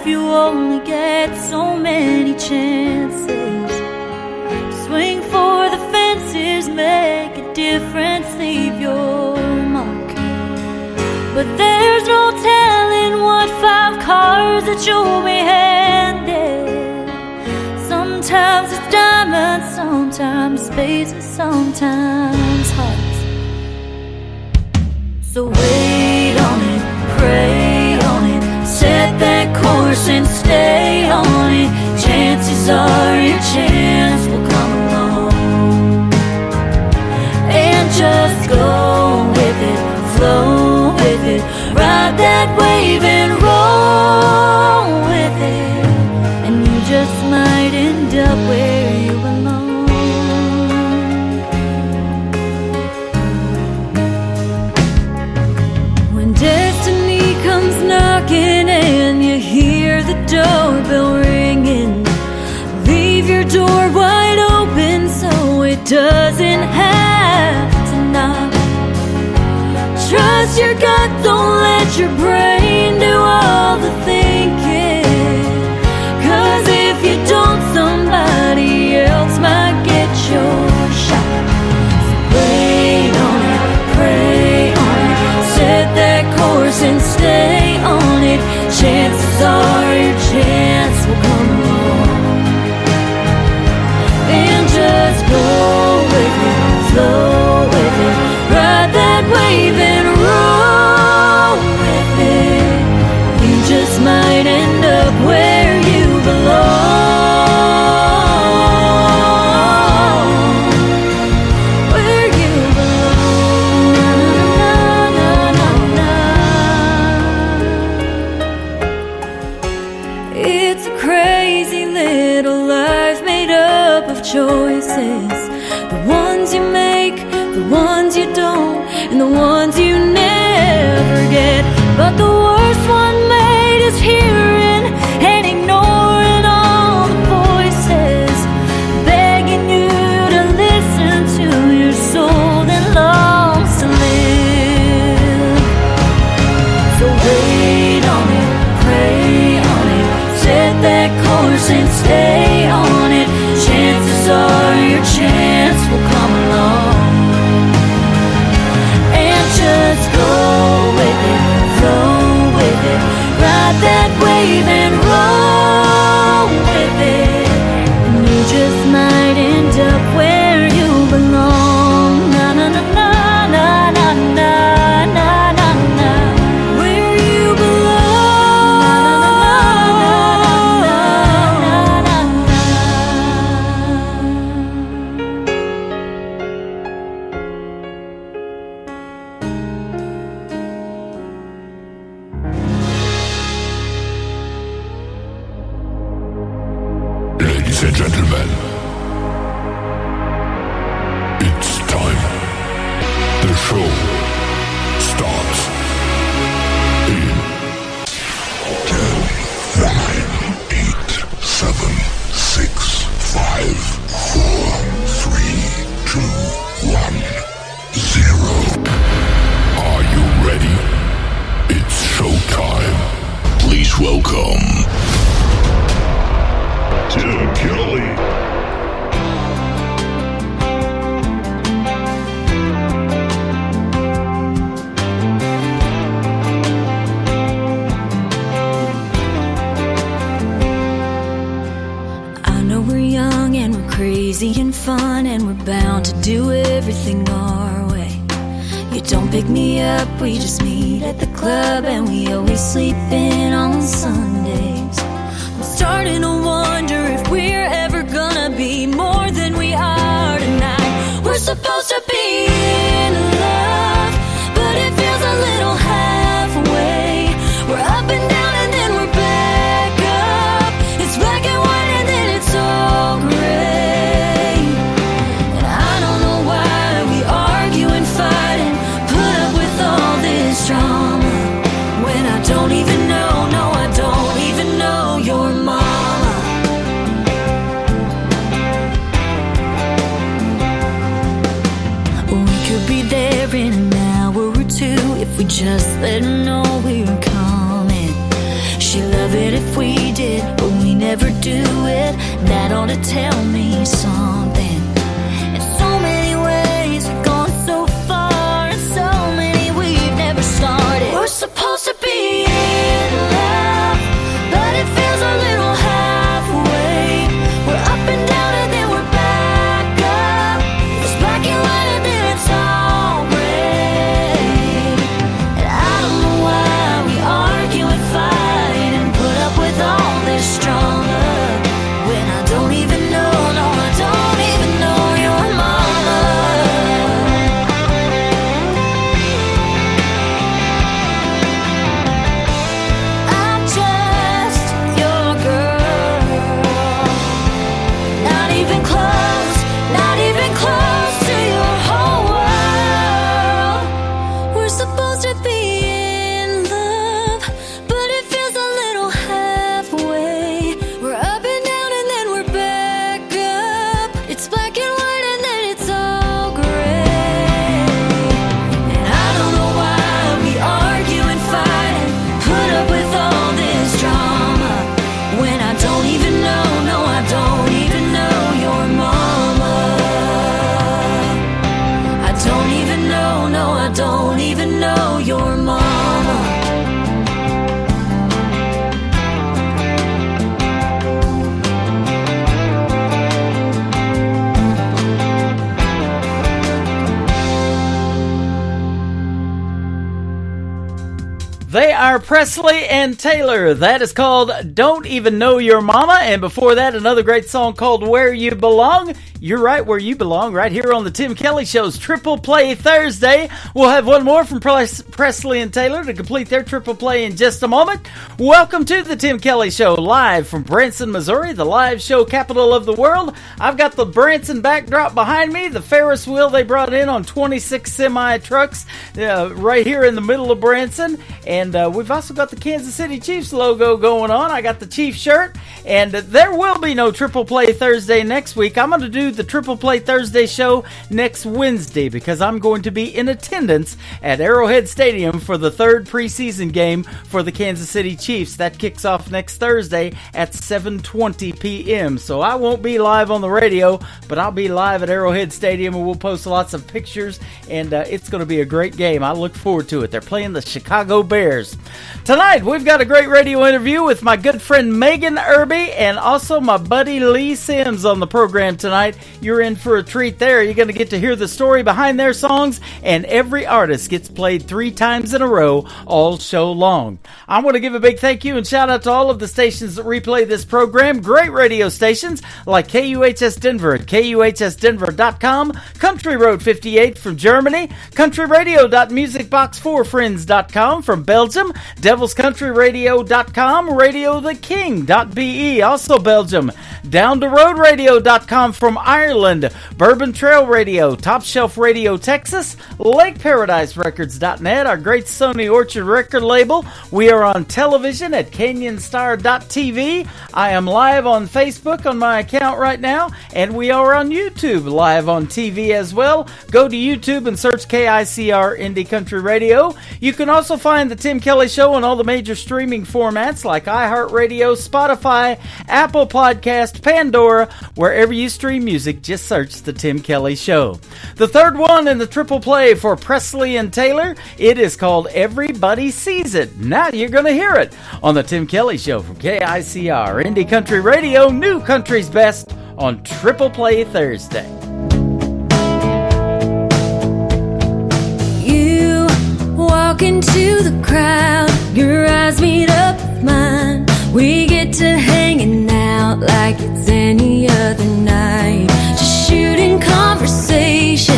life you only get so many chances. Swing for the fences, make a difference, leave your mark. But there's no telling what 5 cards that you'll be handed. Sometimes it's diamonds, sometimes spaces, sometimes hearts. So wait on it, pray on it, set that course and stay on it. Chances are your chance will come along. And just go with it, flow with it, ride that wave and roll with it. And you just might end up where you belong. When destiny comes knocking and you hear the doorbell ringing, leave your door wide open so it doesn't have to knock. Trust your gut, don't let your brain do all the thinking. 'Cause if you don't, somebody else might get your shot. So wait on it, pray on it, set that course and stay on it. Chances are your chance will come along. And just go with it, flow with it, ride that wave and roll with it. You just might end up where you belong. Where you belong. Na, na, na, na. It's a crazy little life made up of choices. The ones you make, the ones you don't, and the ones you never get. But the worst one made is hearing and ignoring all the voices begging you to listen to your soul that longs to live. So wait on it, pray on it, set that course and stay on it. Chances are your chance will come along. And just go with it, flow with it, ride that wave and roll with it. And you just might end up where you belong. Na na na na na na na na na na. Where you belong. Na na na na na Ladies and gentlemen, it's time. The show starts in 10, 9, 8, 7, 6, 5, 4, 3, 2, 1, 0. Are you ready? It's showtime. Please welcome Tim Kelly. I know we're young and we're crazy and fun, and we're bound to do everything our way. You don't pick me up, we just meet at the club, and we always sleep in on Sundays. I'm starting to wonder if we're ever gonna be more than we are tonight. We're supposed to be in love, but it feels a little halfway. We're up and down and then we're back up. It's black and white and then it's all gray. And I don't know why we argue and fight and put up with all this drama, when I don't even know, no, I don't even know your mama. We could be there in an hour or two if we just let her know we were coming. she love it if we did, but we never do it. That ought to tell me something. In so many ways we've gone so far, and so many we've never started. We're supposed to be in love, but it feels a little halfway. We're up and down and then we're back up. It's black and white and then it's all gray. And I don't know why we argue and fight and put up with all this drama, when I don't even know, no, I don't even know your mama. I'm just your girl, not even close, not even close to your whole world. We're supposed to be in love, but it feels a little halfway. We're up and down and then we're back up. It's black and white and then it's all gray. And I don't know why we argue and fight and put up with all this drama, when I don't even know, no, I don't even know your mama. I don't even know, no, I don't even know your mama. They are Presley and Taylor. That is called Don't Even Know Your Mama. And before that, another great song called Where You Belong. You're right where you belong, right here on the Tim Kelly Show's Triple Play Thursday. We'll have one more from Presley and Taylor to complete their triple play in just a moment. Welcome to the Tim Kelly Show, live from Branson, Missouri, the live show capital of the world. I've got the Branson backdrop behind me, the Ferris wheel they brought in on 26 semi-trucks right here in the middle of Branson. And we've also got the Kansas City Chiefs logo going on. I got the Chiefs shirt. And there will be no Triple Play Thursday next week. I'm going to do the Triple Play Thursday show next Wednesday because I'm going to be in attendance at Arrowhead Stadium for the third preseason game for the Kansas City Chiefs. That kicks off next Thursday at 7:20 p.m. So I won't be live on the radio, but I'll be live at Arrowhead Stadium, and we'll post lots of pictures, and it's going to be a great game. I look forward to it. They're playing the Chicago Bears. Tonight, we've got a great radio interview with my good friend Megan Irby and also my buddy Lee Sims on the program tonight. You're in for a treat there. You're going to get to hear the story behind their songs, and every artist gets played 3 times in a row all show long. I want to give a big thank you and shout out to all of the stations that replay this program. Great radio stations like KUHS Denver at KUHSdenver.com, Country Road 58 from Germany, countryradio.musicbox4friends.com from Belgium, devilscountryradio.com, radiotheking.be, also Belgium, downtheroadradio.com from Ireland, Bourbon Trail Radio, Top Shelf Radio Texas, LakeParadiseRecords.net, our great Sony Orchard record label. We are on television at CanyonStar.tv. I am live on Facebook on my account right now, and we are on YouTube live on TV as well. Go to YouTube and search KICR Indie Country Radio. You can also find the Tim Kelly Show on all the major streaming formats like iHeartRadio, Spotify, Apple Podcast, Pandora. Wherever you stream music, just search the Tim Kelly Show. The third one in the triple play for Presley and Taylor, it is called Everybody Sees It. Now you're going to hear it on the Tim Kelly Show from KICR Indie Country Radio, New Country's Best on Triple Play Thursday. You walk into the crowd, your eyes meet up with mine. We get to hanging out like it's any other night, just shooting conversation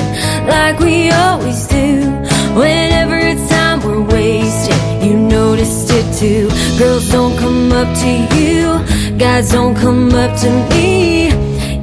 like we always do. Whenever it's time we're wasted, you noticed it too. Girls don't come up to you, guys don't come up to me.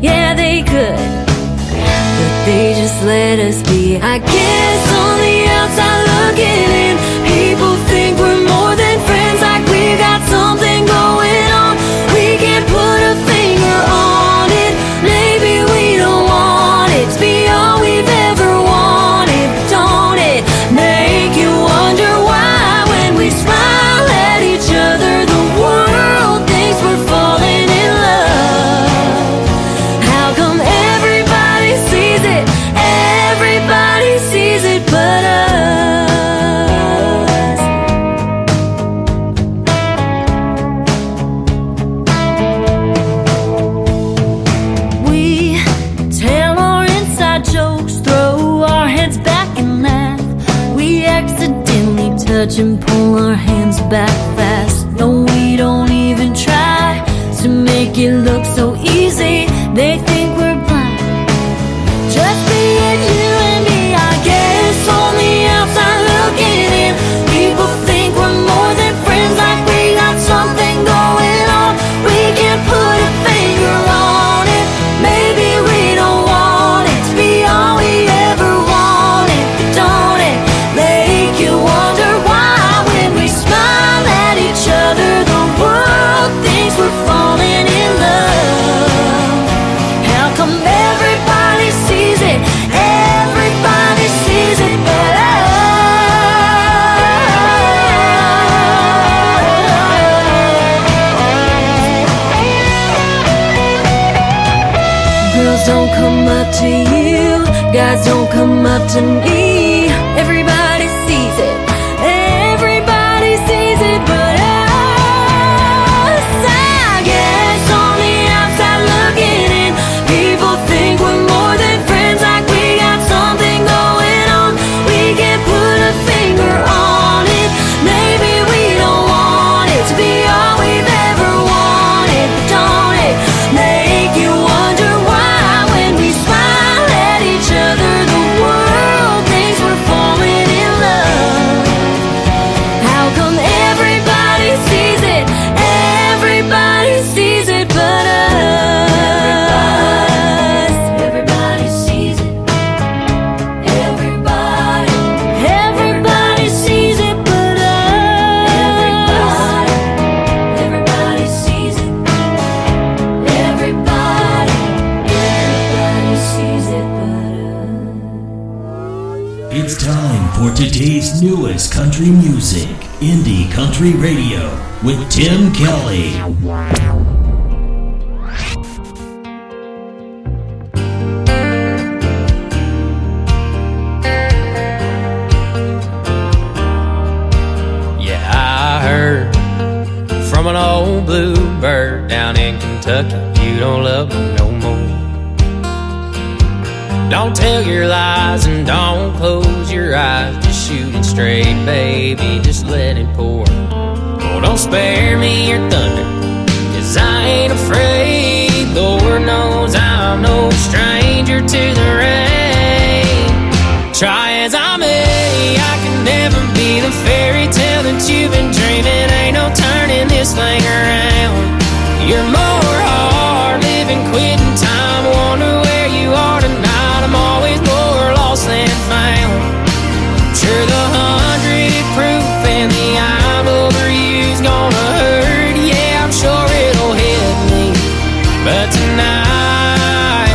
Yeah, they could, but they just let us be. I guess on the outside looking in, people think we're more than friends, like we got something going on. We can't put a finger on it, maybe we don't want it to be all we've ever wanted. Don't it make you wonder why when we smile at each other the world touch and pull our hands back fast. No, we don't even try to make it look so easy. They think we're blind. Just being you and me, I guess. On the outside looking in, people think we're more than friends, like we got something going on. We can't put a finger on it. Maybe we don't want it to be all we ever wanted. Don't it make you wonder why when we smile at each other, the world thinks we're falling in love? How come everybody sees it? Everybody sees it but us? Girls don't come up to you, guys don't come up to me. Everybody sees it, everybody sees it but us. I guess on the outside looking in, people think we're more than friends, like we got something going on. We can't put a finger on it. Maybe we don't want it to be all we've ever wanted. But don't it make you wonder why when we smile at each other, the world thinks we're falling in love? How come everybody sees it? Everybody sees it but us. Everybody sees it. Everybody. Everybody sees it but us. Everybody sees it. Everybody. Everybody sees it but us. It's time for today's newest country music, Indie Country Radio, with Tim Kelly. Yeah, I heard from an old bluebird down in Kentucky, you don't love me no more. Don't tell your lies and don't close your eyes. Just shoot it straight, baby, just let it pour. Oh, don't spare me your thunder, 'cause I ain't afraid. Lord knows I'm no stranger to the rain. Try as I may, I can never be the fairy tale that you've been dreaming. Ain't no turning this thing around. You're more hard living, quitting time. Wonder where you are tonight. I'm always more lost than found. Sure, the 100 proof and the I'm over you's gonna hurt. Yeah, I'm sure it'll hit me, but tonight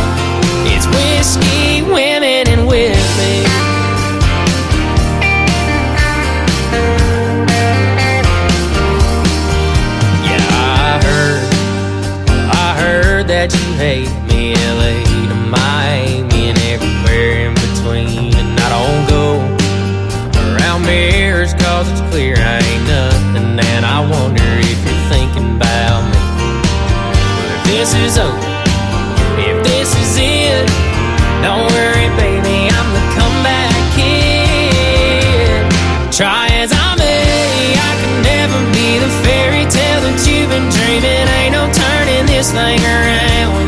it's whiskey, women, and with me. Yeah, I heard that you hate me, LA to Miami and everywhere in between. And I don't go around mirrors 'cause it's clear I ain't nothing. And I wonder if you're thinking about me. But if this is over, if this is it, don't worry, baby, I'm the comeback kid. Try as I may, I can never be the fairy tale that you've been dreaming. Ain't no turning this thing around.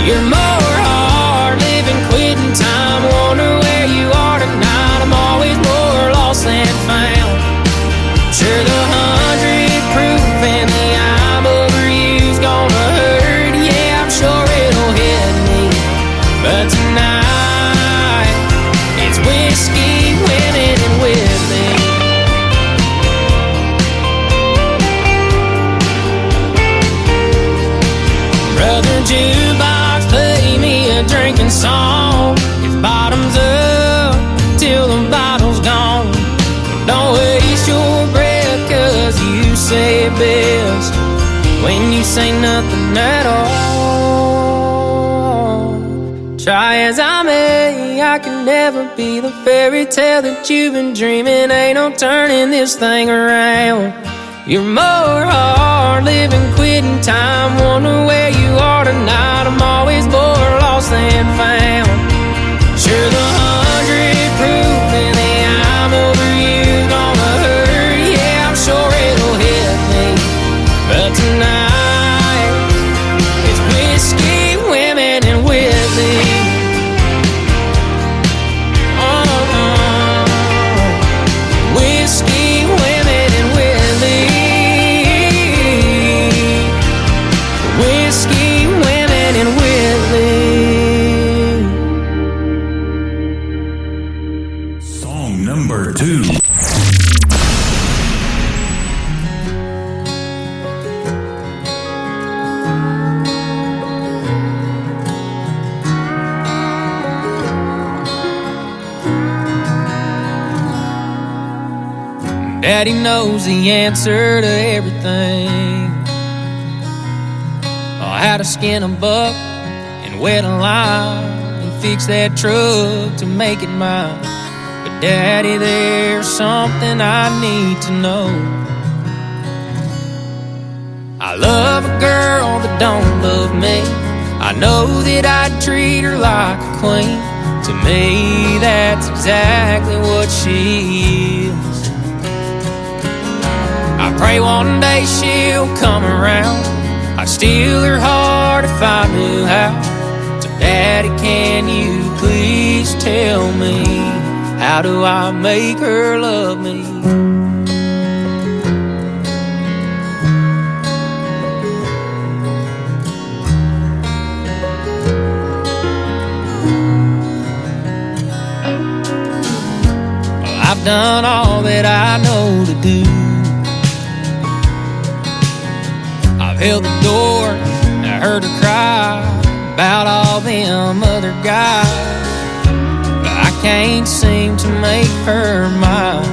You're more hard living, quitting time. Wonder where you are tonight. I'm always more lost than found. Sure, the 100 proof and the I'm over you's gonna hurt. Yeah, I'm sure it'll hit me, but tonight it's whiskey, women, and with me. Brother Jukebox, play me a drinking song. If bottom's up till the bottle's gone. Don't waste your breath, 'cause you say it best when you say nothing at all. Try as I may, I can never be the fairy tale that you've been dreaming. Ain't no turning this thing around. You're more hard living, quitting time. Wonder where you are tonight. I'm always more lost than found. Sure, the 100 proof and the I'm over you gonna hurt. number 2. Daddy knows the answer to everything. Oh, how to skin a buck and wet a lime and fix that truck to make it mine. But Daddy, there's something I need to know. I love a girl that don't love me. I know that I'd treat her like a queen. To me, that's exactly what she is. I pray one day she'll come around. I'd steal her heart if I knew how. So Daddy, can you please tell me, how do I make her love me? Well, I've done all that I know to do. Held the door, I heard her cry about all them other guys, but I can't seem to make her mine.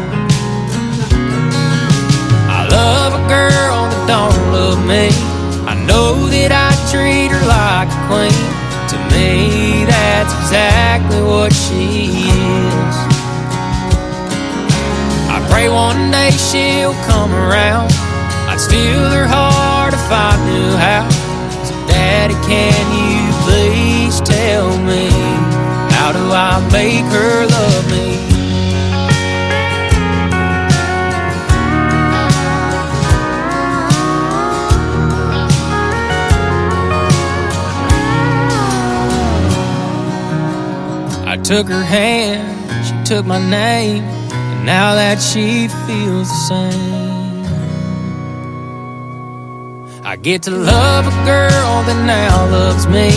I love a girl that don't love me. I know that I treat her like a queen. To me, that's exactly what she is. I pray one day she'll come around. I'd steal her heart if I knew how. So Daddy, can you please tell me, how do I make her love me? I took her hand, she took my name, and now that she feels the same. I get to love a girl that now loves me.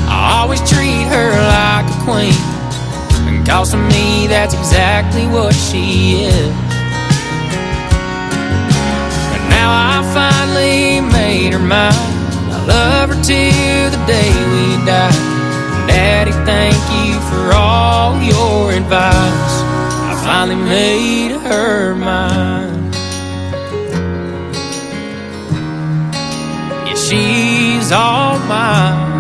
I always treat her like a queen, and 'cause to me that's exactly what she is. But now I finally made her mine. I love her till the day we die. Daddy, thank you for all your advice. I finally made her mine. She's all mine.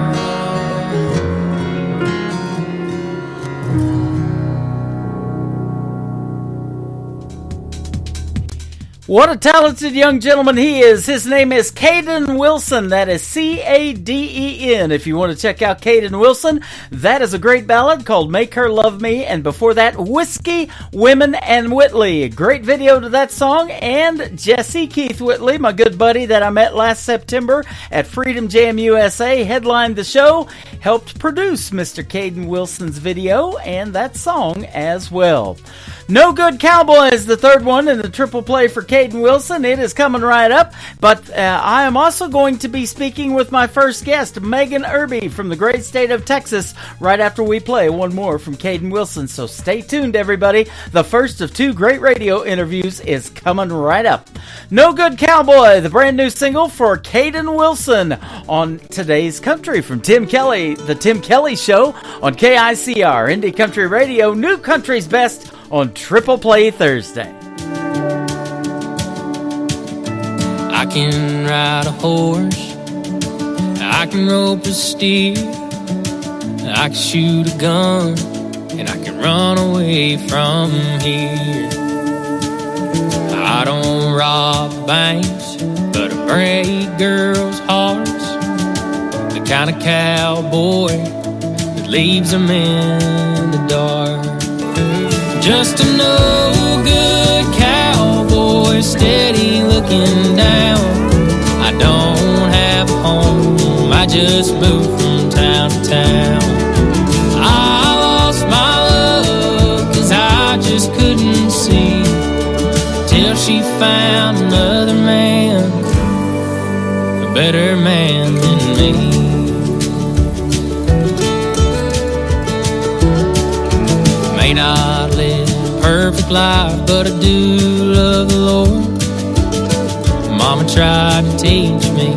What a talented young gentleman he is. His name is Caden Wilson. That is C-A-D-E-N. If you want to check out Caden Wilson, that is a great ballad called Make Her Love Me. And before that, Whiskey, Women, and Whitley. Great video to that song. And Jesse Keith Whitley, my good buddy that I met last September at Freedom Jam USA, headlined the show, helped produce Mr. Caden Wilson's video and that song as well. No Good Cowboy is the third one in the triple play for Caden Wilson. It is coming right up, but I am also going to be speaking with my first guest, Megan Irby from the great state of Texas, right after we play one more from Caden Wilson. So stay tuned, everybody. The first of 2 great radio interviews is coming right up. No Good Cowboy, the brand new single for Caden Wilson on Today's Country from Tim Kelly, The Tim Kelly Show on KICR, Indie Country Radio, New Country's Best on Triple Play Thursday. I can ride a horse, I can rope a steer, I can shoot a gun, and I can run away from here. I don't rob banks, but I break girls' hearts, the kind of cowboy that leaves them in the dark. Just a no-good cowboy, steady looking down. I don't have a home, I just moved from town to town. I lost my love 'cause I just couldn't see, till she found another man, a better man than me. May not live a perfect life, but I do love the Lord. Mama tried to teach me,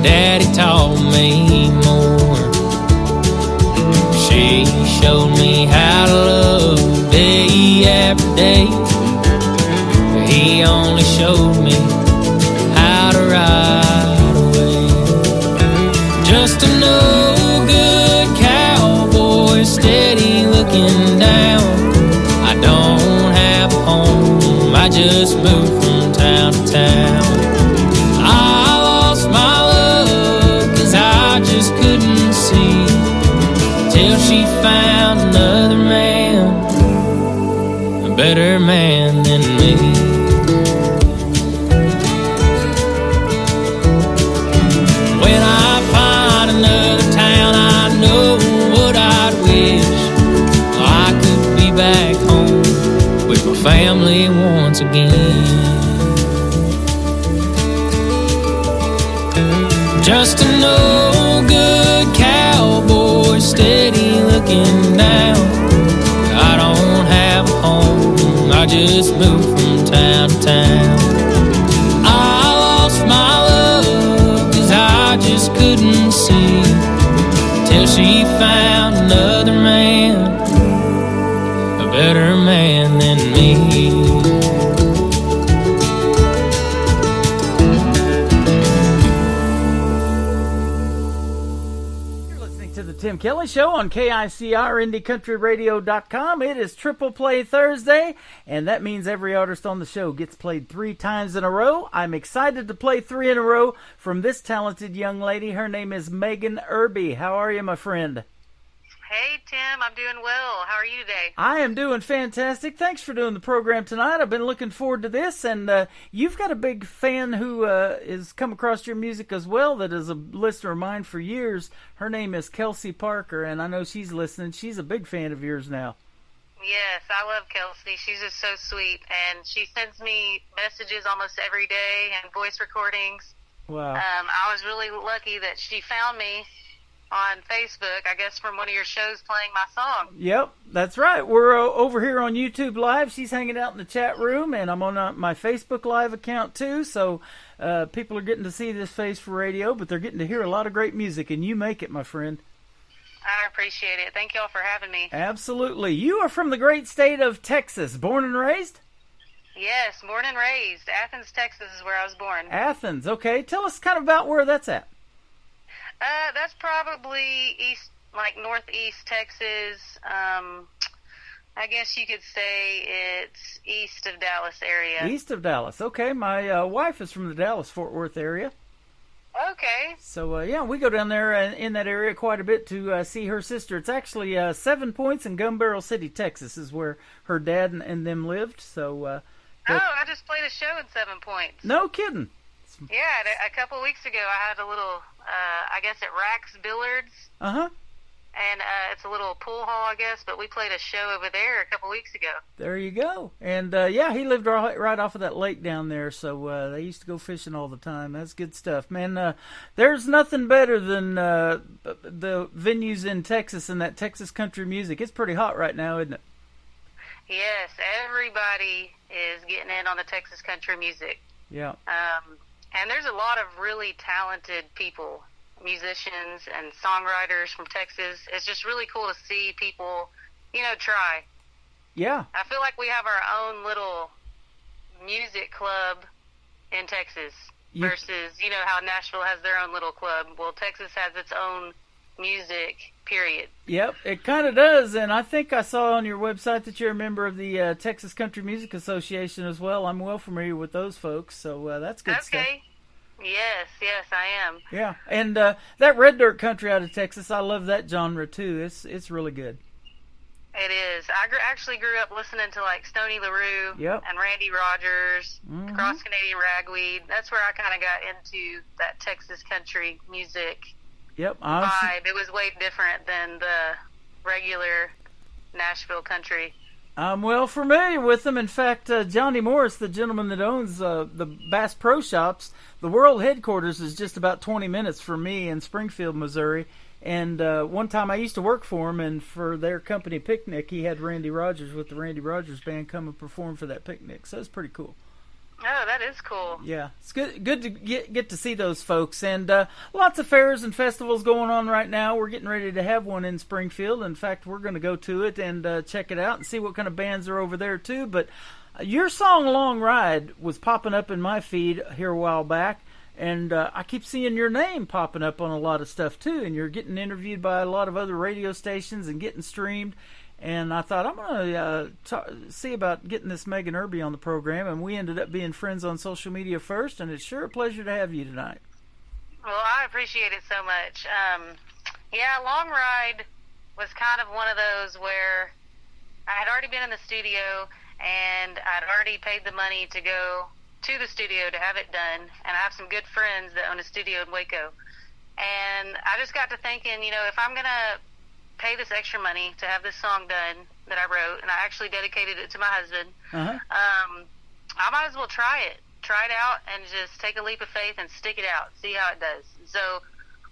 Daddy taught me more. She showed me how to love day after day. He only showed me how to ride away. Just a no good cowboy, steady looking down. I don't have a home, I just moved from town to town. I lost my love 'cause I just couldn't see, till she found another man, a better man than me. When I find another town, I know what I'd wish. I could be back home with my family once again. Just a no good cowboy, steady looking down. I don't have a home, I just moved from town to town. I lost my love 'cause I just couldn't see, till she found another man, a better man than me. Tim Kelly Show on KICR, IndieCountryRadio.com. It is Triple Play Thursday, and that means every artist on the show gets played 3 times in a row. I'm excited to play 3 in a row from this talented young lady. Her name is Megan Irby. How are you, my friend? Hey, Tim. I'm doing well. How are you today? I am doing fantastic. Thanks for doing the program tonight. I've been looking forward to this, and you've got a big fan who has come across your music as well that is a listener of mine for years. Her name is Kelsey Parker, and I know she's listening. She's a big fan of yours now. Yes, I love Kelsey. She's just so sweet, and she sends me messages almost every day and voice recordings. Wow. I was really lucky that she found me on Facebook, I guess from one of your shows playing my song. Yep, that's right. We're over here on YouTube Live. She's hanging out in the chat room, and I'm on my Facebook Live account too, so people are getting to see this face for radio, but they're getting to hear a lot of great music, and you make it, my friend. I appreciate it. Thank you all for having me. Absolutely. You are from the great state of Texas, born and raised? Yes, born and raised. Athens, Texas is where I was born. Athens, okay. Tell us kind of about where that's at. That's probably east, like northeast Texas. I guess you could say it's east of Dallas area. East of Dallas, okay. My wife is from the Dallas-Fort Worth area. Okay. So, yeah, we go down there in that area quite a bit to see her sister. It's actually 7 Points in Gun Barrel City, Texas, is where her dad and them lived. So, I just played a show in 7 Points. No kidding. Yeah, a couple of weeks ago I had a little, I guess at Rax Billards. Uh-huh. And it's a little pool hall, I guess, but we played a show over there a couple of weeks ago. There you go. And, yeah, he lived right off of that lake down there, so they used to go fishing all the time. That's good stuff. Man, there's nothing better than the venues in Texas and that Texas country music. It's pretty hot right now, isn't it? Yes, everybody is getting in on the Texas country music. Yeah. And there's a lot of really talented people, musicians and songwriters from Texas. It's just really cool to see people, try. Yeah. I feel like we have our own little music club in Texas versus, how Nashville has their own little club. Well, Texas has its own music, period. Yep, it kind of does, and I think I saw on your website that you're a member of the Texas Country Music Association as well. I'm well familiar with those folks, so that's good stuff. Okay. Yes, I am. Yeah, and that red dirt country out of Texas, I love that genre too. It's really good. It is. I actually grew up listening to like Stoney LaRue and Randy Rogers, Cross Canadian Ragweed. That's where I kind of got into that Texas country music. Yep, vibe. It was way different than the regular Nashville country. I'm well familiar with them. In fact, Johnny Morris, the gentleman that owns the Bass Pro Shops, the world headquarters is just about 20 minutes from me in Springfield, Missouri. And one time I used to work for him, and for their company picnic, he had Randy Rogers with the Randy Rogers Band come and perform for that picnic. So it's pretty cool. Oh, that is cool. Yeah, it's good to get to see those folks. And lots of fairs and festivals going on right now. We're getting ready to have one in Springfield. In fact, we're going to go to it and check it out and see what kind of bands are over there, too. But your song, Long Ride, was popping up in my feed here a while back. And I keep seeing your name popping up on a lot of stuff, too. And you're getting interviewed by a lot of other radio stations and getting streamed. And I thought, I'm going to see about getting this Megan Irby on the program. And we ended up being friends on social media first. And it's sure a pleasure to have you tonight. Well, I appreciate it so much. Yeah, Long Ride was kind of one of those where I had already been in the studio, and I'd already paid the money to go to the studio to have it done. And I have some good friends that own a studio in Waco. And I just got to thinking, if I'm going to pay this extra money to have this song done that I wrote, and I actually dedicated it to my husband, I might as well try it out and just take a leap of faith and stick it out, see how it does. So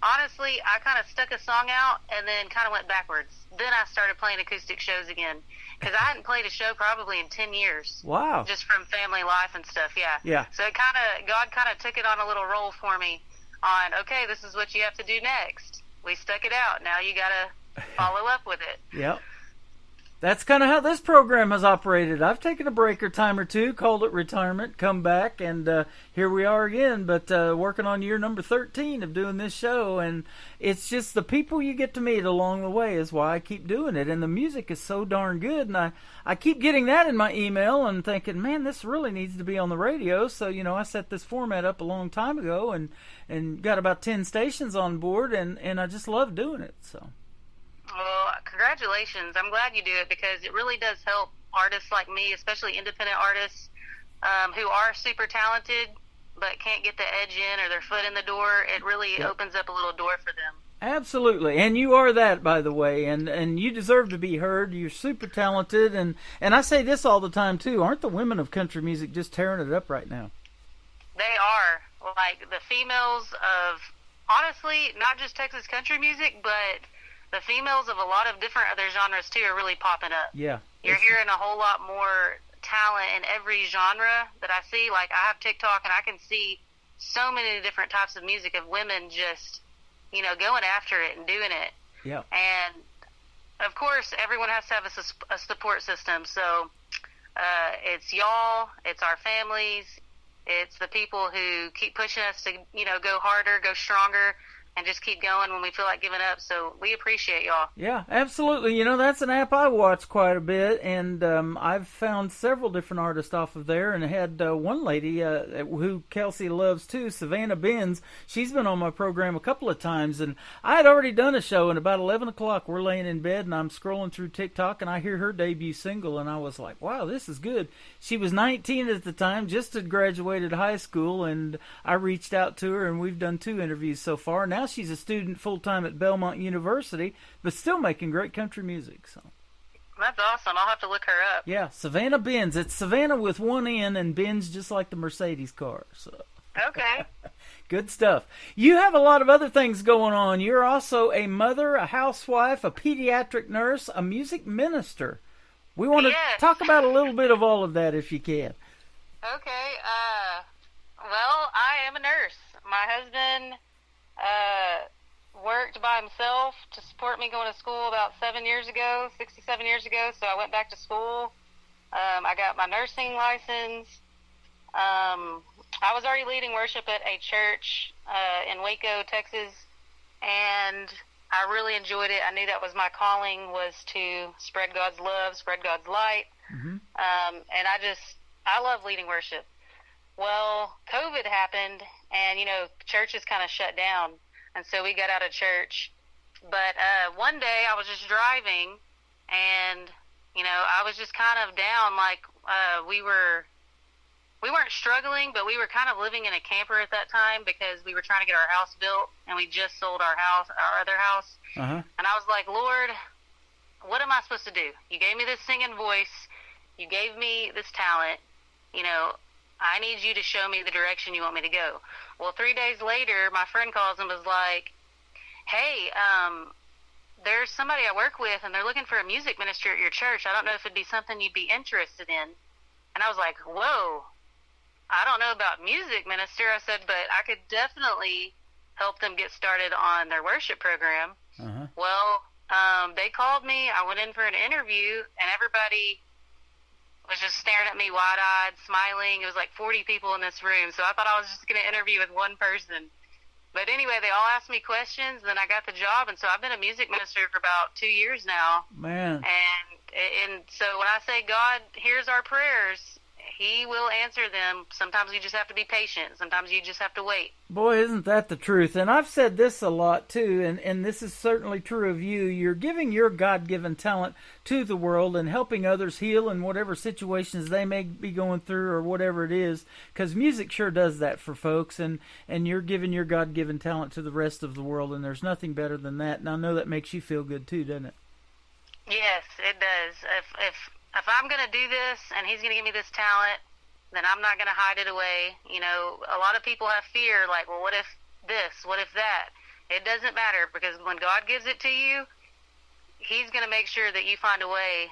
honestly, I kind of stuck a song out and then kind of went backwards. Then I started playing acoustic shows again, because I hadn't played a show probably in 10 years. Wow. Just from family life and stuff. Yeah. So God kind of took it on a little roll for me on, okay, this is what you have to do next. We stuck it out. Now you got to follow up with it. Yep. That's kind of how this program has operated. I've taken a break or time or two, called it retirement, come back, and here we are again, but working on year number 13 of doing this show. And it's just the people you get to meet along the way is why I keep doing it. And the music is so darn good. And I keep getting that in my email and thinking, man, this really needs to be on the radio. So, I set this format up a long time ago and got about 10 stations on board, and I just love doing it. So. Well, congratulations. I'm glad you do it, because it really does help artists like me, especially independent artists who are super talented but can't get the edge in or their foot in the door. It really opens up a little door for them. Absolutely. And you are that, by the way, and you deserve to be heard. You're super talented, and I say this all the time, too. Aren't the women of country music just tearing it up right now? They are. Like, the females of, honestly, not just Texas country music, but the females of a lot of different other genres, too, are really popping up. Yeah. You're hearing a whole lot more talent in every genre that I see. Like, I have TikTok, and I can see so many different types of music of women just, going after it and doing it. Yeah. And, of course, everyone has to have a support system. So it's y'all, it's our families, it's the people who keep pushing us to, go harder, go stronger, and just keep going when we feel like giving up. So we appreciate y'all. Yeah, absolutely. That's an app I watch quite a bit, and I've found several different artists off of there, and had one lady who Kelsey loves too, Savannah Benz. She's been on my program a couple of times, and I had already done a show, and about 11 o'clock we're laying in bed, and I'm scrolling through TikTok, and I hear her debut single, and I was like, wow, this is good. She was 19 at the time, just had graduated high school, and I reached out to her, and we've done 2 interviews so far. Now she's a student full-time at Belmont University, but still making great country music. So that's awesome. I'll have to look her up. Yeah, Savannah Benz. It's Savannah with one N, and Benz just like the Mercedes car. So okay. Good stuff. You have a lot of other things going on. You're also a mother, a housewife, a pediatric nurse, a music minister. We want to talk about a little bit of all of that if you can. Okay. Well, I am a nurse. My husband worked by himself to support me going to school about 67 years ago, so I went back to school. I got my nursing license. I was already leading worship at a church in Waco, Texas, and I really enjoyed it. I knew that was my calling, was to spread God's love, spread God's light, and I love leading worship. Well, COVID happened, and, churches kind of shut down, and so we got out of church. But one day I was just driving, and, I was just kind of down, like we weren't struggling, but we were kind of living in a camper at that time because we were trying to get our house built, and we just sold our other house. And I was like, Lord, what am I supposed to do? You gave me this singing voice. You gave me this talent. I need you to show me the direction you want me to go. Well, 3 days later, my friend calls and was like, hey, there's somebody I work with, and they're looking for a music minister at your church. I don't know if it'd be something you'd be interested in. And I was like, whoa, I don't know about music minister. I said, but I could definitely help them get started on their worship program. Uh-huh. Well, they called me. I went in for an interview, and everybody was just staring at me wide-eyed, smiling. It was like 40 people in this room, so I thought I was just going to interview with one person. But anyway, they all asked me questions, and then I got the job, and so I've been a music minister for about 2 years now. Man. And so when I say God hears our prayers, He will answer them. Sometimes you just have to be patient. Sometimes you just have to wait. Boy, isn't that the truth? And I've said this a lot, too, and this is certainly true of you. You're giving your God-given talent to the world and helping others heal in whatever situations they may be going through or whatever it is, because music sure does that for folks, and you're giving your God-given talent to the rest of the world, and there's nothing better than that. And I know that makes you feel good, too, doesn't it? Yes, it does. If I'm going to do this and He's going to give me this talent, then I'm not going to hide it away. You know, a lot of people have fear, like, well, what if this? What if that? It doesn't matter, because when God gives it to you, He's going to make sure that you find a way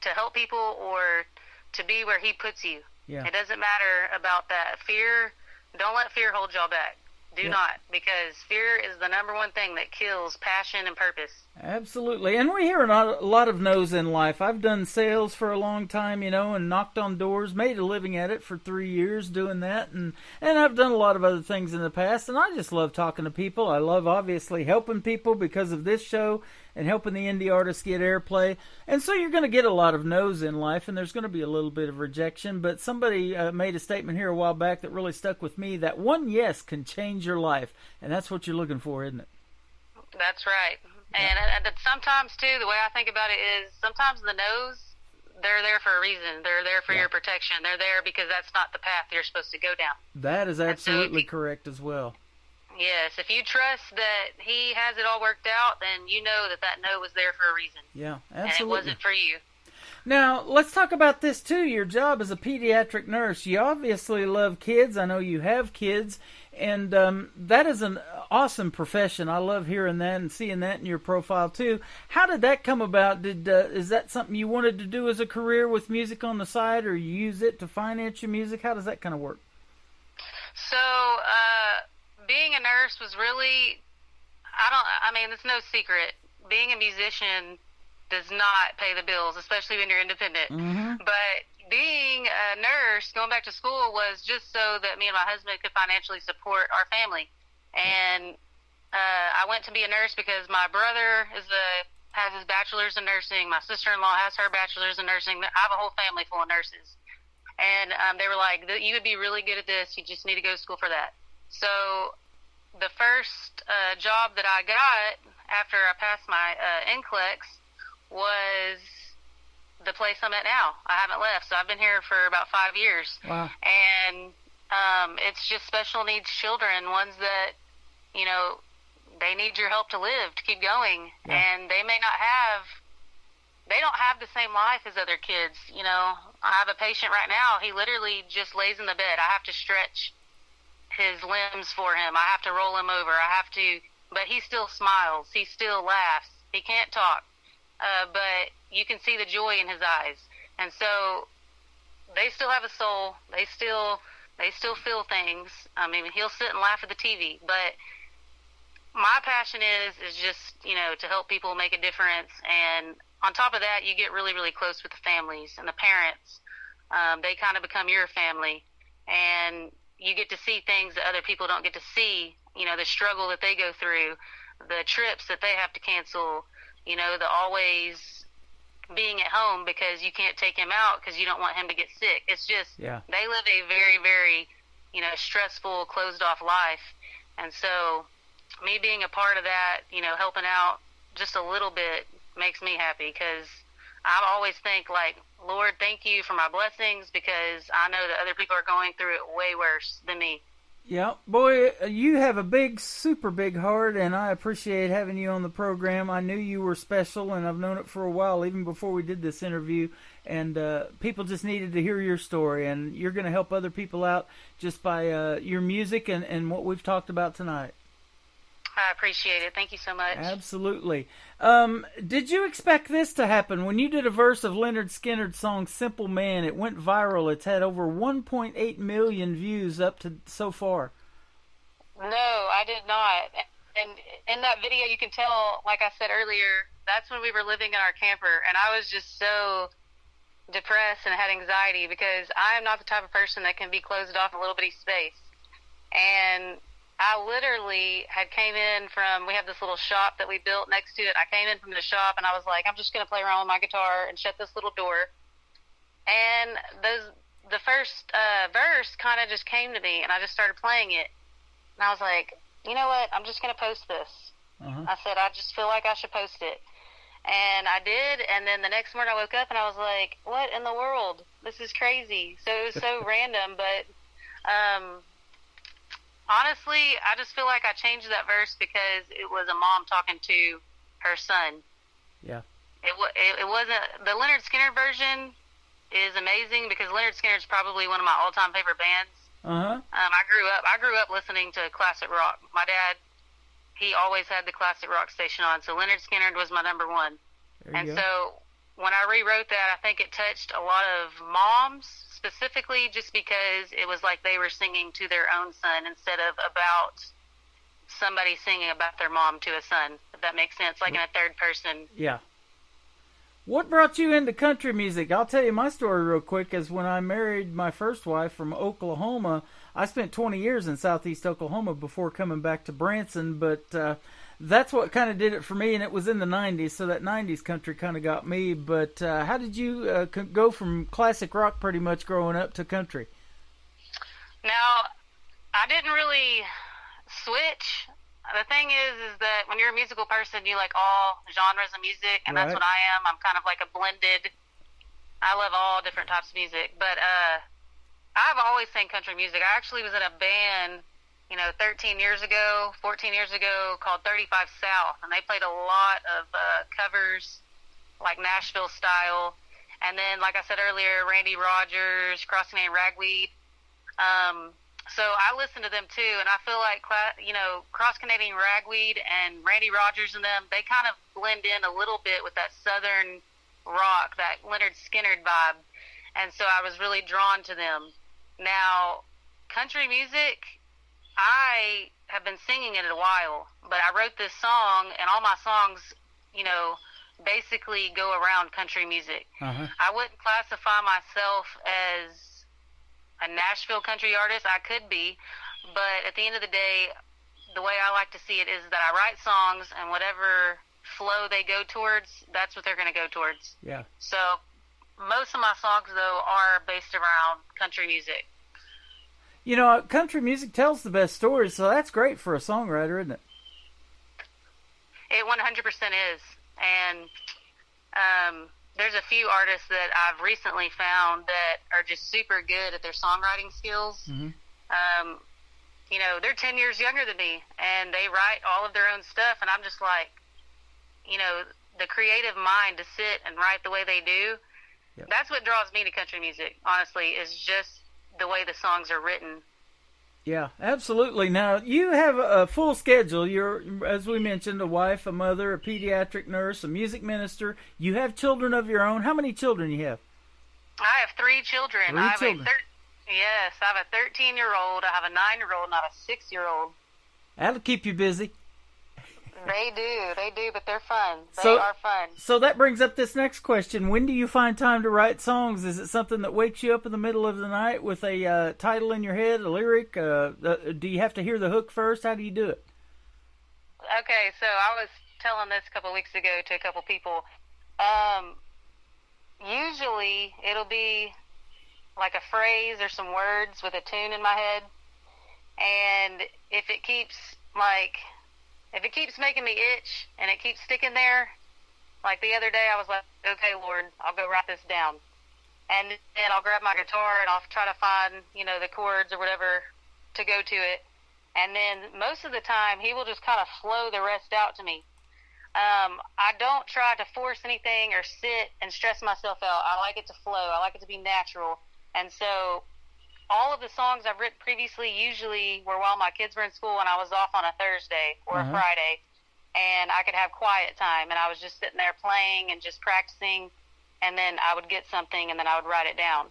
to help people or to be where He puts you. Yeah. It doesn't matter about that. Fear, don't let fear hold y'all back. Do not, because fear is the number one thing that kills passion and purpose. Absolutely. And we hear a lot of no's in life. I've done sales for a long time, and knocked on doors, made a living at it for 3 years doing that. And I've done a lot of other things in the past, and I just love talking to people. I love, obviously, helping people because of this show and helping the indie artists get airplay. And so you're going to get a lot of no's in life, and there's going to be a little bit of rejection. But somebody made a statement here a while back that really stuck with me, that one yes can change your life. And that's what you're looking for, isn't it? That's right. And sometimes, too, the way I think about it is sometimes the no's, they're there for a reason. They're there for your protection. They're there because that's not the path you're supposed to go down. That is absolutely correct as well. Yes, if you trust that He has it all worked out, then you know that no was there for a reason. Yeah, absolutely. And it wasn't for you. Now, let's talk about this, too. Your job as a pediatric nurse. You obviously love kids. I know you have kids. And that is an awesome profession. I love hearing that and seeing that in your profile, too. How did that come about? Is that something you wanted to do as a career with music on the side, or you use it to finance your music? How does that kind of work? So, being a nurse was really, it's no secret. Being a musician does not pay the bills, especially when you're independent. Mm-hmm. But being a nurse, going back to school, was just so that me and my husband could financially support our family. And I went to be a nurse because my brother has his bachelor's in nursing. My sister-in-law has her bachelor's in nursing. I have a whole family full of nurses. And they were like, you would be really good at this. You just need to go to school for that. So the first job that I got after I passed my NCLEX was the place I'm at now. I haven't left, so I've been here for about 5 years. Wow. And it's just special needs children, ones that, they need your help to live, to keep going. Yeah. And they don't have the same life as other kids. I have a patient right now. He literally just lays in the bed. I have to stretch his limbs for him. I have to roll him over. But he still smiles. He still laughs. He can't talk. But you can see the joy in his eyes. And so they still have a soul. They still feel things. He'll sit and laugh at the TV. But my passion is just, to help people make a difference. And on top of that, you get really, really close with the families and the parents. They kind of become your family. And you get to see things that other people don't get to see, the struggle that they go through, the trips that they have to cancel, the always being at home because you can't take him out because you don't want him to get sick. It's just, They live a very, very, stressful, closed-off life. And so me being a part of that, helping out just a little bit makes me happy, because I always think, like, Lord, thank you for my blessings, because I know that other people are going through it way worse than me. Yeah, boy, you have a big, super big heart, and I appreciate having you on the program. I knew you were special, and I've known it for a while, even before we did this interview, and people just needed to hear your story, and you're going to help other people out just by your music and what we've talked about tonight. I appreciate it. Thank you so much. Absolutely. Did you expect this to happen? When you did a verse of Leonard Skinner's song Simple Man, it went viral. It's had over 1.8 million views up to so far. No, I did not. And in that video, you can tell, like I said earlier, that's when we were living in our camper, and I was just so depressed and had anxiety because I am not the type of person that can be closed off in a little bitty space. And I literally had came in from, we have this little shop that we built next to it. I came in from the shop, and I was like, I'm just going to play around with my guitar and shut this little door. And the first verse kind of just came to me, and I just started playing it. And I was like, you know what? I'm just going to post this. I said, I just feel like I should post it. And I did, and then the next morning I woke up and I was like, what in the world? This is crazy. So it was so random, but honestly, I just feel like I changed that verse because it was a mom talking to her son. Yeah. It wasn't, the Leonard Skinner version is amazing because Leonard Skinner is probably one of my all-time favorite bands. I grew up listening to classic rock. My dad, he always had the classic rock station on, so Leonard Skinner was my number one. And so when I rewrote that, I think it touched a lot of moms specifically just because it was like they were singing to their own son instead of about somebody singing about their mom to a son, if that makes sense, like in a third person. Yeah. What brought you into country music? I'll tell you my story real quick. Is when I married my first wife from Oklahoma, I spent 20 years in southeast Oklahoma before coming back to Branson, but that's what kind of did it for me, and it was in the 90s, so that 90s country kind of got me. But how did you go from classic rock pretty much growing up to country? Now, I didn't really switch. The thing is that when you're a musical person, you like all genres of music, and that's what I am. I'm kind of like a blended. I love all different types of music, but I've always sang country music. I actually was in a band, 13 years ago, 14 years ago, called 35 South, and they played a lot of covers, like Nashville style, and then, like I said earlier, Randy Rogers, Cross Canadian Ragweed. So I listen to them too, and I feel like, Cross Canadian Ragweed and Randy Rogers and them, they kind of blend in a little bit with that southern rock, that Leonard Skinner vibe, and so I was really drawn to them. Now, country music, I have been singing it a while, but I wrote this song, and all my songs, basically go around country music. I wouldn't classify myself as a Nashville country artist. I could be, but at the end of the day, the way I like to see it is that I write songs, and whatever flow they go towards, that's what they're going to go towards. Yeah. So most of my songs, though, are based around country music. Country music tells the best stories, so that's great for a songwriter, isn't it? It 100% is. And there's a few artists that I've recently found that are just super good at their songwriting skills. They're 10 years younger than me, and they write all of their own stuff, and I'm just like, the creative mind to sit and write the way they do, that's what draws me to country music, honestly, is just the way the songs are written. Yeah, absolutely. Now, you have a full schedule. You're, as we mentioned, a wife, a mother, a pediatric nurse, a music minister. You have children of your own. How many children you have? I have 3 children. Yes, I have a 13-year-old, I have a 9-year-old, and I have a 6-year-old. That'll keep you busy. They do, but they're fun. They are fun. So that brings up this next question. When do you find time to write songs? Is it something that wakes you up in the middle of the night with a title in your head, a lyric? Do you have to hear the hook first? How do you do it? Okay, so I was telling this a couple weeks ago to a couple people. Usually it'll be like a phrase or some words with a tune in my head. And if it keeps making me itch and it keeps sticking there, like the other day I was like, okay, Lord, I'll go write this down. And then I'll grab my guitar and I'll try to find, the chords or whatever to go to it. And then most of the time he will just kind of flow the rest out to me. I don't try to force anything or sit and stress myself out. I like it to flow. I like it to be natural. And so all of the songs I've written previously usually were while my kids were in school and I was off on a Thursday or a Friday, and I could have quiet time, and I was just sitting there playing and just practicing, and then I would get something and then I would write it down.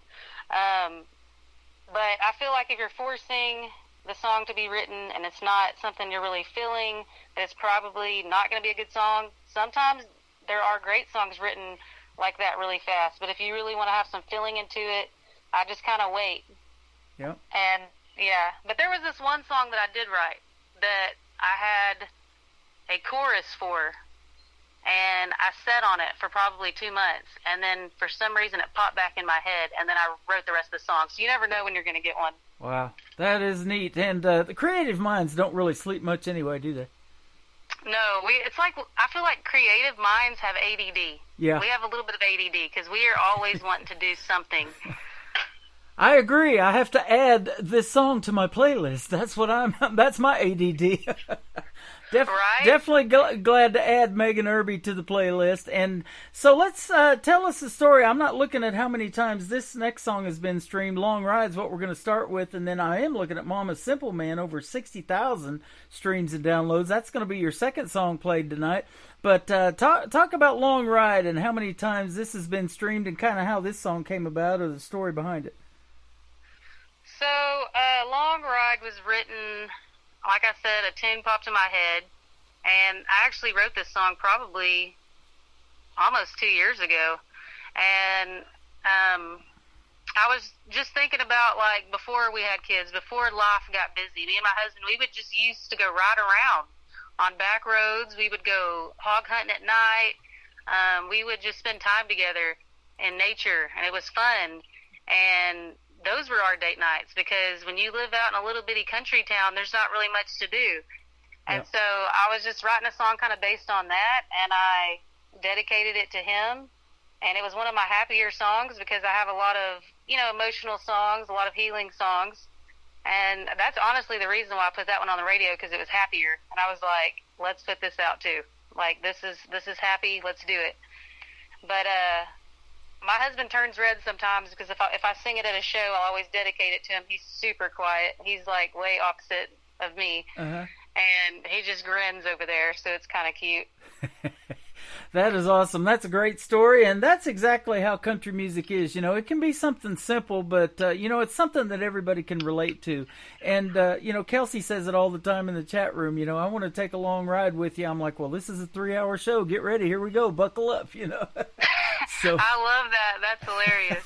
But I feel like if you're forcing the song to be written and it's not something you're really feeling, that it's probably not going to be a good song. Sometimes there are great songs written like that really fast, but if you really want to have some feeling into it, I just kind of wait. Yep. And yeah, but there was this one song that I did write that I had a chorus for, and I sat on it for probably 2 months, and then for some reason it popped back in my head, and then I wrote the rest of the song. So you never know when you're going to get one. Wow, that is neat. And the creative minds don't really sleep much anyway, do they? No, it's like, I feel like creative minds have ADD. Yeah. We have a little bit of ADD because we are always wanting to do something. I agree. I have to add this song to my playlist. That's my ADD. Right? Definitely glad to add Megan Irby to the playlist. And so let's tell us the story. I'm not looking at how many times this next song has been streamed. Long Ride's what we're going to start with. And then I am looking at Mama's Simple Man, over 60,000 streams and downloads. That's going to be your second song played tonight. But talk about Long Ride and how many times this has been streamed and kind of how this song came about or the story behind it. So, Long Ride was written, like I said, a tune popped in my head, and I actually wrote this song probably almost 2 years ago, and I was just thinking about, like, before we had kids, before life got busy, me and my husband, we would just used to go ride around on back roads. We would go hog hunting at night. We would just spend time together in nature, and it was fun, and those were our date nights, because when you live out in a little bitty country town, there's not really much to do. And so I was just writing a song kind of based on that, and I dedicated it to him. And it was one of my happier songs because I have a lot of, emotional songs, a lot of healing songs. And that's honestly the reason why I put that one on the radio, because it was happier. And I was like, let's put this out too. Like, this is happy, let's do it. But, my husband turns red sometimes because if I sing it at a show, I'll always dedicate it to him. He's super quiet. He's like way opposite of me, and he just grins over there. So it's kind of cute. That is awesome. That's a great story, and that's exactly how country music is. It can be something simple, but it's something that everybody can relate to. And Kelsey says it all the time in the chat room. I want to take a long ride with you. I'm like, well, this is a 3-hour show. Get ready. Here we go. Buckle up. So, I love that. That's hilarious.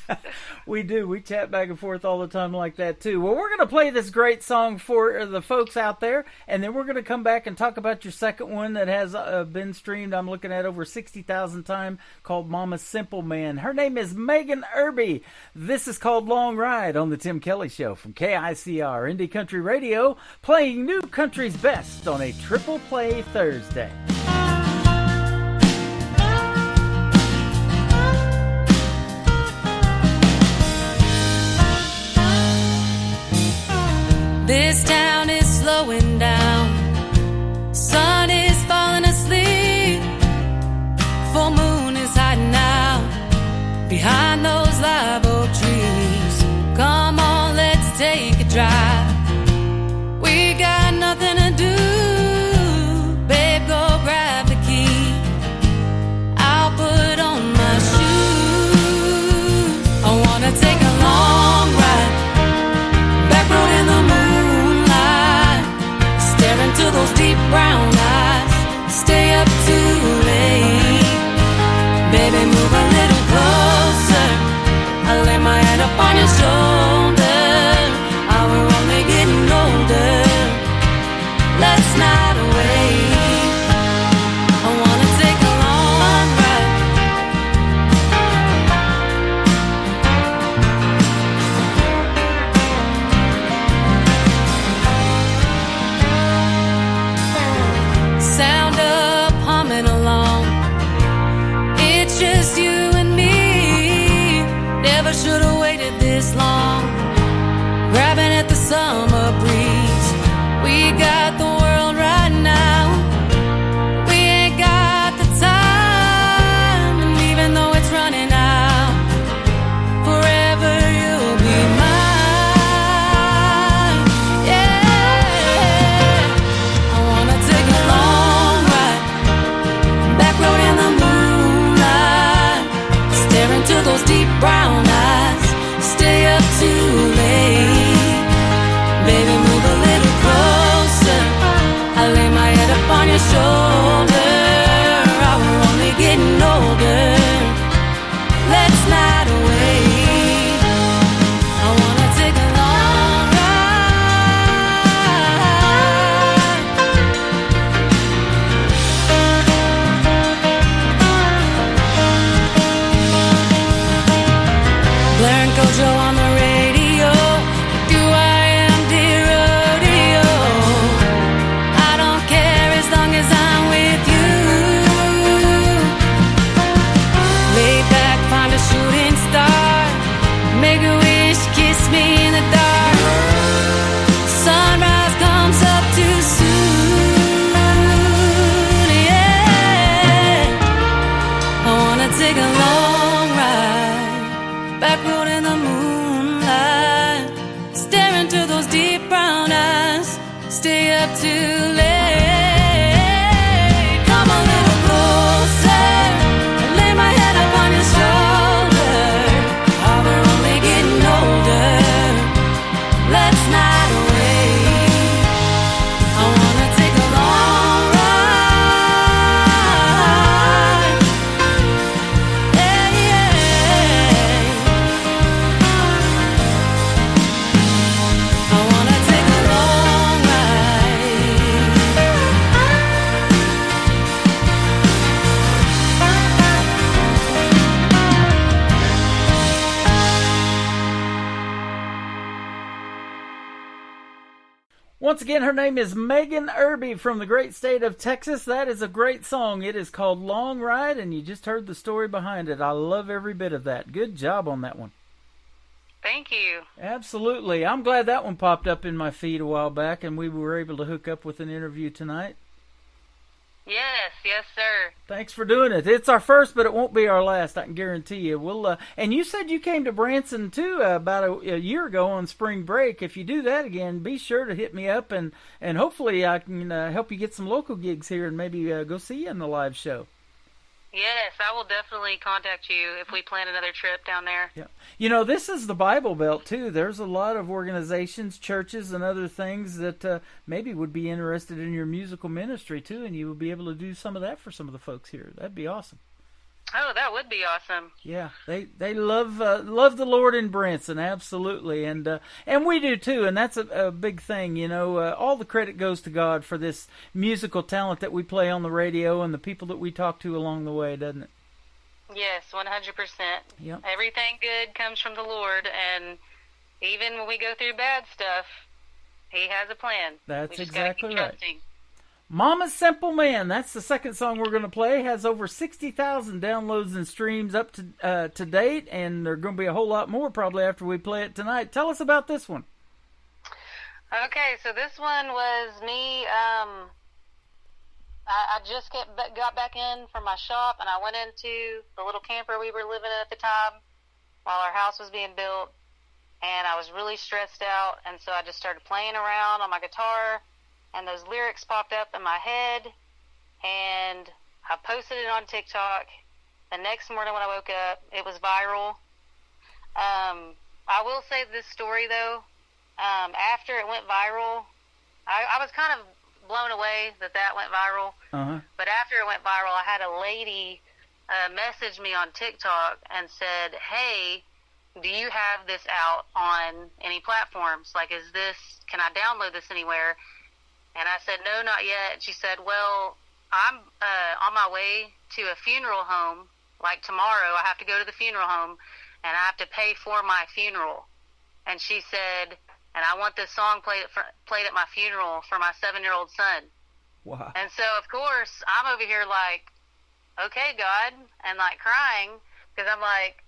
We do. We chat back and forth all the time like that, too. Well, we're going to play this great song for the folks out there, and then we're going to come back and talk about your second one that has been streamed. I'm looking at over 60,000 times, called Mama's Simple Man. Her name is Megan Irby. This is called Long Ride on the Tim Kelly Show from KICR Indie Country Radio, playing new country's best on a Triple Play Thursday. This town is slowing down, sun is falling asleep, full moon is hiding out behind those live oak trees. Come on, let's take a drive, we got nothing to do, babe, go grab the key, I'll put on my shoes. I wanna take a long ride, back road in the moon, into those deep brown eyes, stay up too late, baby, move a little closer, I lay my head up on your shoulder, we're only getting older, let's not wait, I wanna take a long ride. Sound up, humming along, it's just you and me, never should have waited this long, grabbing at the summer breeze, we got the world right now, we ain't got the time, and even though it's running out, forever you'll be mine. Gojo on the radio. Do I empty rodeo? I don't care as long as I'm with you. Lay back, find a shooting star. Make a wish, kiss me in the dark. Sunrise comes up too soon. Yeah, I wanna take a long ride, back road in the moonlight, stare into those deep brown eyes, stay up too late. Come a little closer, lay my head up on your shoulder. Oh, we're only getting older, let's not wait. I wanna take a long ride. Yeah, yeah. I wanna take a long ride. Once again, her name is Megan Irby from the great state of Texas. That is a great song. It is called Long Ride, and you just heard the story behind it. I love every bit of that. Good job on that one. Thank you. Absolutely. I'm glad that one popped up in my feed a while back, and we were able to hook up with an interview tonight. Yes, sir. Thanks for doing it. It's our first, but it won't be our last, I can guarantee you. We'll. And you said you came to Branson, too, about a year ago on spring break. If you do that again, be sure to hit me up, and hopefully I can help you get some local gigs here and maybe go see you in the live show. Yes, I will definitely contact you if we plan another trip down there. Yeah. You know, this is the Bible Belt, too. There's a lot of organizations, churches, and other things that maybe would be interested in your musical ministry, too, and you will be able to do some of that for some of the folks here. That'd be awesome. Oh, that would be awesome. Yeah, they love the Lord in Branson, absolutely, and we do too, and that's a big thing, you know. All the credit goes to God for this musical talent that we play on the radio and the people that we talk to along the way, doesn't it? Yes, 100%. Yep. Everything good comes from the Lord, and even when we go through bad stuff, He has a plan. That's we just exactly gotta keep right. trusting. Mama's Simple Man, that's the second song we're going to play. Has over 60,000 downloads and streams up to date, and there are going to be a whole lot more probably after we play it tonight. Tell us about this one. Okay, so this one was me. I just got back in from my shop, and I went into the little camper we were living in at the time while our house was being built, and I was really stressed out, and so I just started playing around on my guitar, and those lyrics popped up in my head, and I posted it on TikTok. The next morning when I woke up, it was viral. I will say this story, though. After it went viral, I was kind of blown away that went viral. Uh-huh. But after it went viral, I had a lady message me on TikTok and said, "Hey, do you have this out on any platforms? Like, can I download this anywhere?" And I said, "No, not yet." And she said, "Well, I'm on my way to a funeral home. Like tomorrow, I have to go to the funeral home, and I have to pay for my funeral." And she said, "And I want this song played at my funeral for my 7-year-old son." Wow. And so, of course, I'm over here like, "Okay, God," and like crying because I'm like,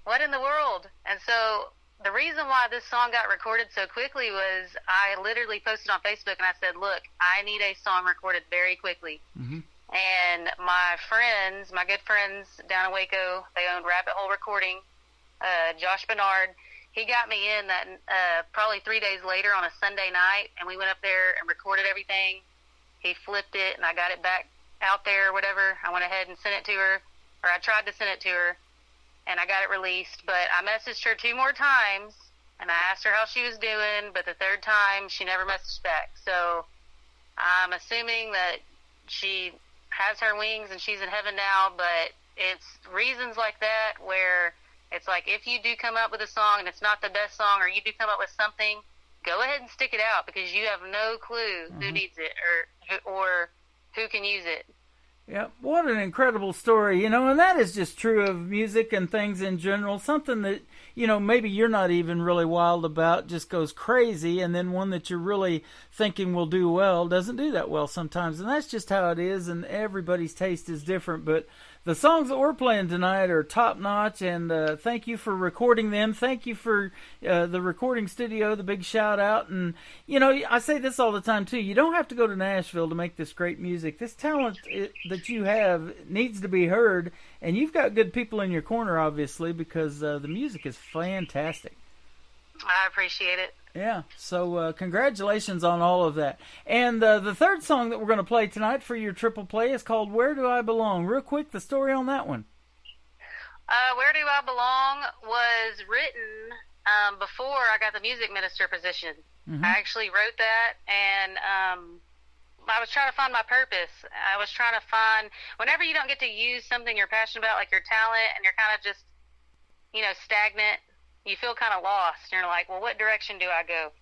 what in the world? And so the reason why this song got recorded so quickly was I literally posted on Facebook and I said, "Look, I need a song recorded very quickly." Mm-hmm. And my friends, my good friends down in Waco, they owned Rabbit Hole Recording, Josh Bernard, he got me in that probably 3 days later on a Sunday night, and we went up there and recorded everything. He flipped it, and I got it back out there or whatever. I went ahead and sent it to her, or I tried to send it to her, and I got it released. But I messaged her 2 more times, and I asked her how she was doing, but the 3rd time, she never messaged back. So I'm assuming that she has her wings and she's in heaven now, but it's reasons like that where it's like if you do come up with a song and it's not the best song, or you do come up with something, go ahead and stick it out because you have no clue who needs it or who can use it. Yeah, what an incredible story, and that is just true of music and things in general. Something that, maybe you're not even really wild about just goes crazy, and then one that you're really thinking will do well doesn't do that well sometimes. And that's just how it is, and everybody's taste is different. But the songs that we're playing tonight are top-notch, and thank you for recording them. Thank you for the recording studio, the big shout-out. And, I say this all the time, too. You don't have to go to Nashville to make this great music. This talent that you have needs to be heard, and you've got good people in your corner, obviously, because the music is fantastic. I appreciate it. Yeah, so congratulations on all of that. And the third song that we're going to play tonight for your triple play is called Where Do I Belong? Real quick, the story on that one. Where Do I Belong was written before I got the music minister position. Mm-hmm. I actually wrote that, and I was trying to find my purpose. I was trying to find, whenever you don't get to use something you're passionate about, like your talent, and you're kind of just, stagnant, you feel kind of lost. You're like, well, what direction do I go?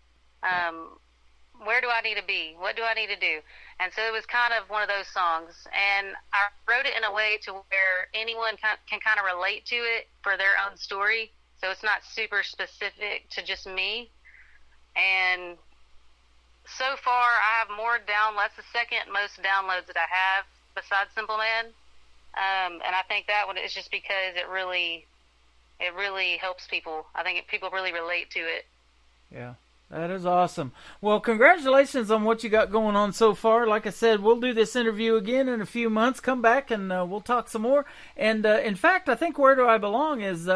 Where do I need to be? What do I need to do? And so it was kind of one of those songs. And I wrote it in a way to where anyone can kind of relate to it for their own story. So it's not super specific to just me. And so far, I have more that's the second most downloads that I have besides Simple Man. And I think that one is just because it really helps people. I think people really relate to it. Yeah, that is awesome. Well, congratulations on what you got going on so far. Like I said, we'll do this interview again in a few months. Come back and we'll talk some more. And in fact, I think Where Do I Belong is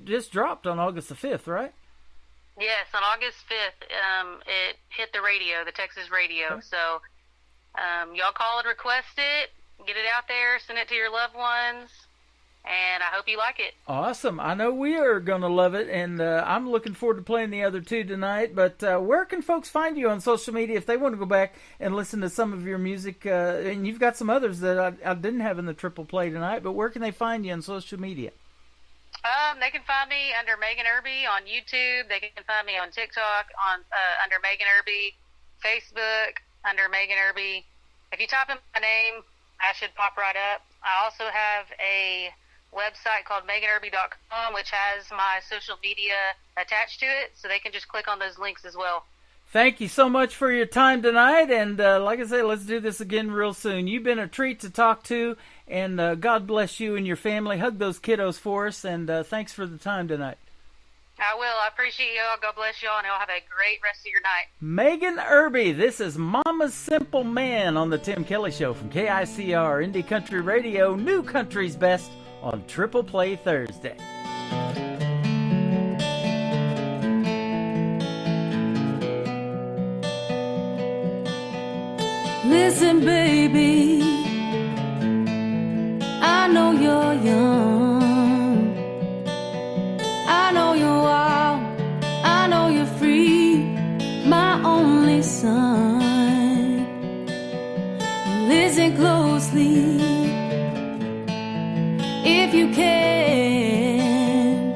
just dropped on August the 5th, right? Yes, on August 5th, it hit the radio, the Texas radio. Okay. So y'all call and request it, get it out there, send it to your loved ones. And I hope you like it. Awesome. I know we are going to love it, and I'm looking forward to playing the other two tonight. But where can folks find you on social media if they want to go back and listen to some of your music? And you've got some others that I didn't have in the triple play tonight, but where can they find you on social media? They can find me under Megan Irby on YouTube. They can find me on TikTok under Megan Irby, Facebook under Megan Irby. If you type in my name, I should pop right up. I also have a website called meganirby.com, which has my social media attached to it, so they can just click on those links as well. Thank you so much for your time tonight, and like I said, let's do this again real soon. You've been a treat to talk to, and God bless you and your family. Hug those kiddos for us, and thanks for the time tonight. I will. I appreciate y'all. God bless y'all, and y'all have a great rest of your night. Megan Irby, this is Mama's Simple Man on the Tim Kelly Show from KICR Indie Country Radio, New Country's Best, on Triple Play Thursday. Listen, baby, I know you're young, I know you're wild, I know you're free, my only son. Listen closely, if you can,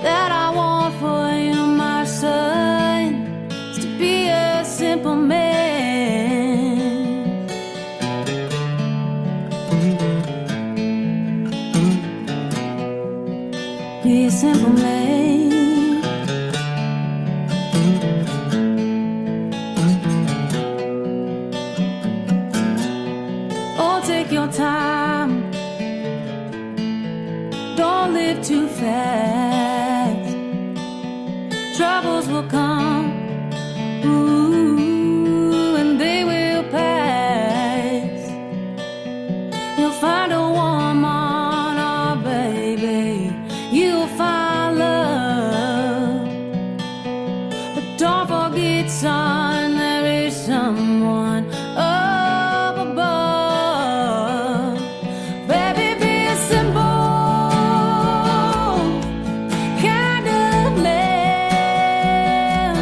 that I want for you, my son, is to be a simple man. Be a simple man. Oh, take your time, don't live too fast. Troubles will come, ooh, and they will pass. You'll find a woman, oh baby, you'll find love. But don't forget, son, there is someone up above. Baby, be a simple kind of man.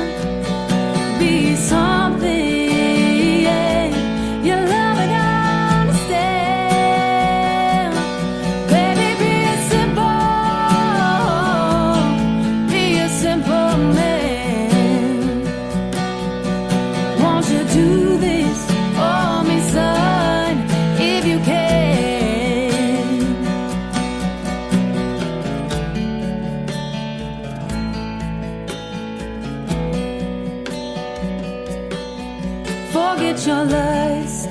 forget your lust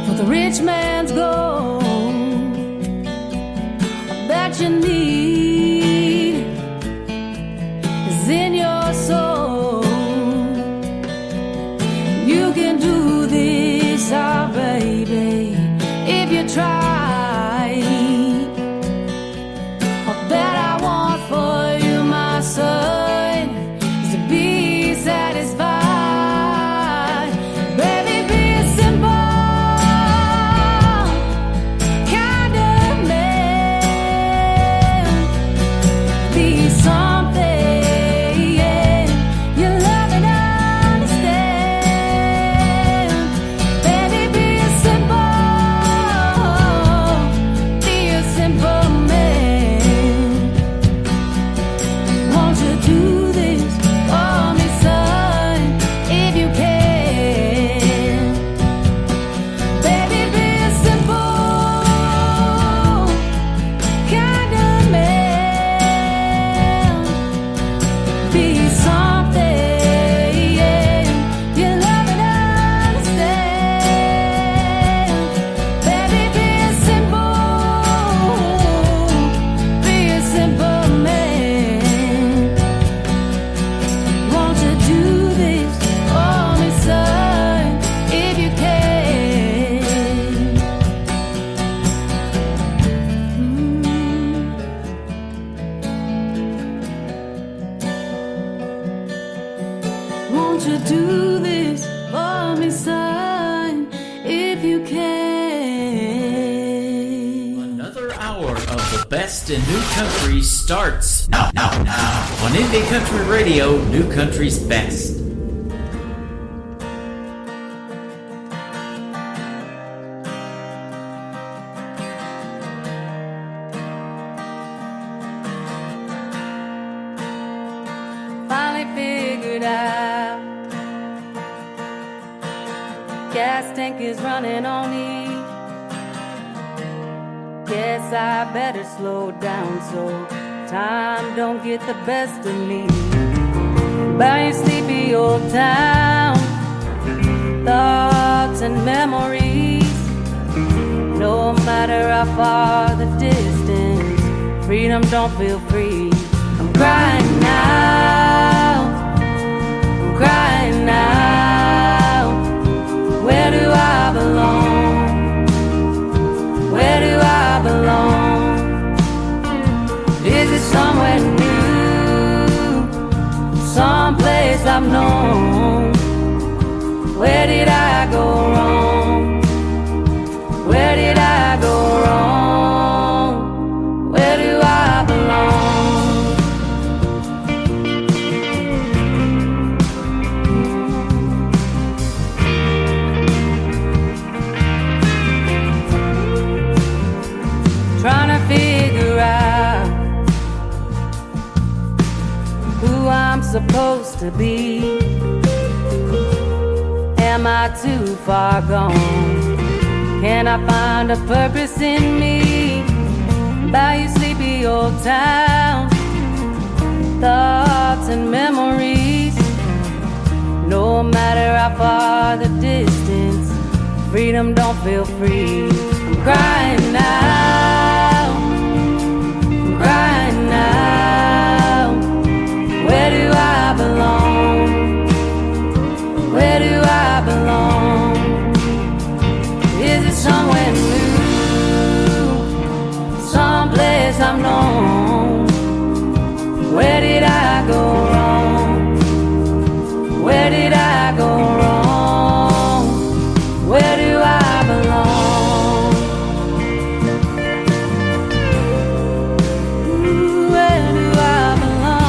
for the rich man's gold that you need is in your soul. You can do this, oh baby, if you try. All that I want for you, my son, is to be satisfied. Baby, be a simple kind of man. Be something you love and understand. Baby, be a simple man. Won't you do this for me, son, if you can? Baby, be a simple kind of man. Be something you love and understand. Baby, be a simple man. Won't you do this for me, son, if you can? Won't you do this for me, son, if you can? Another hour of the best in new country starts now on Indie Country Radio, New Country's best. Finally figured out gas tank is running on E. Guess I better slow down so time don't get the best of me. By your sleepy old town, thoughts and memories. No matter how far the distance, freedom don't feel free. I'm crying now, I'm crying now. Where do I belong? Where do I belong? Is it somewhere new? Someplace I've known? Where did I go wrong? Where did I go wrong? Where do I belong? Trying to figure out who I'm supposed to be. Am I too far gone? Can I find a purpose in me? By your sleepy old town, thoughts and memories. No matter how far the distance, freedom don't feel free. I'm crying now, I'm crying now. Where do I belong? Where do I belong? Is it somewhere new? Someplace I've known? Where did I go wrong? Where did I go wrong? Where do I belong? Ooh, where do I belong?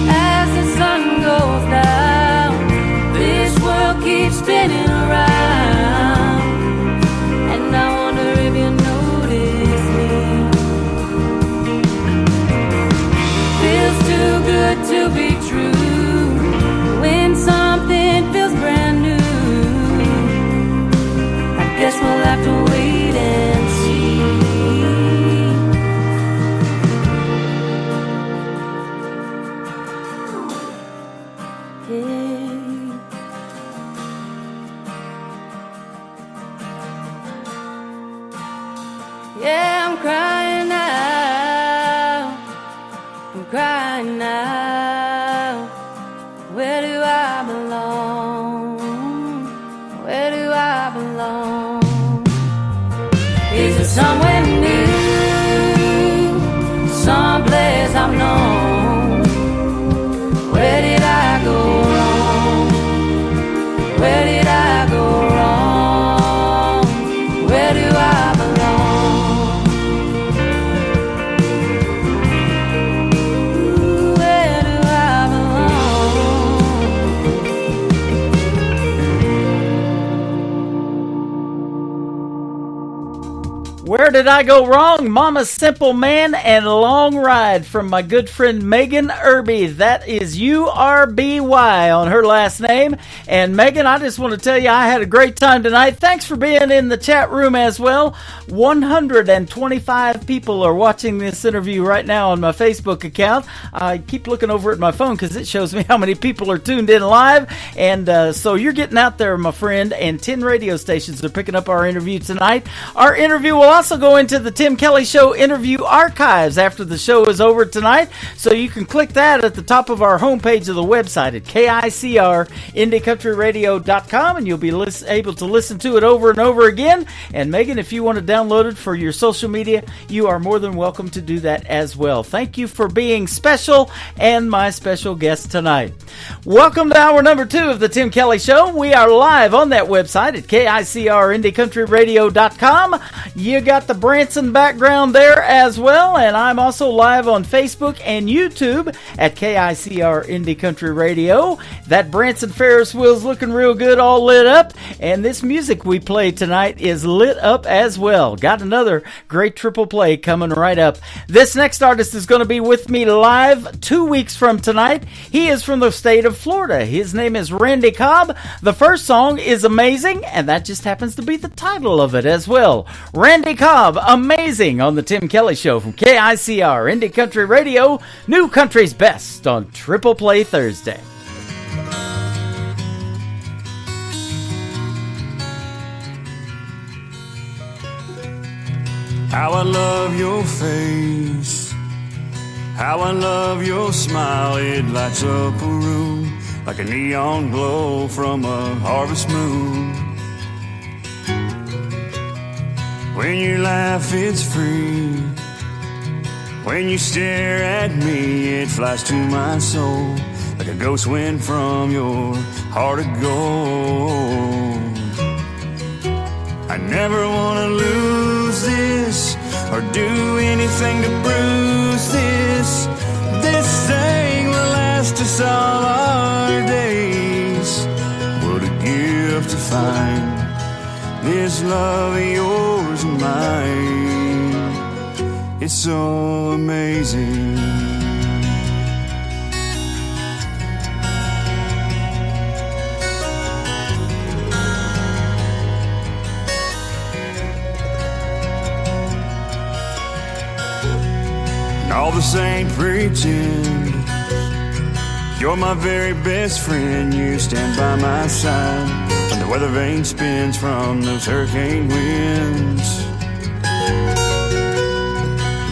As the sun goes down, this world keeps spinning around, and I wonder if you notice me. Feels too good to be true when something feels brand new. I guess we'll have to wait and see. right now? Where do I belong? Where do I belong? Is it somewhere new? Someplace I've known? Where did I go wrong? Where did I go wrong? Where do I belong? Ooh, where do I belong? Where did I go wrong? Mama Simple Man and Long Ride from my good friend Megan Irby. That is U-R-B-Y on her last name. And Megan, I just want to tell you I had a great time tonight. Thanks for being in the chat room as well. 125 people are watching this interview right now on my Facebook account. I keep looking over at my phone because it shows me how many people are tuned in live. And so you're getting out there, my friend. And 10 radio stations are picking up our interview tonight. Our interview will also go into the Tim Kelly Show interview archives after the show is over tonight. So you can click that at the top of our homepage of the website at KICRIndieCountryRadio.com, and you'll be able to listen to it over and over again. And Megan, if you want to download it for your social media, you are more than welcome to do that as well. Thank you for being special and my special guest tonight. Welcome to hour number 2 of the Tim Kelly Show. We are live on that website at KICRIndieCountryRadio.com. You got the Branson background there as well, and I'm also live on Facebook and YouTube at KICR Indie Country Radio. That Branson Ferris wheel's looking real good, all lit up, and this music we play tonight is lit up as well. Got another great triple play coming right up. This next artist is going to be with me live 2 weeks from tonight. He is from the state of Florida. His name is Randy Cobb. The first song is Amazing, and that just happens to be the title of it as well. Randy Cobb, Amazing, on the Tim Kelly Show from KICR Indie Country Radio, New Country's Best on Triple Play Thursday. How I love your face, how I love your smile. It lights up a room like a neon glow from a harvest moon. When you laugh, it's free. When you stare at me, it flies to my soul like a ghost wind from your heart of gold. I never want to lose this or do anything to bruise this. This thing will last us all our days. What a gift to find this love of yours and mine. It's so amazing. And all the same pretend you're my very best friend. You stand by my side when the weather vane spins from those hurricane winds.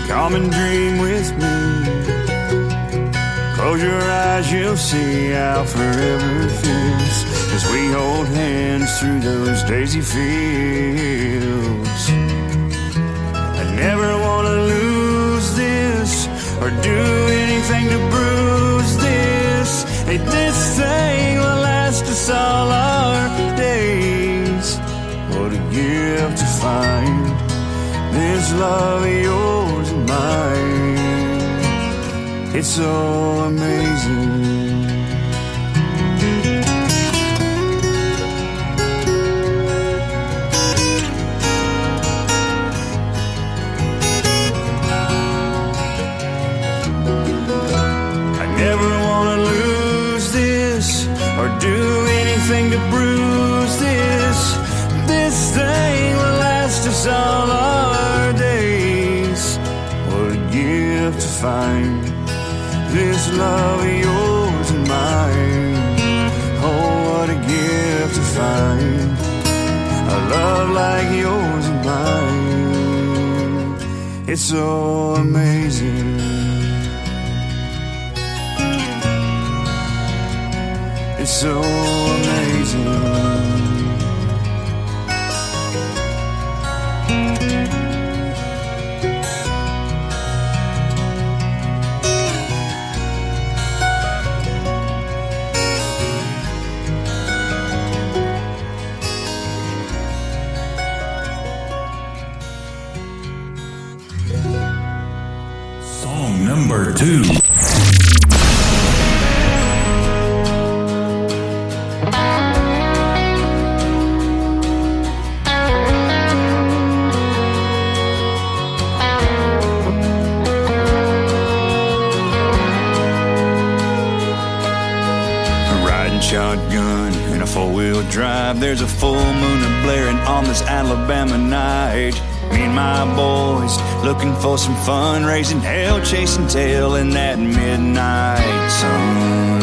Come and dream with me. Close your eyes, you'll see how forever feels as we hold hands through those daisy fields. I never want to lose this or do anything to bruise this. Hey, this thing will last us all our days. What a gift to find this love of yours and mine. It's so amazing. I never want to lose this or do anything to bruise this. This thing will last us all our days. What a gift to find this love of yours and mine. Oh, what a gift to find a love like yours and mine. It's so amazing. so amazing. Song number 2. Shotgun in a four-wheel drive. There's a full moon blaring on this Alabama night. Me and my boys looking for some fun, raising hell, chasing tail in that midnight sun.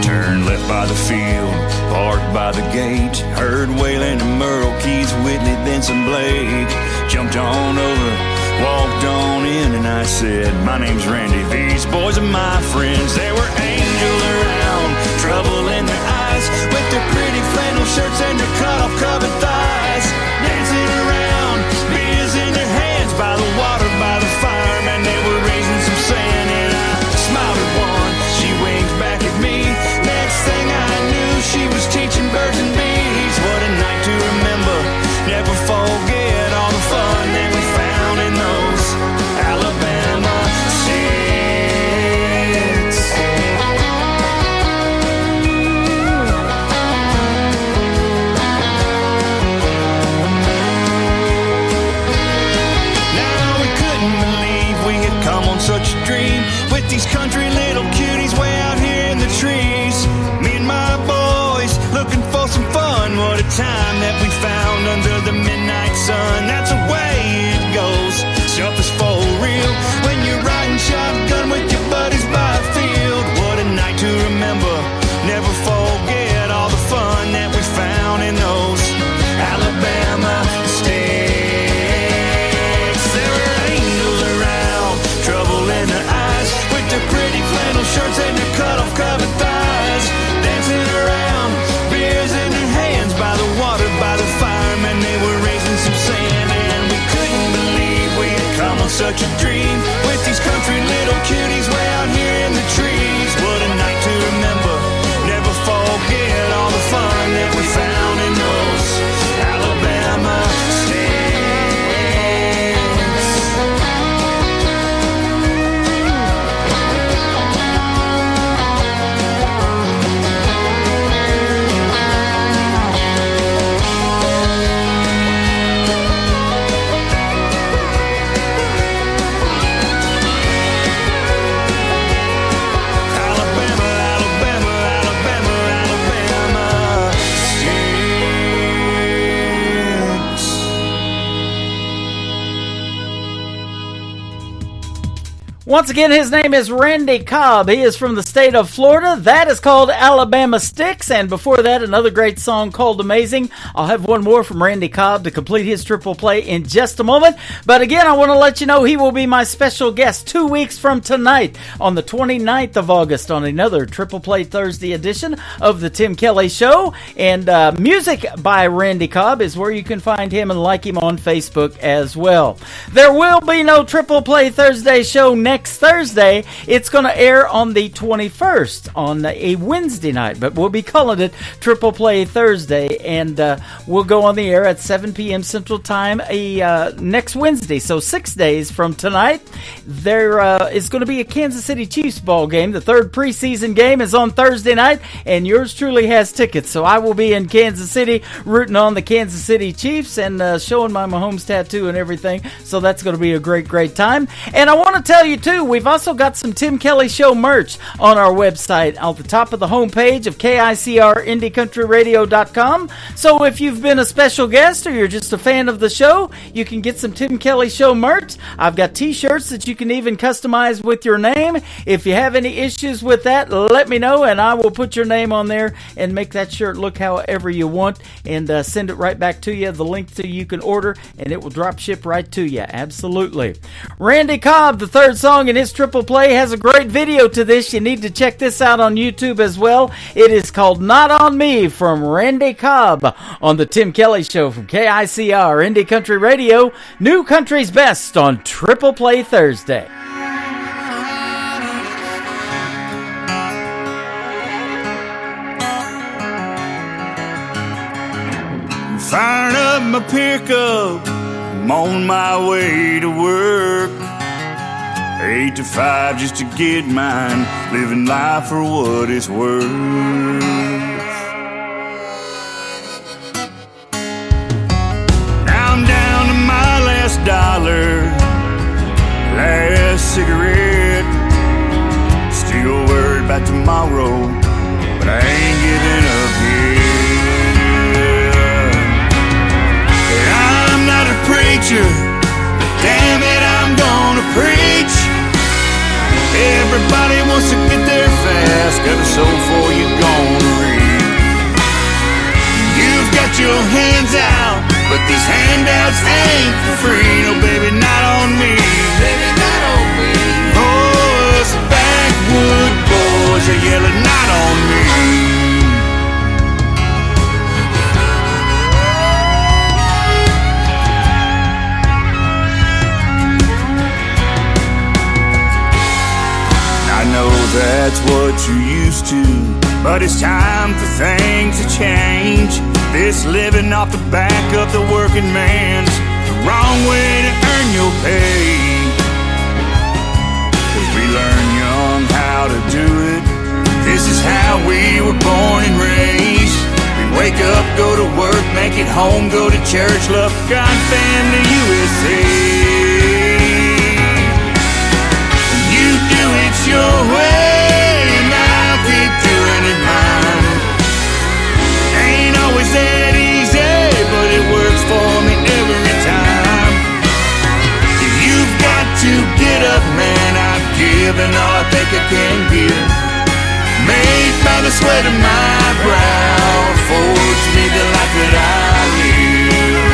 Turned left by the field, parked by the gate. Heard Waylon and Merle, Keith Whitley, then some Blake. Jumped on over, walked on in, and I said, my name's Randy, these boys are my friends. There were angels around, trouble in their eyes, with their pretty flannel shirts and their cut-off covered thighs. Dancing around, beers in their hands, by the water, by the fire, man, they were raising some sand. And I smiled at one, she winked back at me. Next thing I knew, she was teaching birds and bees. What a night to remember, never forget all the fun that we found in those Alabama sticks. Now we couldn't believe we had come on such a dream, with these country little cuties way out here in the trees. Me and my boys looking for some fun. What a time that we found under the midnight sun. That's the way it goes, stuff is for real when you're riding shotgun with your buddies by a field. What a night to remember, never forget all the fun that we found in those Alabama sticks. There were angels around, trouble in their eyes, with their pretty flannel shirts and their cut-off covered thighs. Dancing around, beers in their hands, by the water, by the fire, man, they were raising some sand. And we couldn't believe we had come on such a dream, with these country little cuties way out here in the trees. What a night to remember, never forget all the fun that we found in those Alabama sticks. Alabama, Alabama, Alabama, Alabama sticks. Once again, his name is Randy Cobb. He is from the state of Florida. That is called Alabama Sticks. And before that, another great song called Amazing. I'll have one more from Randy Cobb to complete his triple play in just a moment. But again, I want to let you know he will be my special guest 2 weeks from tonight on the 29th of August on another Triple Play Thursday edition of the Tim Kelly Show. And music by Randy Cobb is where you can find him and like him on Facebook as well. There will be no Triple Play Thursday show next Thursday. It's going to air on the 21st on a Wednesday night, but we'll be calling it Triple Play Thursday, and we'll go on the air at 7 p.m. Central Time next Wednesday. So 6 days from tonight, there is going to be a Kansas City Chiefs ball game. The third preseason game is on Thursday night, and yours truly has tickets. So I will be in Kansas City rooting on the Kansas City Chiefs and showing my Mahomes tattoo and everything. So that's going to be a great, great time. And I want to tell you, too, we've also got some Tim Kelly Show merch on our website at the top of the homepage of KICRIndieCountryRadio.com. So if you've been a special guest or you're just a fan of the show, you can get some Tim Kelly Show merch. I've got t-shirts that you can even customize with your name. If you have any issues with that, let me know, and I will put your name on there and make that shirt look however you want and send it right back to you. The link to you can order, and it will drop ship right to you. Absolutely. Randy Cobb, the third song Belong and his Triple Play has a great video to this. You need to check this out on YouTube as well. It is called Not On Me from Randy Cobb on the Tim Kelly Show from KICR Indie Country Radio. New Country's Best on Triple Play Thursday. Firing up my pickup, I'm on my way to work. 8 to 5 just to get mine, living life for what it's worth. Now I'm down to my last dollar, last cigarette. Still worried about tomorrow, but I ain't giving up yet. I'm not a preacher, but damn it, I'm gonna preach. Everybody wants to get there fast, got a soul for you gonna read. You've got your hands out, but these handouts ain't for free. No, baby, not on me. Baby, not on me. Oh, us backwood boys are yelling, not on me. I know that's what you're used to, but it's time for things to change. This living off the back of the working man's the wrong way to earn your pay. 'Cause we learn young how to do it. This is how we were born and raised. We wake up, go to work, make it home, go to church, love God, family, USA. Do it your way, and I'll keep doing it mine. Ain't always that easy, but it works for me every time. You've got to get up, man, I've given all I think I can give. Made by the sweat of my brow, forged me the life that I live.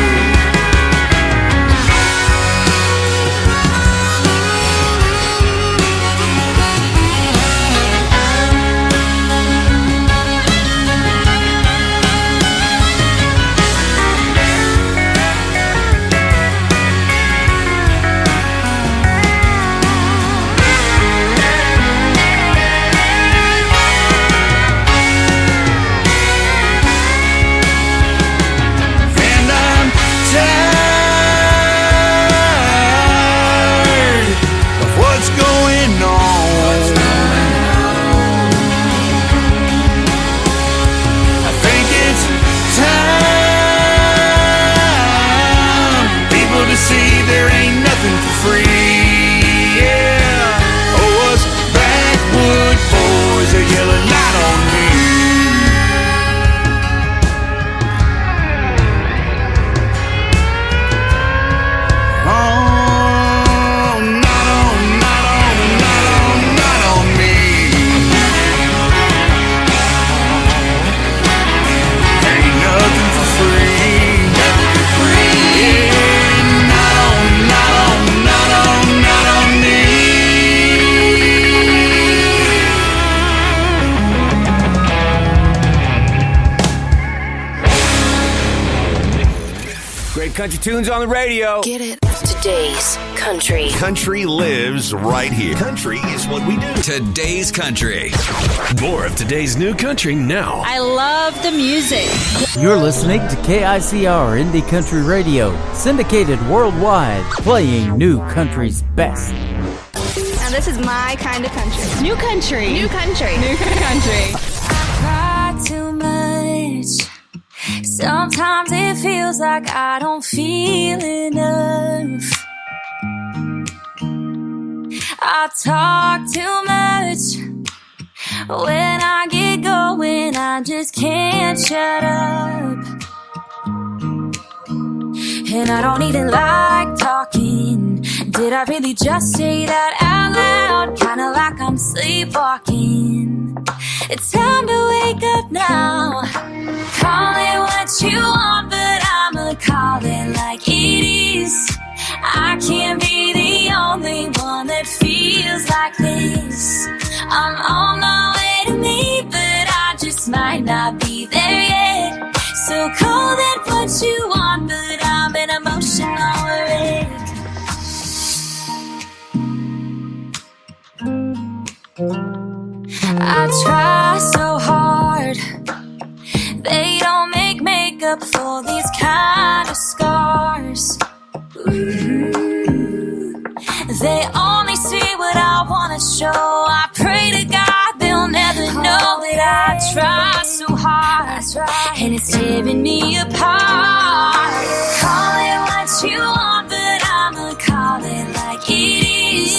Country tunes on the radio. Get it. Today's country. Country lives right here. Country is what we do. Today's country. More of today's new country now. I love the music. You're listening to KICR Indie Country Radio, syndicated worldwide, playing new country's best. Now this is my kind of country. New country. New country. New country. I cry too much. Sometimes it feels like I don't feel enough. I talk too much. When I get going, I just can't shut up. And I don't even like talking. Did I really just say that out loud? Kinda like I'm sleepwalking. It's time to wake up now. Call it what you want, but I'ma call it like it is. I can't be the only one that feels might not be there yet. So call that what you want, but I'm an emotional wreck. I try so hard. They don't make makeup for these kind of scars. They only see what I wanna show. I pray to God they'll never know that I try so hard, and it's tearing me apart. Call it what you want, but I'ma call it like it is.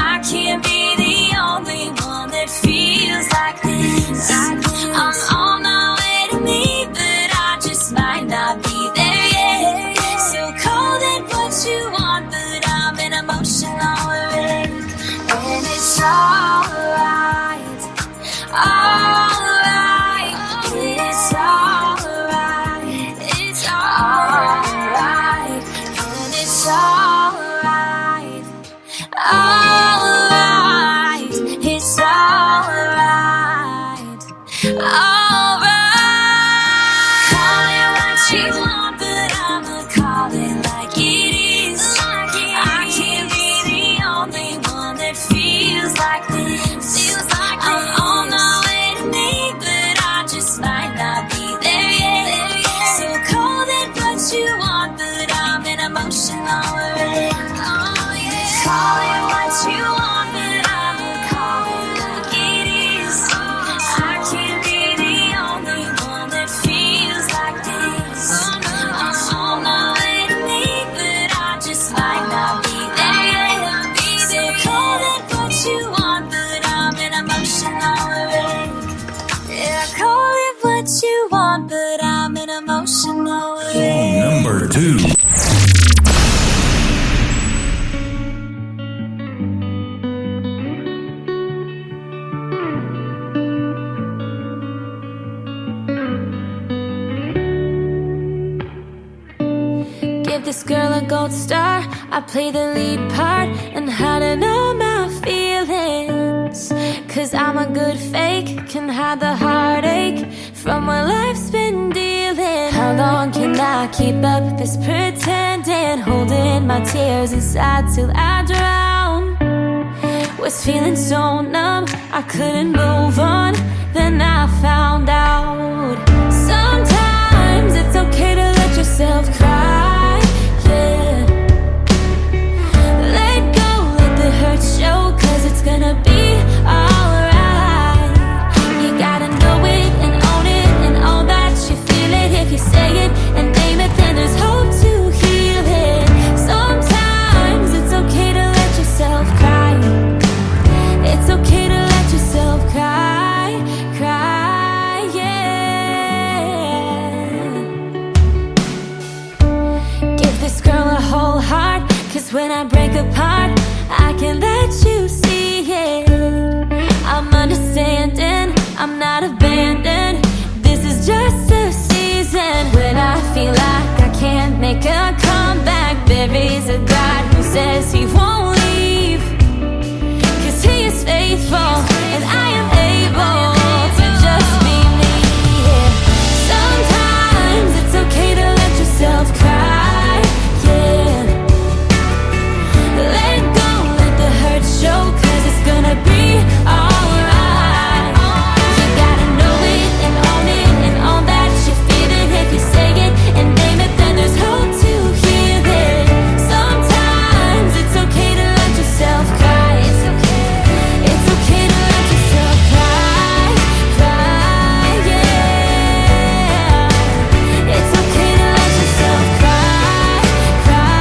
I can't be the only one that feels like this. I'm on my way to me, but I just might not be there yet. So call it what you want, but I'm an emotional wreck. And it's alright, alright, it's alright, it's alright, and it's alright, alright, it's alright, alright. Call it what you want, but I'ma call it like it is. I can't be the only one that feels like this. I'm on my way to me, but I just might not be there yet. So call it what you want, but I'm an emotional wreck. Call it what you want, but I'ma call it like it is. I can't be the only one that feels like this. I'm on my way to me, but I just might not be there yet. So call it what you want, but I'm an emotional wreck. Yeah, call it what you want, but I'm an emotional wreck. Number 2. Give this girl a gold star. I play the lead part and how to know my feelings. Cause I'm a good fake, can hide the heartache from what life's been dealing. How long can I keep up this pretending? Holding my tears inside till I drown. Was feeling so numb, I couldn't move on. Then I found out sometimes it's okay to let yourself cry. Yeah, let go, let the hurt show, cause it's gonna be alright. You gotta know it and own it and all that you feel it. If you say it and name it, then there's hope to heal it. Sometimes it's okay to let yourself cry. It's okay to let yourself cry, cry, yeah. Give this girl a whole heart, cause when I break apart, I can let you see it. I'm understanding, I'm not abandoned. This is just a season. When I feel like I can't make a comeback, there is a God who says he won't leave. Cause he is faithful, and I am able to just be me. Yeah. Sometimes it's okay to let yourself cry. Yeah, let go, let the hurt show, cause it's gonna be alright. You gotta know it and own it and all that you feel it. If you say it and name it, then there's hope to heal it. Sometimes it's okay to let yourself cry. It's okay to let yourself cry, cry, yeah. It's okay to let yourself cry, cry,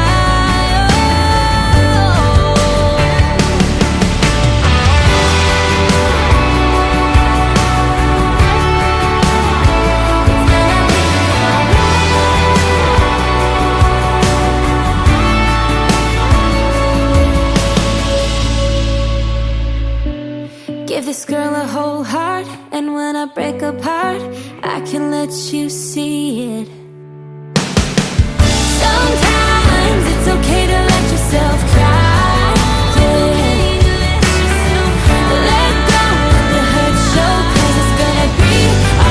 oh. Give this girl a whole heart, and when I break apart, I can let you see it. Sometimes it's okay to let yourself cry. Yeah. Let go, let the hurt show, cause it's gonna be alright.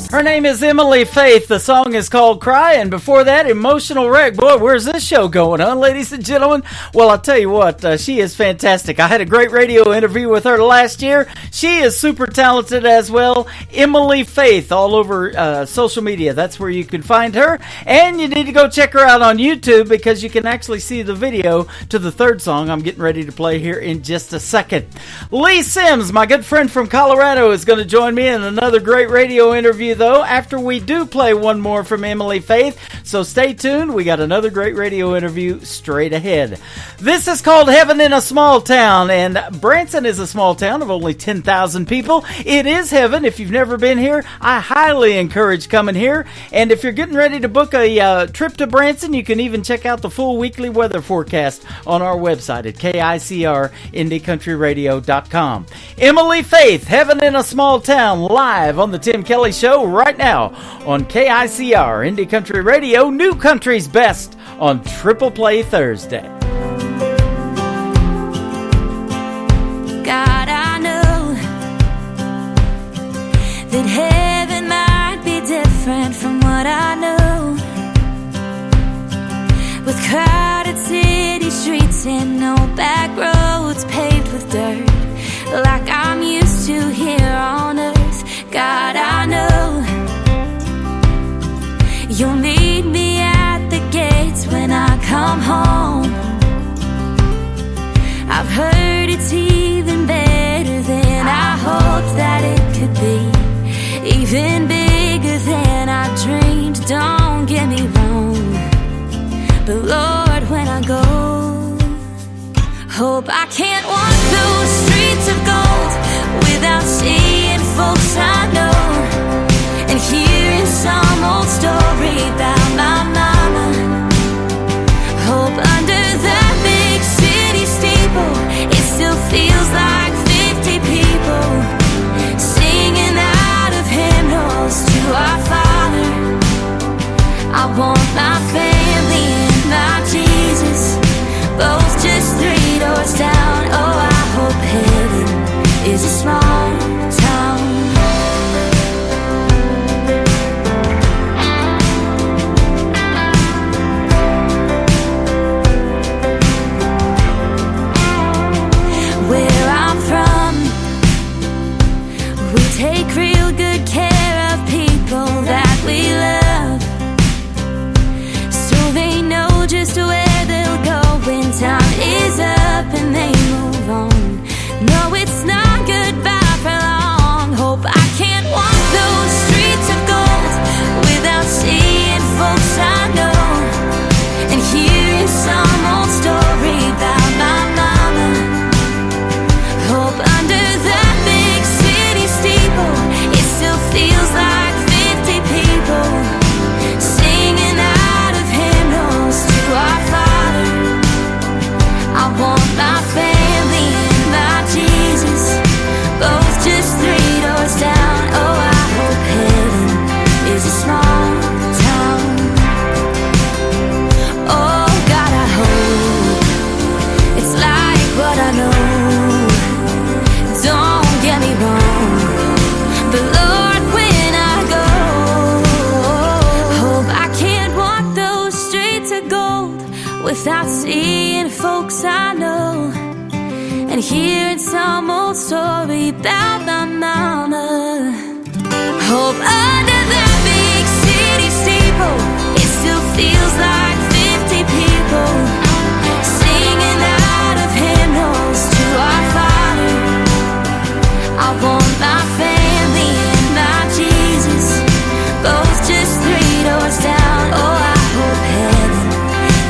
Her name is Emily Faith. The song is called Cry, and before that, Emotional Wreck. Boy, where's this show going on, ladies and gentlemen? Well, I'll tell you what, she is fantastic. I had a great radio interview with her last year. She is super talented as well. Emily Faith, all over social media. That's where you can find her. And you need to go check her out on YouTube because you can actually see the video to the third song I'm getting ready to play here in just a second. Lee Sims, my good friend from Colorado, is going to join me in another great radio interview, though, after we do play one more from Emily Faith. So stay tuned. We got another great radio interview straight ahead. This is called Heaven in a Small Town, and Branson is a small town of only 10,000 people. It is heaven. If you've never been here, I highly encourage coming here. And if you're getting ready to book a trip to Branson, you can even check out the full weekly weather forecast on our website at KICRIndieCountryRadio.com. Emily Faith, Heaven in a Small Town, live on the Tim Kelly Show right now on KICR Indie Country Radio, New Country's Best on Triple Play Thursday. God, I know that heaven might be different from what I know, with crowded city streets and no back roads paved with dirt, like I'm used to here on earth. God, I know you'll meet me at the gates when I come home. I've heard it's even better than I hoped that it could be, even bigger than I dreamed. Don't get me wrong, but Lord, when I go, hope I can't walk those streets of gold without seeing folks I know and hearing some old story about my mama. Hope under that big city steeple it still feels like 50 people singing out of hymnals to our Father. I want my family and my Jesus both just 3 doors down. Oh, I hope heaven is a small town. Where I'm from, we take real good care of people that we love, so they know just where they'll go when time is up and they move on. No, it's not goodbye for long. Hope I can't walk those streets of gold without seeing folks I know and hearing some old story about my mama. Hope under that big city steeple it still feels like 50 people singing out of hymnals to our Father. I want my family and my Jesus both just 3 doors down. Oh, I hope heaven is a small town. Oh God, I hope it's like what I know. Don't get me wrong, but Lord, when I go, hope I can't walk those streets of gold without seeing folks I know and hearing some old story about my mama. Hope under that big city steeple it still feels like 50 people singing out of hymnals to our Father. I want my family and my Jesus both just 3 doors down. Oh, I hope heaven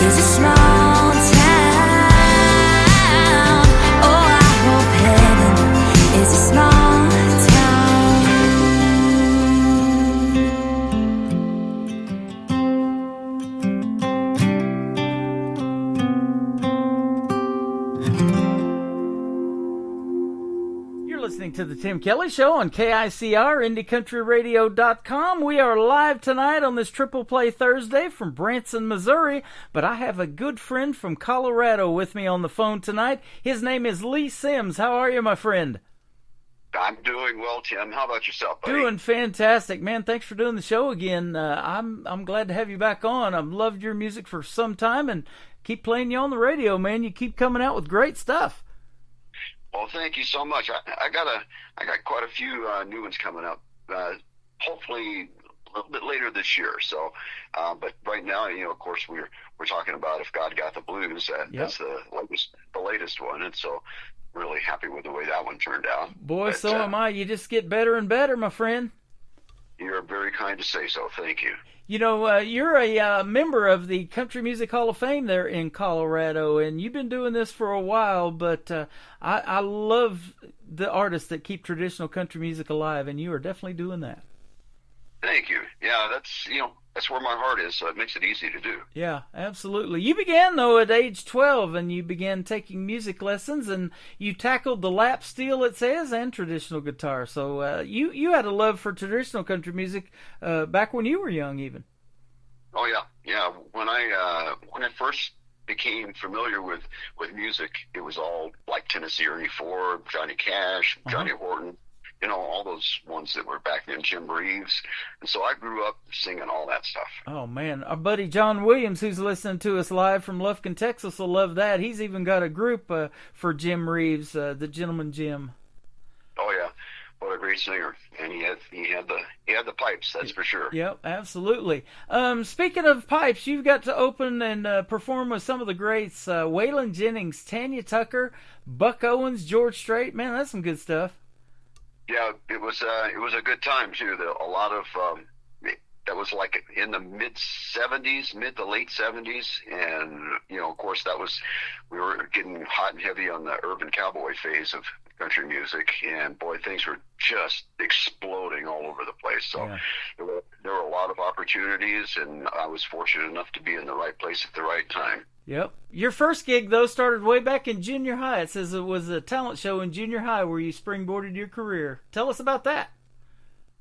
is a small town. Oh, I hope heaven is a small Listening to the Tim Kelly Show on KICR, IndieCountryRadio.com. We are live tonight on this Triple Play Thursday from Branson, Missouri, but I have a good friend from Colorado with me on the phone tonight. His name is Lee Sims. How are you, my friend? I'm doing well, Tim. How about yourself, buddy? Doing fantastic, man. Thanks for doing the show again. I'm glad to have you back on. I've loved your music for some time and keep playing you on the radio, man. You keep coming out with great stuff. Well, thank you so much. I got quite a few new ones coming up. Hopefully a little bit later this year. So, but right now, of course, we're talking about If God Got the Blues. That's the latest one, and so really happy with the way that one turned out. Boy, so am I. You just get better and better, my friend. You're very kind to say so. Thank you. You're a member of the Country Music Hall of Fame there in Colorado, and you've been doing this for a while, but I love the artists that keep traditional country music alive, and you are definitely doing that. Thank you. Yeah, that's where my heart is, so it makes it easy to do. Yeah, absolutely. You began, though, at age 12, and you began taking music lessons, and you tackled the lap steel, it says, and traditional guitar. So you had a love for traditional country music back when you were young, even. Oh, yeah. Yeah, when I first became familiar with music, it was all like Tennessee Ernie Ford, Johnny Cash, Johnny Horton. All those ones that were back then, Jim Reeves. And so I grew up singing all that stuff. Oh, man. Our buddy John Williams, who's listening to us live from Lufkin, Texas, will love that. He's even got a group for Jim Reeves, the Gentleman Jim. Oh, yeah. What a great singer. And he had the pipes, that's for sure. Yep, absolutely. Speaking of pipes, you've got to open and perform with some of the greats, Waylon Jennings, Tanya Tucker, Buck Owens, George Strait. Man, that's some good stuff. Yeah, it was a good time too. A lot of that was like in the mid to late 70s, and of course we were getting hot and heavy on the urban cowboy phase of country music, and boy, things were just exploding all over the place. So there were a lot of opportunities, and I was fortunate enough to be in the right place at the right time. Yep. Your first gig, though, started way back in junior high. It says it was a talent show in junior high where you springboarded your career. Tell us about that.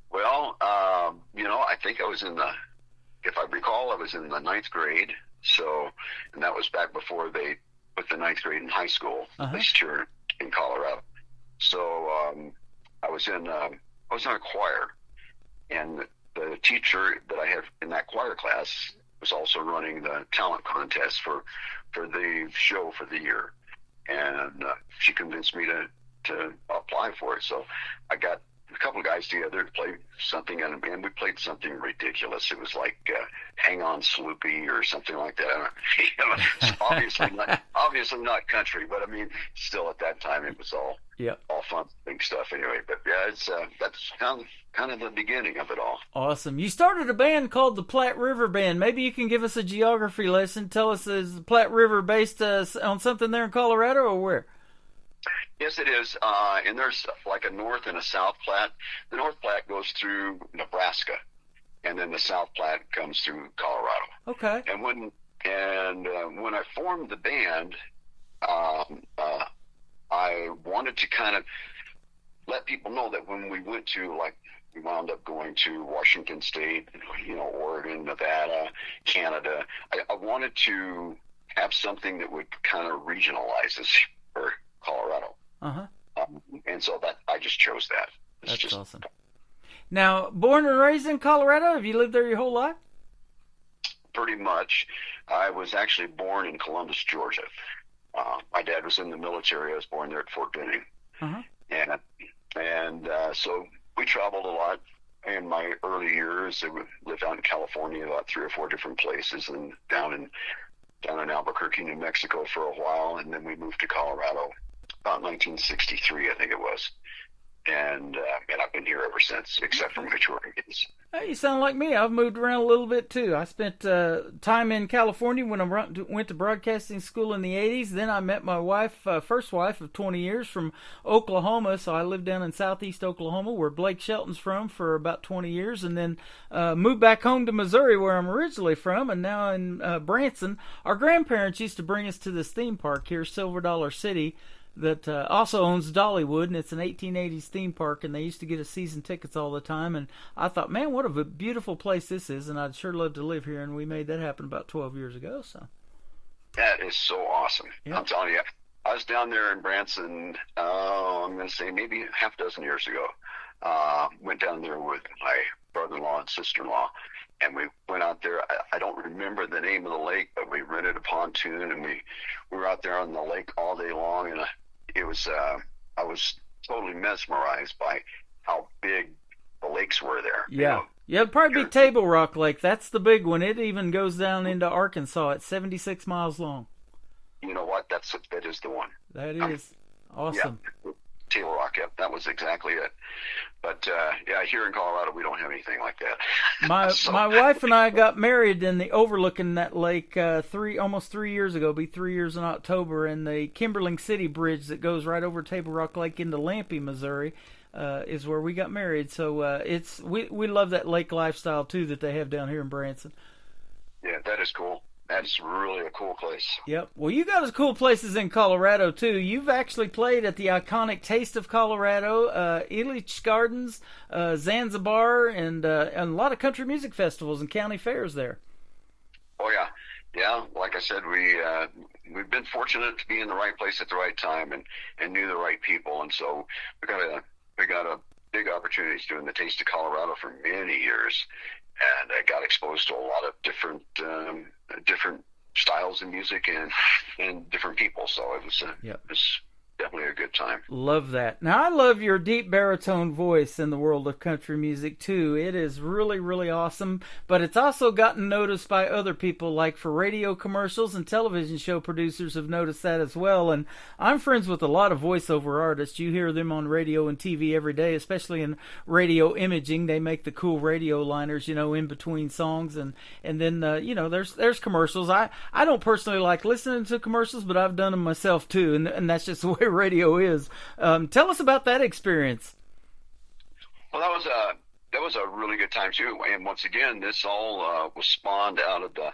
Well, I think I was if I recall, I was in the 9th grade. So, and that was back before they put the 9th grade in high school, at least here in Colorado. So, I was in a choir, and the teacher that I had in that choir class was also running the talent contest for the show for the year, and she convinced me to apply for it. So I got a couple of guys together to play something, and we played something ridiculous. It was like "Hang On, Sloopy" or something like that. It's obviously not country, but I mean, still at that time it was all fun, big stuff. Anyway, but yeah, that's kind of the beginning of it all. Awesome. You started a band called the Platte River Band. Maybe you can give us a geography lesson. Tell us, is the Platte River based on something there in Colorado, or where? Yes, it is. And there's like a North and a South Platte. The North Platte goes through Nebraska, and then the South Platte comes through Colorado. Okay. And when I formed the band, I wanted to kind of let people know that when we went to, we wound up going to Washington State, Oregon, Nevada, Canada. I wanted to have something that would kind of regionalize us for Colorado. And so that I just chose that. That's awesome. Now, born and raised in Colorado, have you lived there your whole life? Pretty much. I was actually born in Columbus, Georgia. My dad was in the military. I was born there at Fort Benning. And so we traveled a lot in my early years. I lived out in California, about 3 or 4 different places, and down in Albuquerque, New Mexico for a while, and then we moved to Colorado about 1963, I think it was. And I've been here ever since, except for my Jordans. Hey, you sound like me. I've moved around a little bit, too. I spent time in California when I went to broadcasting school in the 80s. Then I met my wife, first wife of 20 years, from Oklahoma. So I lived down in southeast Oklahoma, where Blake Shelton's from, for about 20 years. And then moved back home to Missouri, where I'm originally from, and now in Branson. Our grandparents used to bring us to this theme park here, Silver Dollar City, that also owns Dollywood, and it's an 1880s theme park, and they used to get us season tickets all the time. And I thought, man, what a beautiful place this is, and I'd sure love to live here. And we made that happen about 12 years ago. So that is so awesome. I'm telling you, I was down there in Branson, I'm going to say maybe half a dozen years ago. Went down there with my brother-in-law and sister-in-law, and we went out there. I don't remember the name of the lake, but we rented a pontoon, and we were out there on the lake all day long, and it was I was totally mesmerized by how big the lakes were there. Yeah. You know? Yeah, it'd probably be Table Rock Lake. That's the big one. It even goes down into Arkansas. It's 76 miles long. You know what? That is the one. That is awesome. Yeah, Table Rock. Yep, that was exactly it. But yeah, here in Colorado, we don't have anything like that. My wife and I got married in the overlooking that lake almost 3 years ago. It'll be 3 years in October, and the Kimberling City Bridge that goes right over Table Rock Lake into Lampe, Missouri, is where we got married. So we love that lake lifestyle too that they have down here in Branson. Yeah, that is cool. That's really a cool place. Yep. Well, you got as cool places in Colorado, too. You've actually played at the iconic Taste of Colorado, Elitch Gardens, Zanzibar, and a lot of country music festivals and county fairs there. Oh, yeah. Yeah, like I said, we've been fortunate to be in the right place at the right time and knew the right people. And so we got a big opportunity doing the Taste of Colorado for many years. And I got exposed to a lot of different styles of music and different people. So it was definitely a good time. Love that. Now, I love your deep baritone voice in the world of country music, too. It is really, really awesome, but it's also gotten noticed by other people, like for radio commercials and television show producers have noticed that as well. And I'm friends with a lot of voiceover artists. You hear them on radio and TV every day, especially in radio imaging. They make the cool radio liners, in between songs. And then, there's commercials. I don't personally like listening to commercials, but I've done them myself, too, and that's just the way radio is. Tell us about that experience. Well, that was a really good time too. And once again, this all was spawned out of the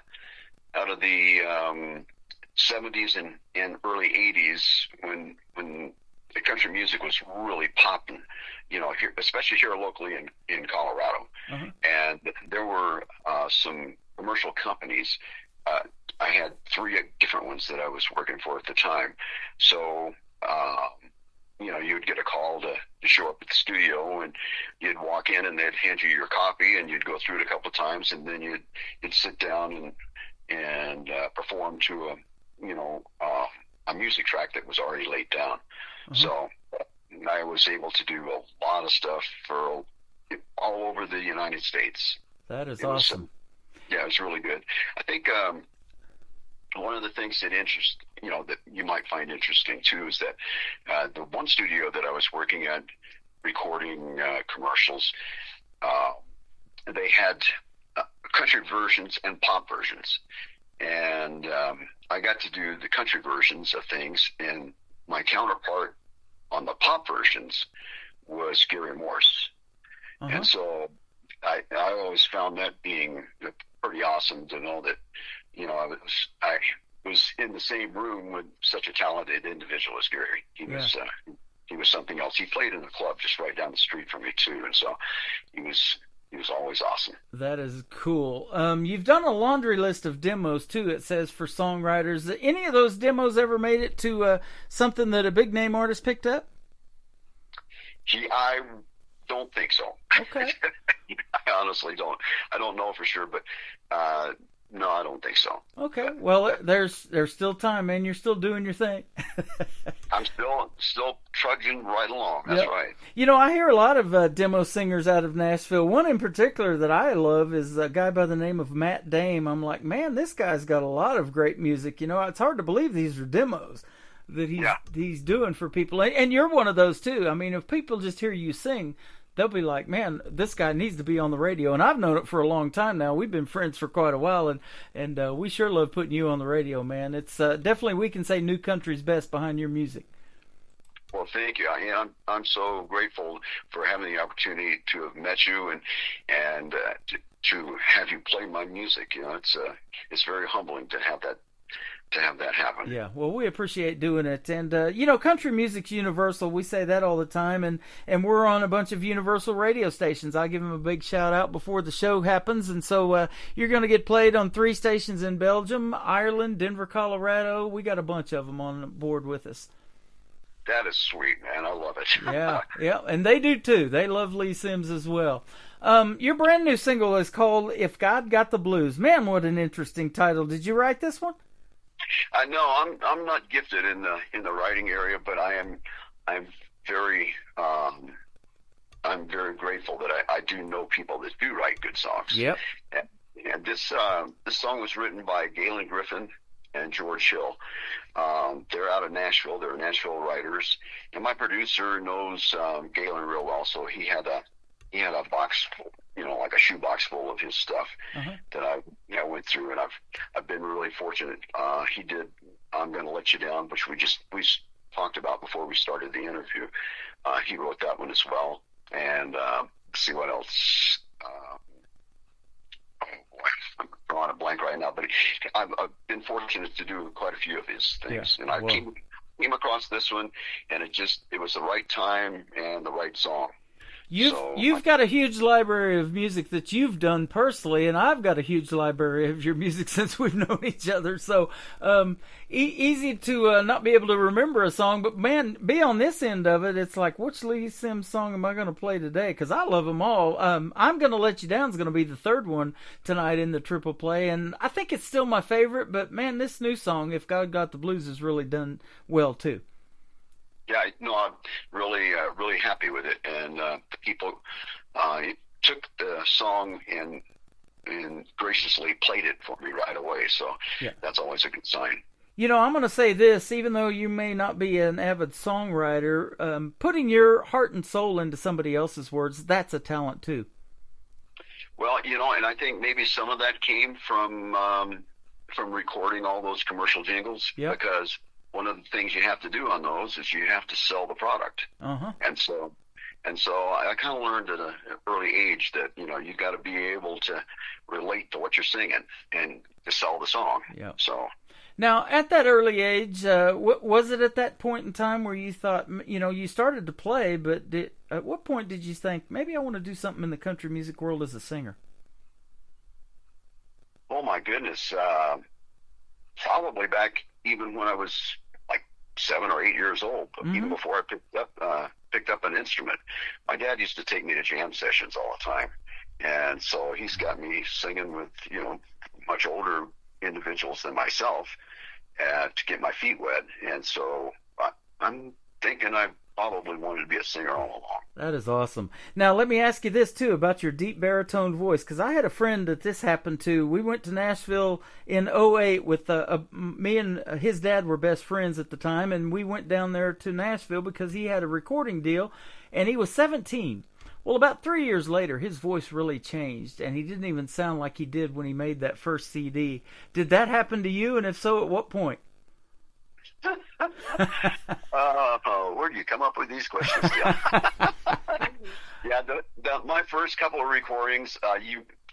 70s and early 80s when the country music was really popping. Here, especially here locally in Colorado. Uh-huh. And there were some commercial companies. I had 3 different ones that I was working for at the time. So you would get a call to show up at the studio, and you'd walk in and they'd hand you your copy, and you'd go through it a couple of times, and then you'd sit down and perform to a music track that was already laid down. Mm-hmm. So I was able to do a lot of stuff for all over the United States. That is awesome. It was really good. I think one of the things that that you might find interesting too is that the one studio that I was working at recording commercials, they had country versions and pop versions, and I got to do the country versions of things, and my counterpart on the pop versions was Gary Morse. Uh-huh. And so I always found that being pretty awesome to know that I was in the same room with such a talented individual as Gary. He was something else. He played in the club just right down the street from me too, and so he was always awesome. That is cool. You've done a laundry list of demos too. It says for songwriters. Any of those demos ever made it to something that a big name artist picked up? I don't think so. Okay. I honestly don't. I don't know for sure, but no, I don't think so. Okay. Well, there's still time, man. You're still doing your thing. I'm still trudging right along. That's right. I hear a lot of demo singers out of Nashville. One in particular that I love is a guy by the name of Matt Dame. I'm like, man, this guy's got a lot of great music. It's hard to believe these are demos that he's doing for people. And you're one of those too. I mean, if people just hear you sing, they'll be like, man, this guy needs to be on the radio. And I've known it for a long time now. We've been friends for quite a while, and we sure love putting you on the radio, man. It's definitely, we can say New Country's best behind your music. Well, thank you. I'm so grateful for having the opportunity to have met you and to have you play my music. It's very humbling to have have that happen. Yeah, well, we appreciate doing it. And, country music's universal. We say that all the time. And we're on a bunch of universal radio stations. I give them a big shout out before the show happens. And so you're going to get played on 3 stations in Belgium, Ireland, Denver, Colorado. We got a bunch of them on board with us. That is sweet, man. I love it. Yeah. And they do, too. They love Lee Sims as well. Your brand new single is called If God Got the Blues. Man, what an interesting title. Did you write this one? No, I'm not gifted in the writing area, but I'm very grateful that I do know people that do write good songs. Yep. And this song was written by Galen Griffin and George Hill. They're out of Nashville. They're Nashville writers, and my producer knows Galen real well, so he had a box full, like a shoebox full of his stuff that I went through, and I've been really fortunate. He did I'm Gonna Let You Down, which we talked about before we started the interview. He wrote that one as well, and see what else. I'm drawing a blank right now, but I've been fortunate to do quite a few of his things, and I came across this one, and it was the right time and the right song. You've got a huge library of music that you've done personally, and I've got a huge library of your music since we've known each other. So easy to not be able to remember a song, but man, be on this end of it. It's like, which Lee Sims song am I going to play today? Because I love them all. I'm Gonna Let You Down is going to be the third one tonight in the triple play, and I think it's still my favorite. But man, this new song, If God Got the Blues, is really done well too. Yeah, no, I'm really happy with it, and the people took the song and graciously played it for me right away. So that's always a good sign. I'm going to say this, even though you may not be an avid songwriter, putting your heart and soul into somebody else's words, that's a talent too. Well, and I think maybe some of that came from recording all those commercial jingles, because one of the things you have to do on those is you have to sell the product. And so I kind of learned at an early age that, you got to be able to relate to what you're singing and to sell the song. Yeah. So now, at that early age, was it at that point in time where you thought, you started to play, but at what point did you think, maybe I want to do something in the country music world as a singer? Oh my goodness. Probably back even when I was 7 or 8 years old, even before I picked up an instrument. My dad used to take me to jam sessions all the time, and so he's got me singing with much older individuals than myself to get my feet wet. And so I'm thinking I probably wanted to be a singer all along. That is awesome. Now, let me ask you this, too, about your deep baritone voice, because I had a friend that this happened to. We went to Nashville in 2008 with me and his dad were best friends at the time, and we went down there to Nashville because he had a recording deal, and he was 17. Well, about 3 years later, his voice really changed, and he didn't even sound like he did when he made that first CD. Did that happen to you, and if so, at what point? Where do you come up with these questions? My first couple of recordings,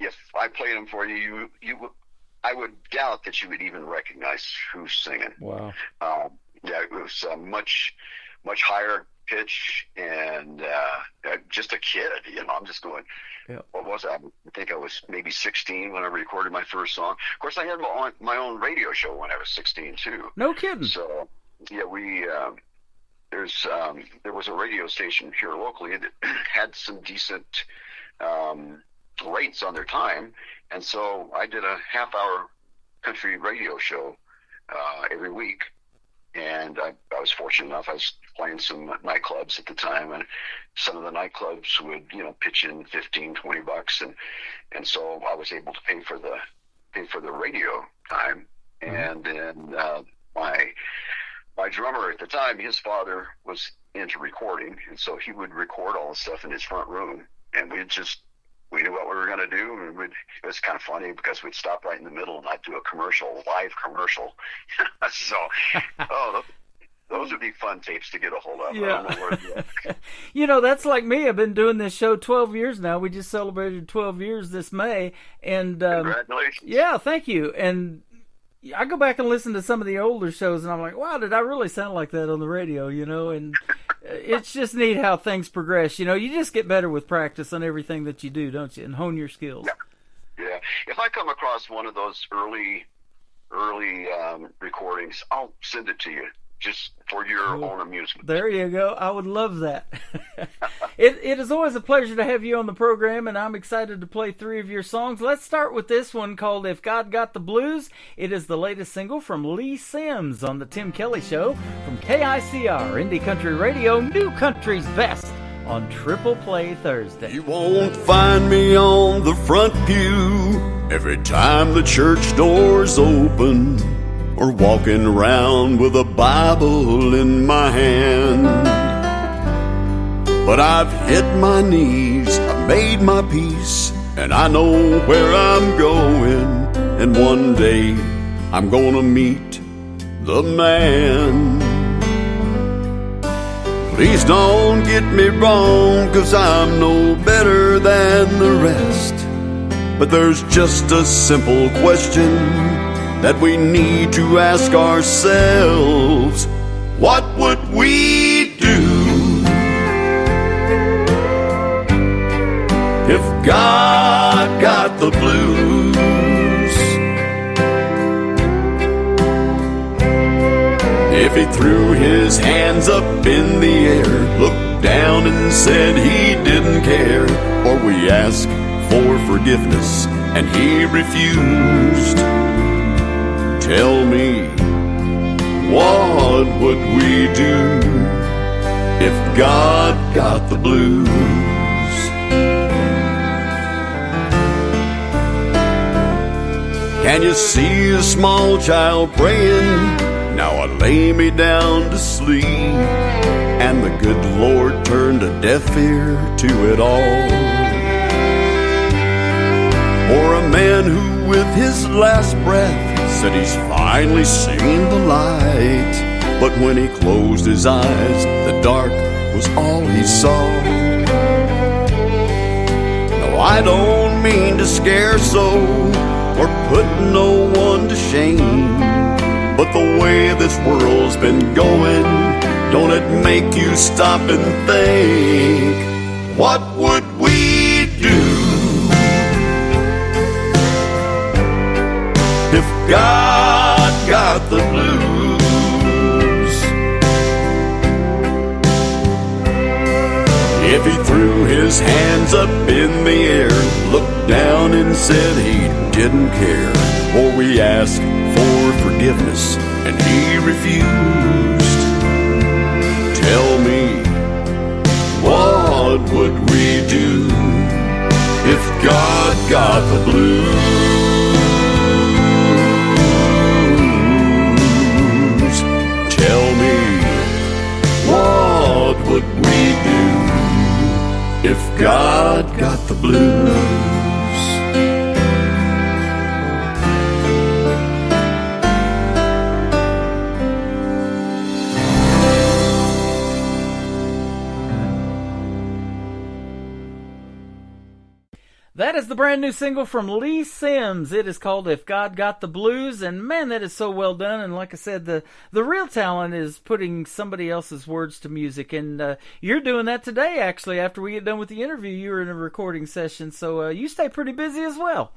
if I played them for you, I would doubt that you would even recognize who's singing. Wow. It was much higher pitch, and just a kid. I'm just going. What was I? I think I was maybe 16 when I recorded my first song. Of course, I had my own radio show when I was 16 too. No kidding. So we there was a radio station here locally that had some decent rates on their time, and so I did a half-hour country radio show every week. And I was fortunate enough. I was playing some nightclubs at the time, and some of the nightclubs would, pitch in $15-20, and so I was able to pay for the radio time. And then my drummer at the time, his father was into recording, and so he would record all the stuff in his front room, and we knew what we were going to do, and it was kind of funny because we'd stop right in the middle and I'd do a live commercial. So, those would be fun tapes to get a hold of. Yeah. I don't know where that's like me. I've been doing this show 12 years now. We just celebrated 12 years this May. And congratulations. Yeah, thank you. And I go back and listen to some of the older shows, and I'm like, wow, did I really sound like that on the radio, And it's just neat how things progress. You just get better with practice on everything that you do, don't you? And hone your skills. Yeah. If I come across one of those early recordings, I'll send it to you just for your own amusement. There you go. I would love that. It is always a pleasure to have you on the program, and I'm excited to play 3 of your songs. Let's start with this one called If God Got the Blues. It is the latest single from Lee Sims on The Tim Kelly Show from KICR, Indie Country Radio, New Country's Best on Triple Play Thursday. You won't find me on the front pew every time the church doors open, or walking around with a Bible in my hand. But I've hit my knees, I've made my peace, and I know where I'm going. And one day I'm gonna meet the man. Please don't get me wrong, 'cause I'm no better than the rest. But there's just a simple question that we need to ask ourselves. What would we do if God got the blues? If he threw his hands up in the air, looked down and said he didn't care, or we asked for forgiveness and he refused. Tell me, what would we do if God got the blues? Can you see a small child praying? Now I lay me down to sleep, and the good Lord turned a deaf ear to it all. Or a man who with his last breath said he's finally seen the light, but when he closed his eyes, the dark was all he saw. No, I don't mean to scare so, or put no one to shame, but the way this world's been going, don't it make you stop and think, what would we do if God got the blues? If he threw his hands up in the air, looked down and said he didn't care, or we asked for forgiveness and he refused. Tell me, what would we do if God got the blues? Tell me, what would we do if God got the blues? That is the brand new single from Lee Sims. It is called If God Got the Blues, and man, that is so well done. And like I said, the real talent is putting somebody else's words to music, and you're doing that today, actually. After we get done with the interview, you were in a recording session, so you stay pretty busy as well.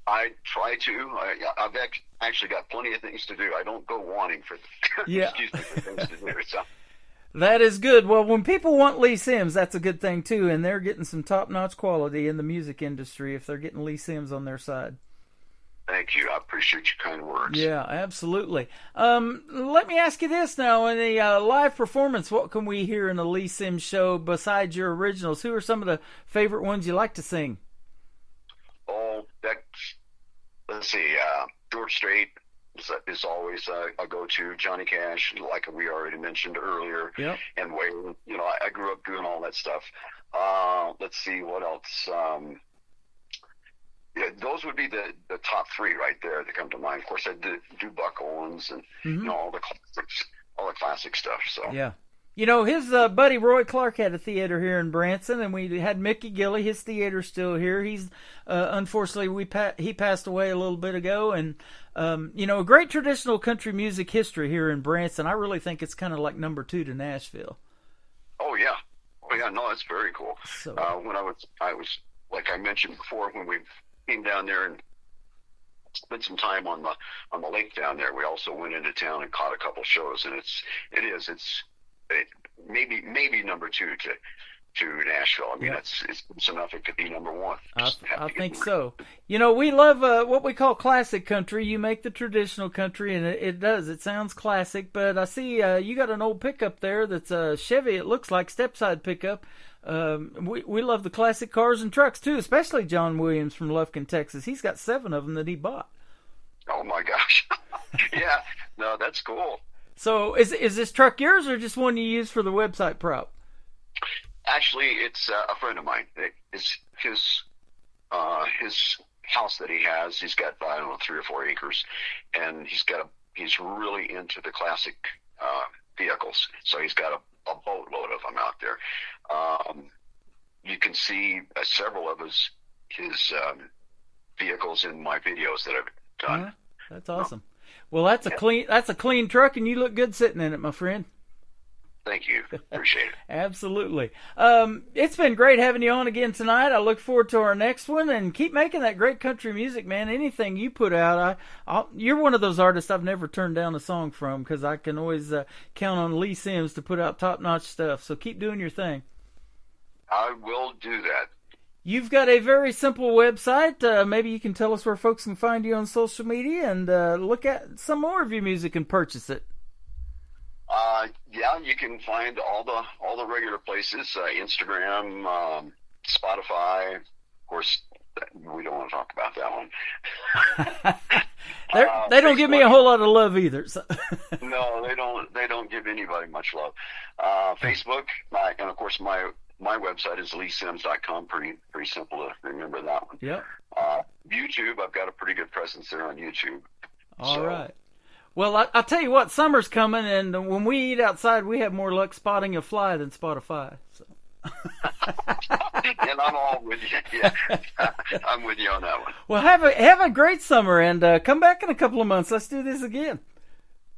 I try to. I've actually got plenty of things to do. I don't go wanting for yeah. for things to do. So. That is good. Well, when people want Lee Sims, that's a good thing, too, and they're getting some top-notch quality in the music industry if they're getting Lee Sims on their side. Thank you. I appreciate your kind words. Yeah, absolutely. Let me ask you this now. In a live performance, what can we hear in a Lee Sims show besides your originals? Who are some of the favorite ones you like to sing? Oh, let's see. George Strait is always a go-to. Johnny Cash, like we already mentioned earlier, yep. And Waylon. You know, I grew up doing all that stuff. Let's see, what else? Yeah, those would be the top three right there that come to mind. Of course, I do Buck Owens and you know all the classic stuff. So yeah. You know, his buddy Roy Clark had a theater here in Branson, and we had Mickey Gilley. His theater's still here. He's unfortunately he passed away a little bit ago, and you know, a great traditional country music history here in Branson. I really think it's kind of like number 2 to Nashville. Oh yeah, no, that's very cool. So, when I was like I mentioned before, when we came down there and spent some time on the lake down there, we also went into town and caught a couple shows, and it's maybe number 2 to Nashville. I mean, it's enough it could be number 1. I think so. You know, we love what we call classic country. You make the traditional country, and it does. It sounds classic, but I see you got an old pickup there that's a Chevy. It looks like stepside pickup. We love the classic cars and trucks too, especially John Williams from Lufkin, Texas. He's got 7 of them that he bought. Oh my gosh! Yeah, no, that's cool. So is this truck yours or just one you use for the website prop? Actually, it's a friend of mine. It's his house that he has. He's got, I don't know, 3 or 4 acres, and he's really into the classic vehicles. So he's got a boatload of them out there. You can see several of his vehicles in my videos that I've done. That's awesome. Well, that's a clean truck, and you look good sitting in it, my friend. Thank you. Appreciate it. Absolutely. It's been great having you on again tonight. I look forward to our next one, and keep making that great country music, man. Anything you put out, you're one of those artists I've never turned down a song from, because I can always count on Lee Sims to put out top-notch stuff. So keep doing your thing. I will do that. You've got a very simple website. Maybe you can tell us where folks can find you on social media and look at some more of your music and purchase it. Yeah, you can find all the regular places: Instagram, Spotify. Of course, we don't want to talk about that one. They don't give me a whole lot of love either. So. No, they don't. They don't give anybody much love. Facebook, and of course my website is leesims.com. Pretty simple to remember that one. Yep. YouTube, I've got a pretty good presence there on YouTube. All right. Well, I'll tell you what, summer's coming, and when we eat outside, we have more luck spotting a fly than Spotify. So. And I'm all with you. Yeah, I'm with you on that one. Well, have a great summer, and come back in a couple of months. Let's do this again.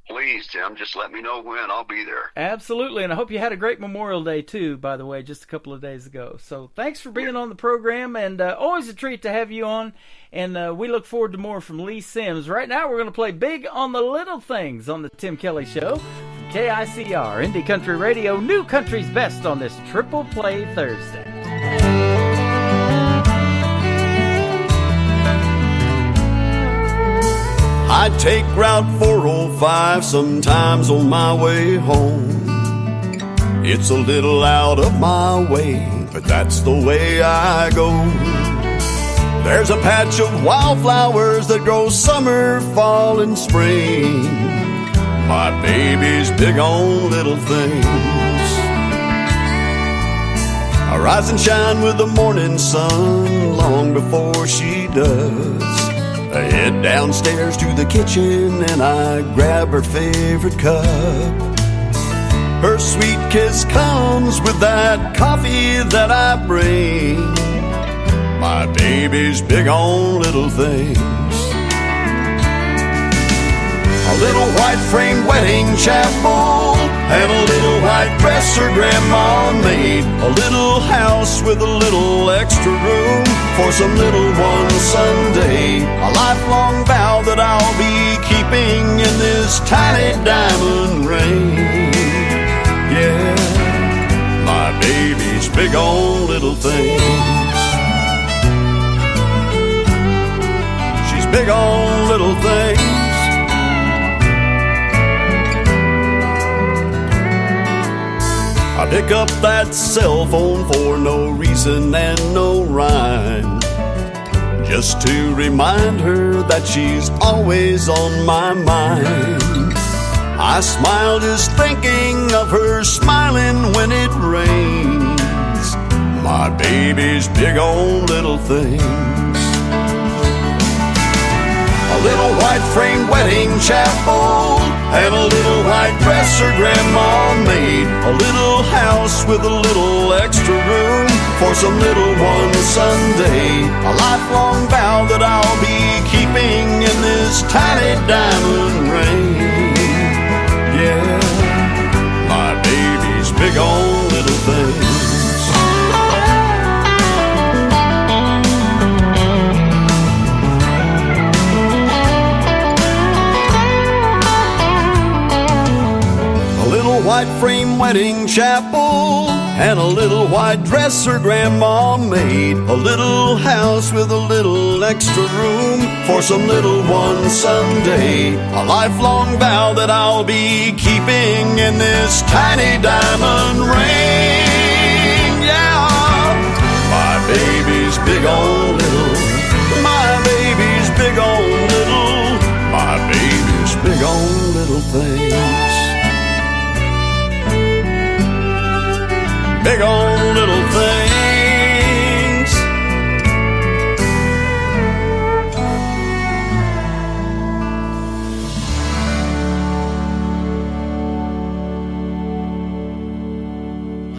Please, Tim, just let me know when. I'll be there. Absolutely, and I hope you had a great Memorial Day, too, by the way, just a couple of days ago. So thanks for being on the program, and always a treat to have you on, and we look forward to more from Lee Sims. Right now, we're going to play Big on the Little Things on the Tim Kelly Show from KICR, Indie Country Radio, New Country's Best on this Triple Play Thursday. I take Route 405 sometimes on my way home. It's a little out of my way, but that's the way I go. There's a patch of wildflowers that grow summer, fall, and spring. My baby's big on little things. I rise and shine with the morning sun long before she does. I head downstairs to the kitchen and I grab her favorite cup. Her sweet kiss comes with that coffee that I bring. My baby's big on little things. A little white framed wedding chapel and a little white dress her grandma made. A little house with a little extra room for some little one someday. A lifelong vow that I'll be keeping in this tiny diamond ring. Yeah, my baby's big on little things. She's big on little things. I pick up that cell phone for no reason and no rhyme, just to remind her that she's always on my mind. I smile just thinking of her smiling when it rains. My baby's big on little things. A little white white frame wedding chapel, and a little white dress her grandma made. A little house with a little extra room for some little one someday. A lifelong vow that I'll be keeping in this tiny diamond ring. Yeah, my baby's big on little things. White frame wedding chapel, and a little white dress her grandma made. A little house with a little extra room for some little one someday. A lifelong vow that I'll be keeping in this tiny diamond ring. Yeah, my baby's big on little. My baby's big on little. My baby's big on little things. Big on little things.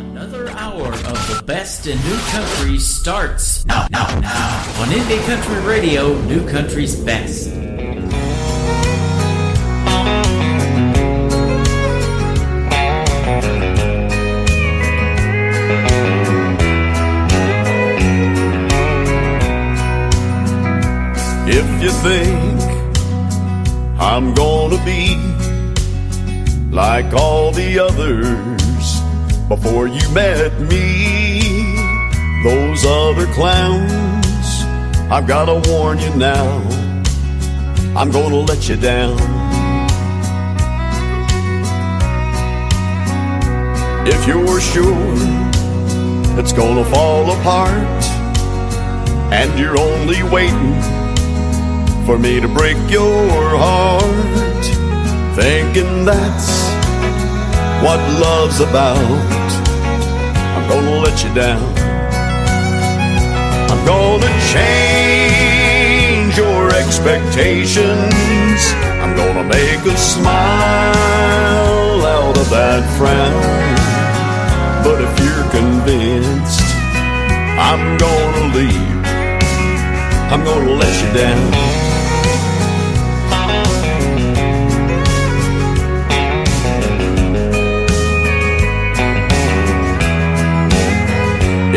Another hour of the best in new country starts now on Indie Country Radio, New Country's best. If you think I'm gonna be like all the others before you met me, those other clowns, I've gotta warn you now, I'm gonna let you down. If you're sure it's gonna fall apart and you're only waiting for me to break your heart, thinking that's what love's about, I'm gonna let you down. I'm gonna change your expectations. I'm gonna make a smile out of that frown. But if you're convinced I'm gonna leave, I'm gonna let you down.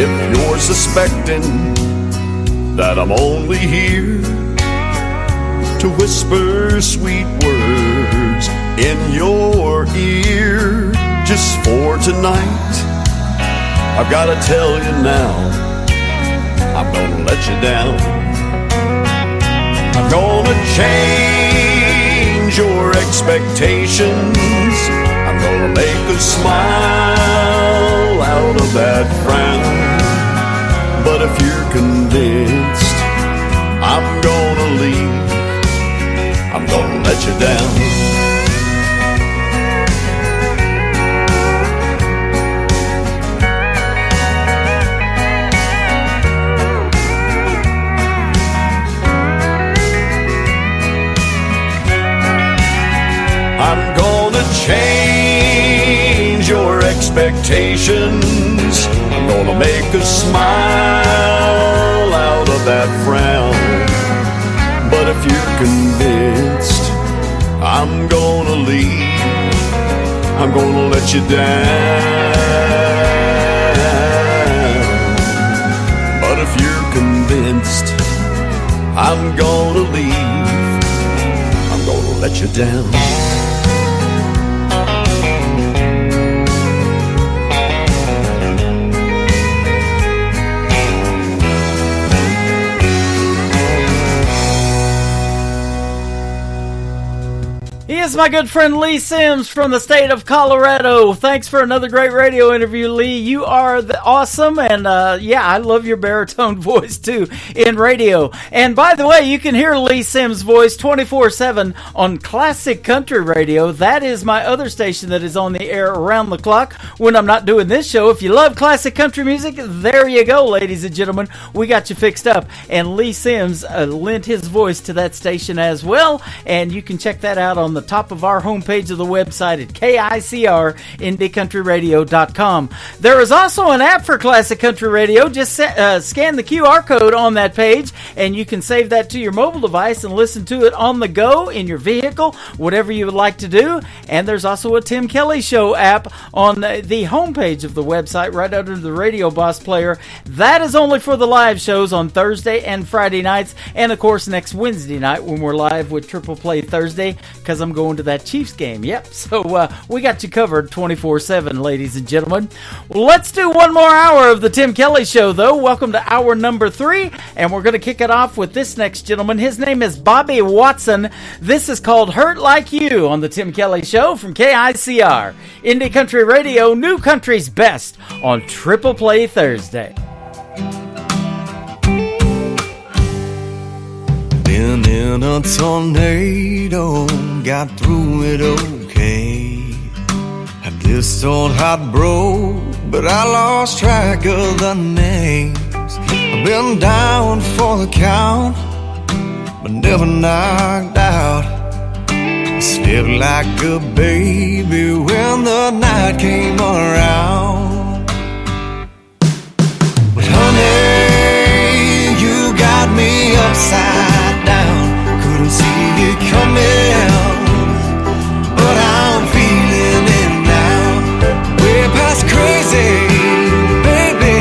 If you're suspecting that I'm only here to whisper sweet words in your ear just for tonight, I've gotta tell you now, I'm gonna let you down. I'm gonna change your expectations. I'm gonna make a smile out of that frown. But if you're convinced I'm gonna leave, I'm gonna let you down. I'm gonna change your expectations. I'm gonna make a smile out of that frown. But if you're convinced I'm gonna leave, I'm gonna let you down. But if you're convinced I'm gonna leave, I'm gonna let you down. He is my good friend Lee Sims from the state of Colorado. Thanks for another great radio interview, Lee. You are awesome, and yeah, I love your baritone voice too in radio. And by the way, you can hear Lee Sims' voice 24/7 on Classic Country Radio. That is my other station that is on the air around the clock when I'm not doing this show. If you love classic country music, there you go, ladies and gentlemen. We got you fixed up. And Lee Sims lent his voice to that station as well, and you can check that out on the top of our homepage of the website at KICRIndieCountryRadio.com. There is also an app for Classic Country Radio. Just scan the QR code on that page, and you can save that to your mobile device and listen to it on the go, in your vehicle, whatever you would like to do. And there's also a Tim Kelly Show app on the homepage of the website right under the Radio Boss player. That is only for the live shows on Thursday and Friday nights, and of course next Wednesday night when we're live with Triple Play Thursday, because I'm going to that Chiefs game. Yep, so we got you covered 24/7, ladies and gentlemen. Well, let's do one more hour of the Tim Kelly Show, though. Welcome to hour number 3, and we're going to kick it off with this next gentleman. His name is Bobby Watson. This is called Hurt Like You on the Tim Kelly Show from KICR. Indie Country Radio, New Country's Best on Triple Play Thursday. Been in a tornado, got through it okay. Had this old heart broke, but I lost track of the names. I've been down for the count, but never knocked out. I slept like a baby when the night came around. But honey, you got me upside down. Couldn't see it coming, but I'm feeling it now. Way past crazy, baby,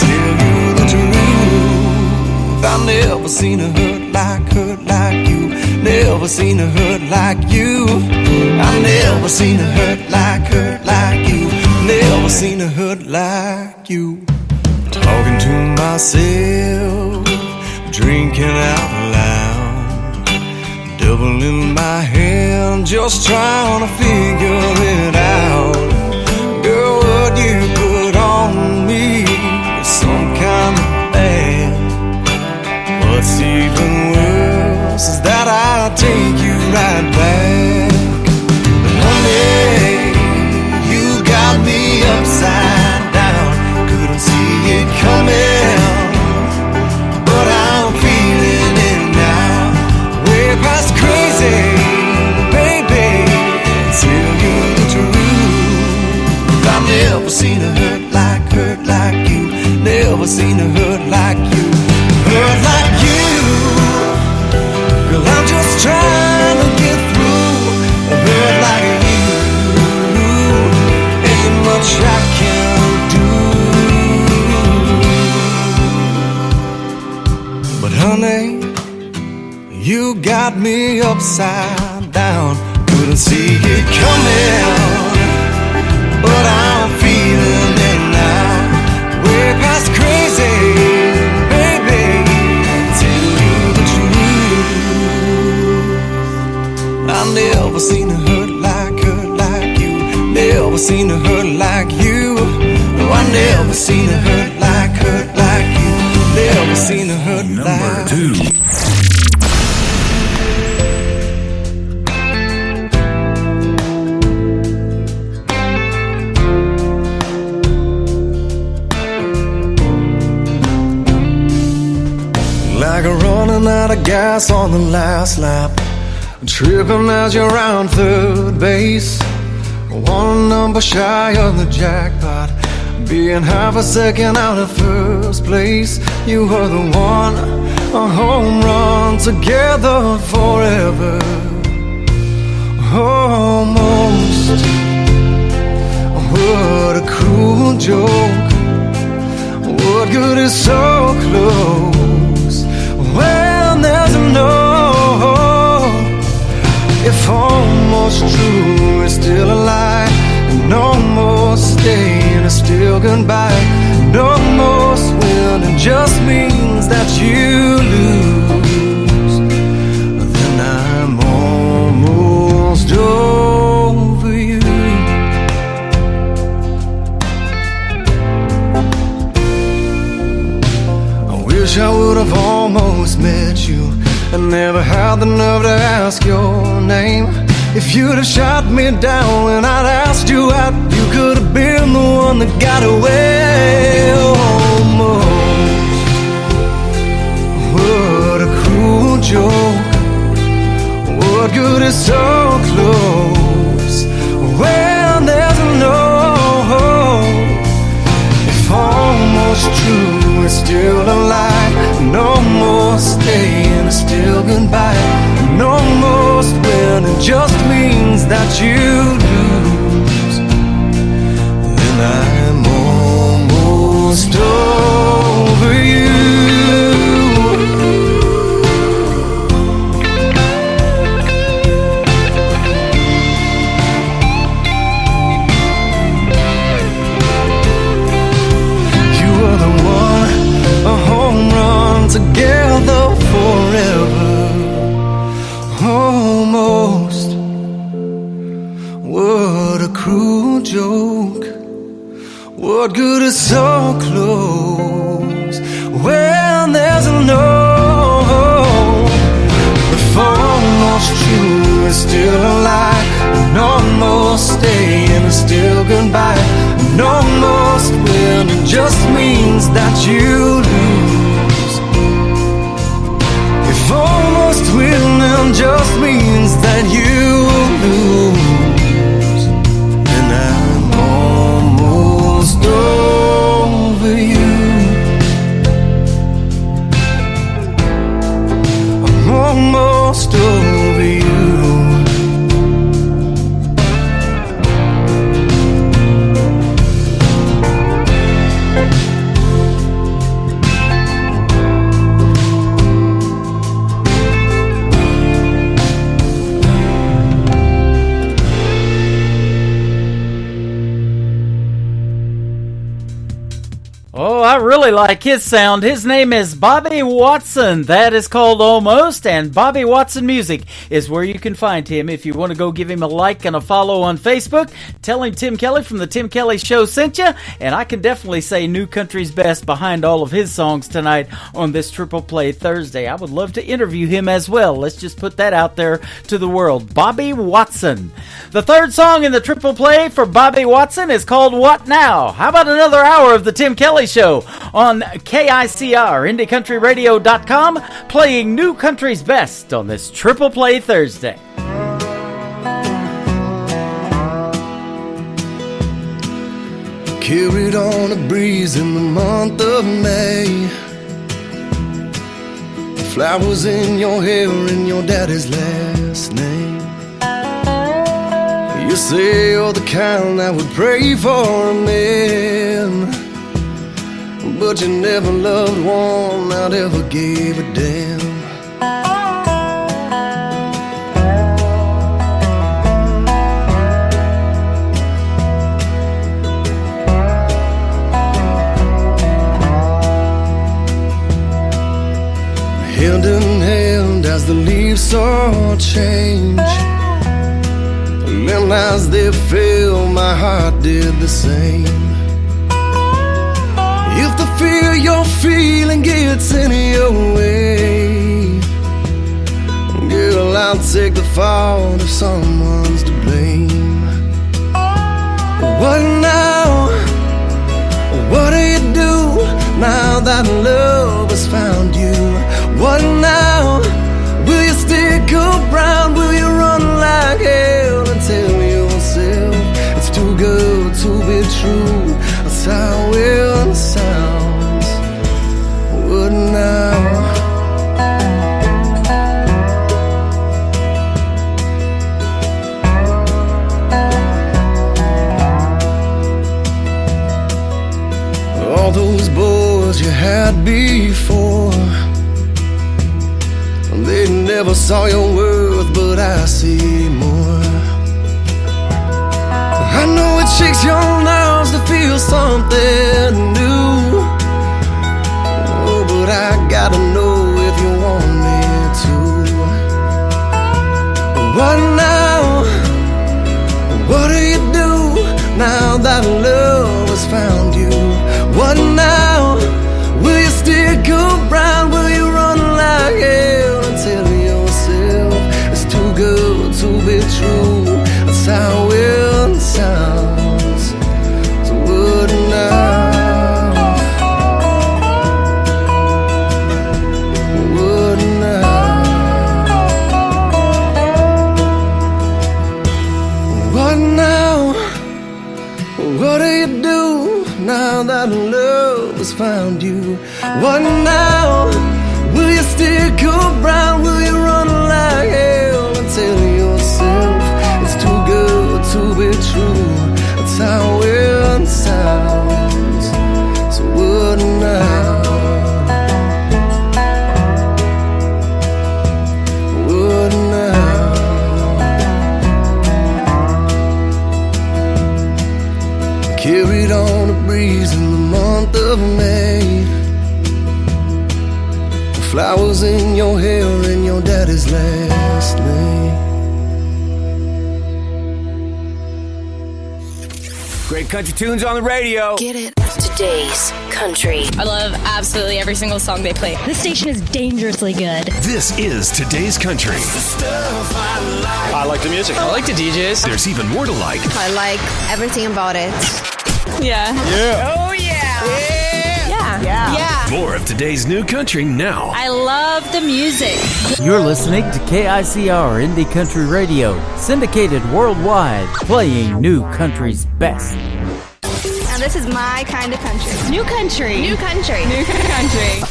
tell you the truth. I've never seen a hurt like you. Never seen a hurt like you. I've never seen a hurt like you. Never seen a hurt like you. Talking to myself, drinking out loud, double in my hand, just trying to figure it out. Girl, what you put on me is some kind of bad. What's even worse is that I take you right back. Honey, you got me upside down. Couldn't see it coming, but I'm feeling it now. Way past crazy, baby, tell you the truth. I've never seen a hurt like you. Never seen a hurt like you. Hurt like you. Girl, I'm just trying to get through. A hurt like you. Ain't much I can do. But honey, you got me upside down. Couldn't see it coming, but I'm feeling it now. Way past crazy, baby, tell you the truth. I've never seen a hurt like you. Never seen a hurt like you. No, I never seen a hurt like you. Never seen a hurt like Number 2. Like running out of gas on the last lap, tripping as you're around third base, one number shy of the jackpot, being half a second out of first place. You were the one, a home run, together forever, almost. What a cruel joke. What good is so close when there's a no? If almost true is still a lie, and almost staying is still goodbye, and almost winning just means that you lose, then I'm almost had the nerve to ask your name. If you'd have shot me down when I'd asked you out, you could have been the one that got away. Almost. What a cruel joke. What good is so close when there's no hope? If almost true is still a lie, and almost staying is still goodbye, and almost winning just means that you lose, then I'm almost over you. Together forever, almost. What a cruel joke. What good is so close when there's no hope? If almost true is still a lie, and almost staying is still goodbye, and almost winning just means that you lose. If almost winning just means that you lose, then I'm almost over you. I'm almost over you. I really like his sound. His name is Bobby Watson. That is called Almost, and Bobby Watson Music is where you can find him. If you want to go give him a like and a follow on Facebook, tell him Tim Kelly from the Tim Kelly Show sent you, and I can definitely say New Country's best behind all of his songs tonight on this Triple Play Thursday. I would love to interview him as well. Let's just put that out there to the world. Bobby Watson. The third song in the Triple Play for Bobby Watson is called What Now? How about another hour of the Tim Kelly Show on KICR, IndieCountryRadio.com, playing New Country's best on this Triple Play Thursday. Carried on a breeze in the month of May. Flowers in your hair and your daddy's last name. You say you're the kind that would pray for a man, but you never loved one that ever gave a damn. Hand in hand as the leaves all change, and as they fell, my heart did the same. If the fear you're feeling gets in your way, girl, I'll take the fault if someone's to blame. What now? What do you do now that love has found you? What now? Will you stick around? Will you run like hell and tell yourself it's too good to be true? That's how it sounds. What now? All those boys you had before, they never saw your worth, but I see more. I know it shakes your nerves to feel something new, oh, but I gotta know if you want me to. What now? What do you do now that love has found you? What now? Will you stick around? Will you run like hell and tell yourself What now? Will you stick around? Will you run like hell and tell yourself it's too good to be true? That's how it sounds. So what now? What now? Carried on a breeze in the month of May. Flowers in your hair and your daddy's last name. Great country tunes on the radio. Get it? Today's country. I love absolutely every single song they play. This station is dangerously good. This is Today's Country. I like the music. I like the DJs. There's even more to like. I like everything about it. Yeah. Yeah. Oh, yeah. Yeah. More of today's new country now. I love the music. You're listening to KICR Indie Country Radio, syndicated worldwide, playing new country's best. And this is my kind of country. New country. New country. New country.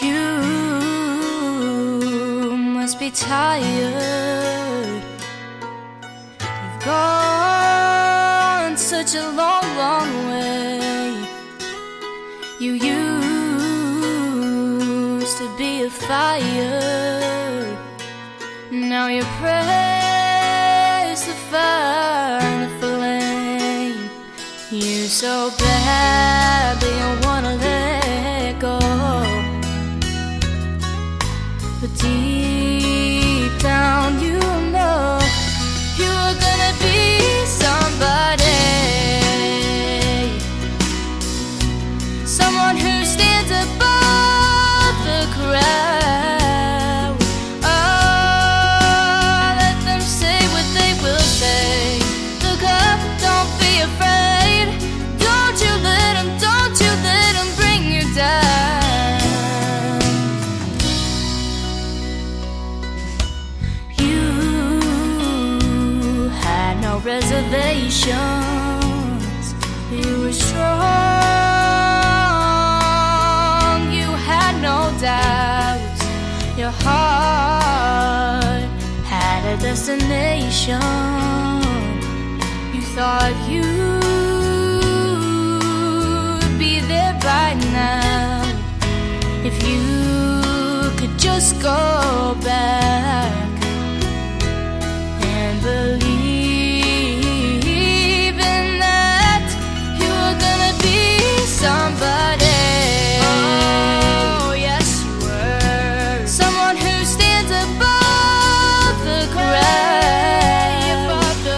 You must be tired. You've gone such a long, long way. You used to be a fire. Now you press the fire and the flame. You so badly wanna let go, but deep down you know you're gonna be somebody, someone who stands above the crowd. Oh, let them say what they will say. Look up, don't be afraid. Don't you let them bring you down. You had no reservations. You were strong. You had no doubts. Your heart had a destination. You thought you'd be there by now if you could just go back and believe in that you were gonna be somebody. Oh, yes you were. Someone who stands above the crowd.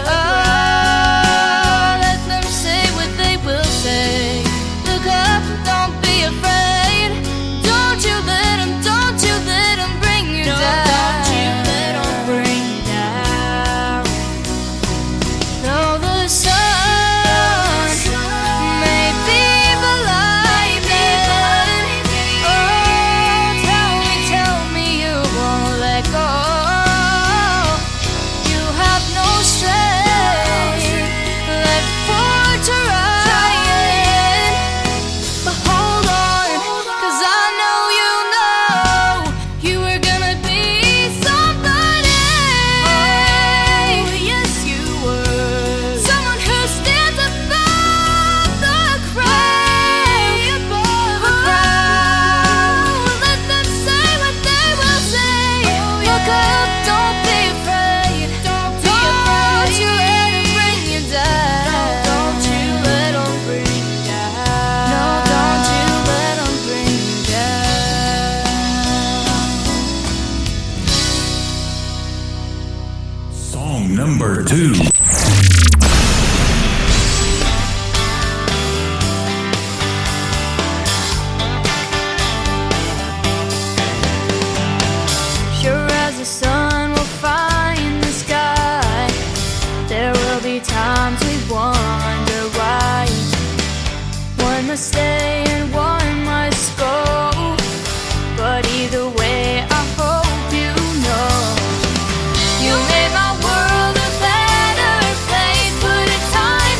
Oh, let them say what they will say. Look up, don't be afraid. Don't you let them bring you down. Don't you let them bring you down. Though the sun may be blinding, oh, tell me you won't let go. You have no strength left for trying. But hold on, 'cause I know you were gonna be somebody. Oh, yes you were. Someone who stands above the crowd. Let them say what they will say. Look up, don't be afraid. Don't you let them bring you down. Don't you let them bring you down. No, don't you let them bring you down. Song number 2. Sure as the sun will find the sky, there will be times we wonder why. One must stay and one must go, but either way I hope you know you made my world a better place. Put a time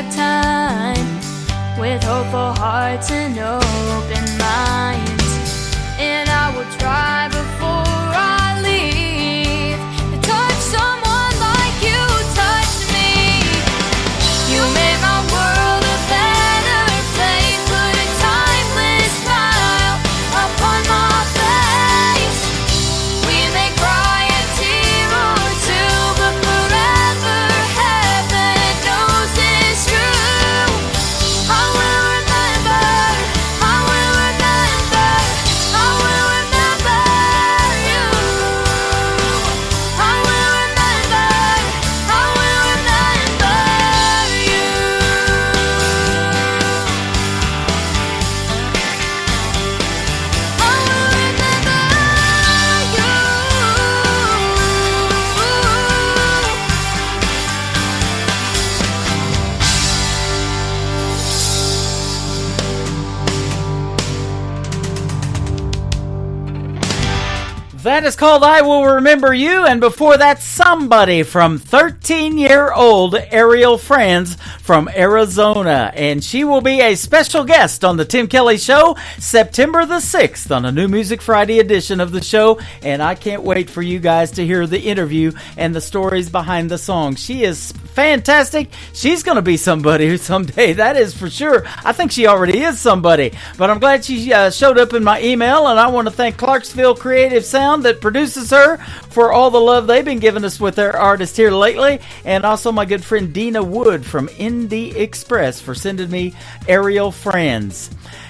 have time, with hopeful hearts and open minds. And I will try before I leave to touch someone like you touched me. You made my world a better place, put a timeless smile upon my face. We may cry a tear or two, but forever heaven knows it's true. I will remember, I will remember, I will remember you. I will remember, I will remember you. I will remember you. That is called I Will Remember You, and before that, Somebody from 13-year-old Ariel Franz from Arizona. And she will be a special guest on the Tim Kelly Show September the 6th on a New Music Friday edition of the show. And I can't wait for you guys to hear the interview and the stories behind the song. She is fantastic. She's going to be somebody someday, that is for sure. I think she already is somebody. But I'm glad she showed up in my email, and I want to thank Clarksville Creative Sound that produces her for all the love they've been giving us with their artist here lately, and also my good friend Dina Wood from Indie Express for sending me Ariel Franz.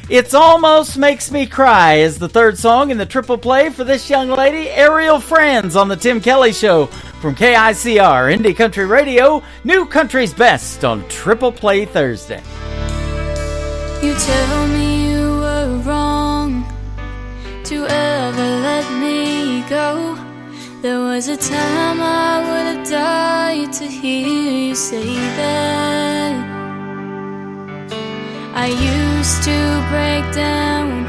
It's Almost Makes Me Cry is the third song in the triple play for this young lady, Ariel Franz, on the Tim Kelly Show from KICR Indie Country Radio, New Country's Best on Triple Play Thursday. You tell me you were wrong to ever let me go. There was a time I would have died to hear you say that. I used to break down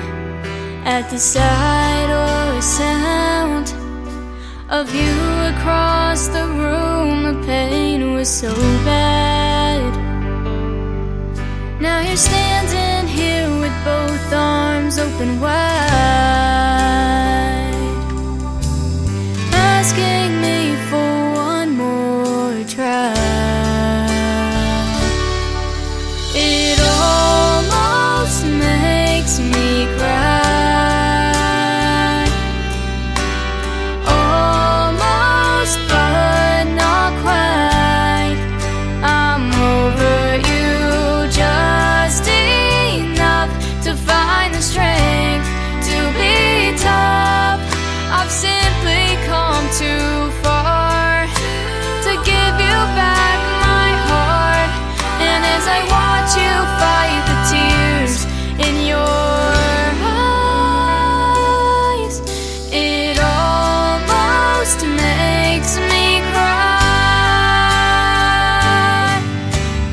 at the sight or sound of you across the room. The pain was so bad. Now you're standing here with both arms open wide, asking me for one more try. It almost makes me cry, almost but not quite. I'm over you just enough to find the strength to be tough. I've simply come too far to give you back my heart. And as I watch you fight the tears in your eyes, it almost makes me cry.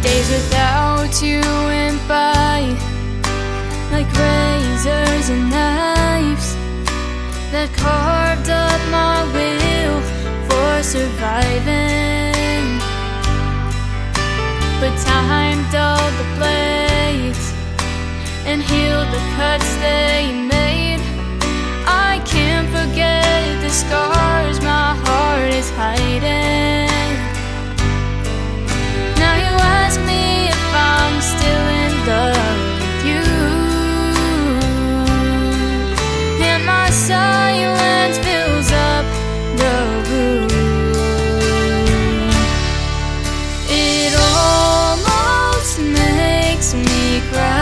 Days without you went by like razors and knives that carved up my will for surviving. But time dulled the blades and healed the cuts they made. I can't forget the scars my heart is hiding. Now you ask me if I'm still in love with you, and my silence fills up the room. It almost makes me cry.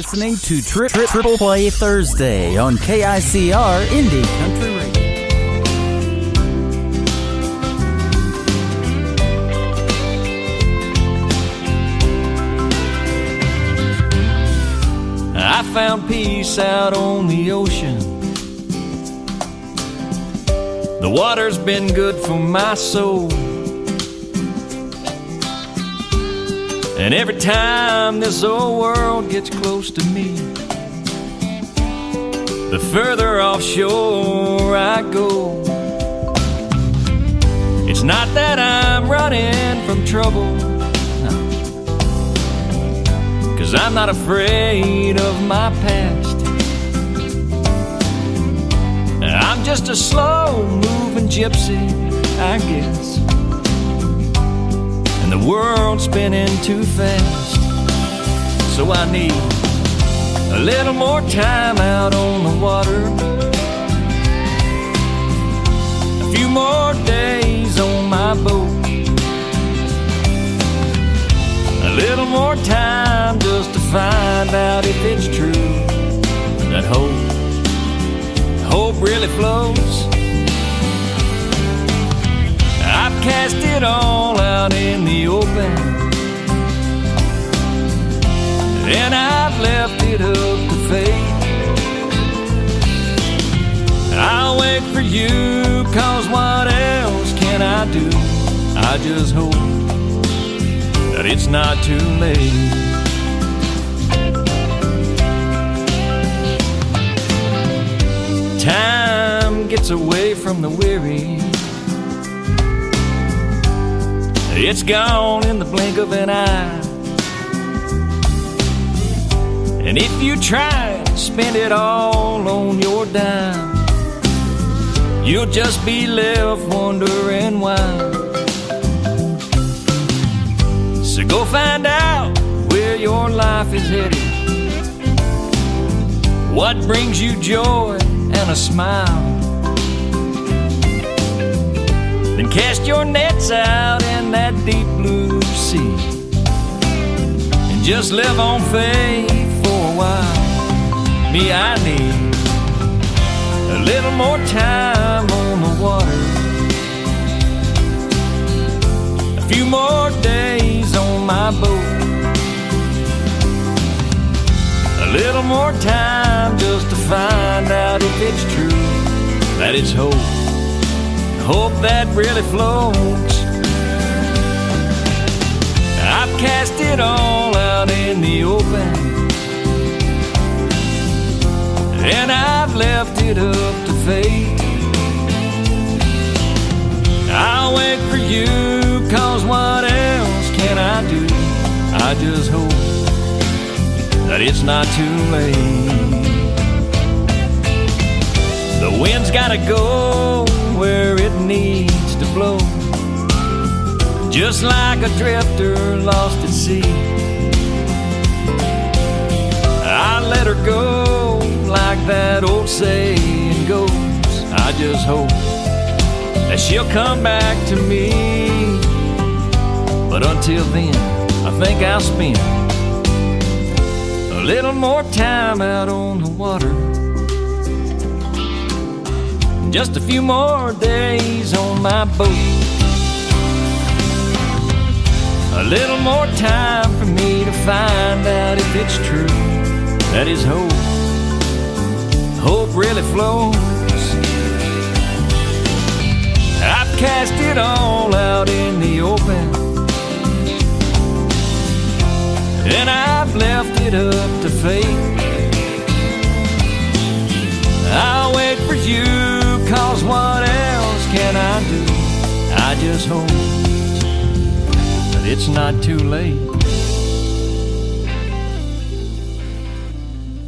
listening to Triple Play Thursday on KICR Indie Country Radio. I found peace out on the ocean. The water's been good for my soul. And every time this old world gets close to me, the further offshore I go. It's not that I'm running from trouble, no, 'cause I'm not afraid of my past. I'm just a slow-moving gypsy, I guess, and the world's spinning too fast. So I need a little more time out on the water, a few more days on my boat, a little more time just to find out if it's true that hope really flows. I've cast it all out in the open, and I've left it up to fate. I'll wait for you, 'cause what else can I do? I just hope that it's not too late. Time gets away from the weary. It's gone in the blink of an eye. And if you try to spend it all on your dime, you'll just be left wondering why. So go find out where your life is headed, what brings you joy and a smile. Then cast your nets out in that deep blue sea, and just live on faith for a while. Me, I need a little more time on the water, a few more days on my boat, a little more time just to find out if it's true that it's hope that really flows. I've cast it all out in the open, and I've left it up to fate. I'll wait for you, 'cause what else can I do? I just hope that it's not too late. The wind's gotta go where it needs to blow, just like a drifter lost at sea. I let her go like that old saying goes. I just hope that she'll come back to me. But until then, I think I'll spend a little more time out on the water, just a few more days on my boat, a little more time for me to find out if it's true that is hope really flows. I've cast it all out in the open, and I've left it up to fate. I'll wait for you, 'cause what else can I do? I just hope that it's not too late.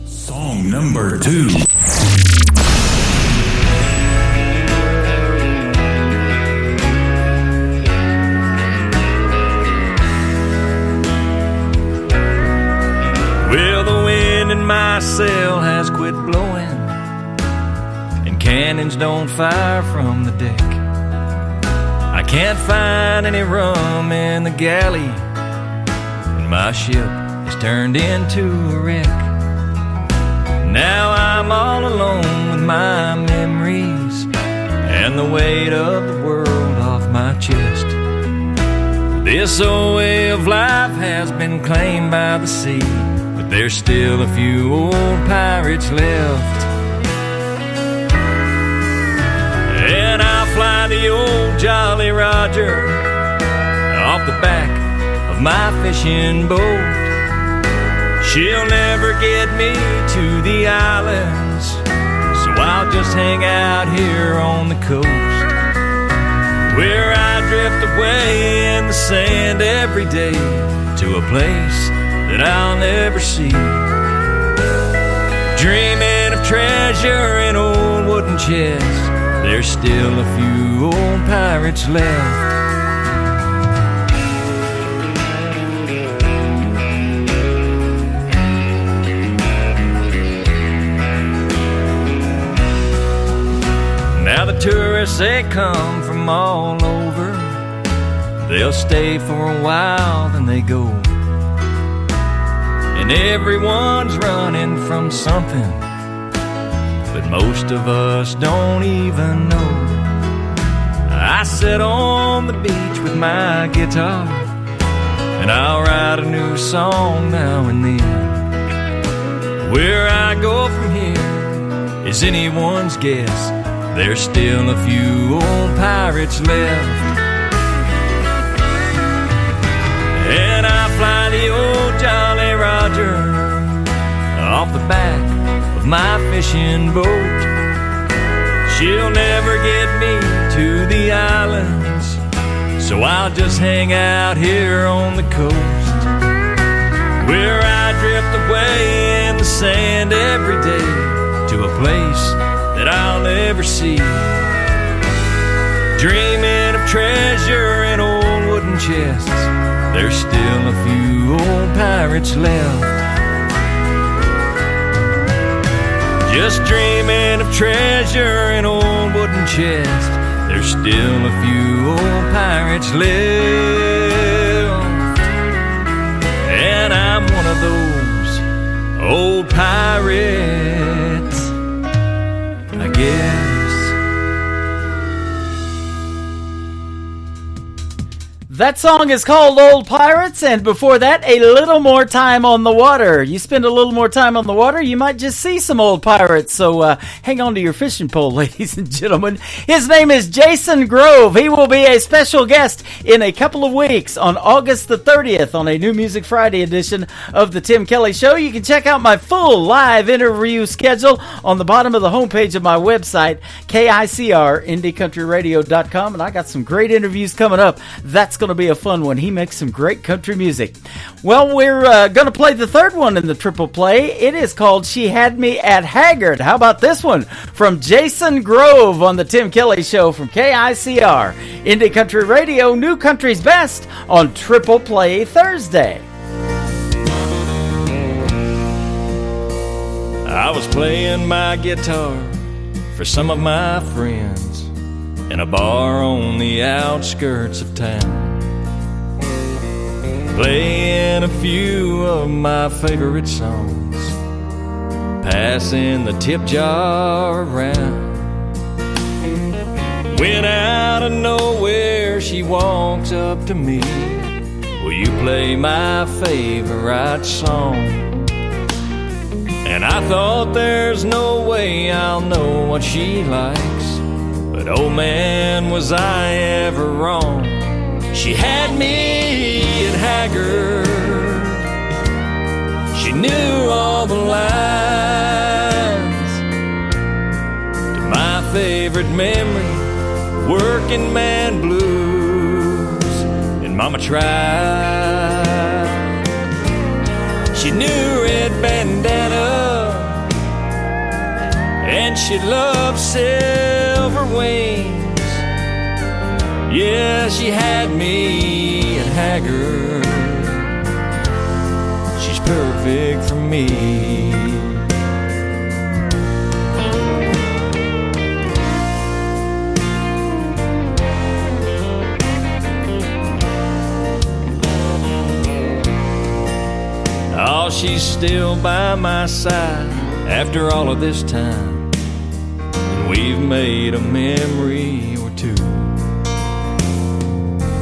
Song number 2. Well, the wind in my sail has quit blowing, and cannons don't fire from the deck. I can't find any rum in the galley, and my ship has turned into a wreck. Now I'm all alone with my memories and the weight of the world off my chest. This old way of life has been claimed by the sea, but there's still a few old pirates left. And I'll fly the old Jolly Roger off the back of my fishing boat. She'll never get me to the islands, so I'll just hang out here on the coast, where I drift away in the sand every day to a place that I'll never see. Dreaming of treasure in old wooden chests, there's still a few old pirates left. Now the tourists, they come from all over. They'll stay for a while, then they go. And everyone's running from something, but most of us don't even know. I sit on the beach with my guitar, and I'll write a new song now and then. Where I go from here is anyone's guess. There's still a few old pirates left. And I fly the old Jolly Roger off the back of my fishing boat. She'll never get me to the islands, so I'll just hang out here on the coast, where I drift away in the sand every day to a place that I'll never see. Dreaming of treasure in old wooden chests, there's still a few old pirates left. Just dreaming of treasure in old wooden chests, there's still a few old pirates left. And I'm one of those old pirates, I guess. That song is called Old Pirates, and before that, A Little More Time on the Water. You spend a little more time on the water, you might just see some old pirates, so hang on to your fishing pole, ladies and gentlemen. His name is Jason Grove. He will be a special guest in a couple of weeks on August the 30th on a New Music Friday edition of The Tim Kelly Show. You can check out my full live interview schedule on the bottom of the homepage of my website, KICR, IndieCountryRadio.com, and I got some great interviews coming up. That's going to be a fun one. He makes some great country music. Well, we're going to play the third one in the triple play. It is called She Had Me at Haggard. How about this one from Jason Grove on the Tim Kelly Show from KICR, Indie Country Radio, New Country's Best on Triple Play Thursday. I was playing my guitar for some of my friends in a bar on the outskirts of town, playing a few of my favorite songs, passing the tip jar around. When out of nowhere she walks up to me, will you play my favorite song? And I thought there's no way I'll know what she likes, but oh man, was I ever wrong. She had me at Haggard. She knew all the lines to my favorite memory, Working Man Blues. And Mama tried. She knew Red Bandana, and she loved Silver Wings. Yeah, she had me at Haggard. She's perfect for me. Oh, she's still by my side after all of this time, and we've made a memory or two.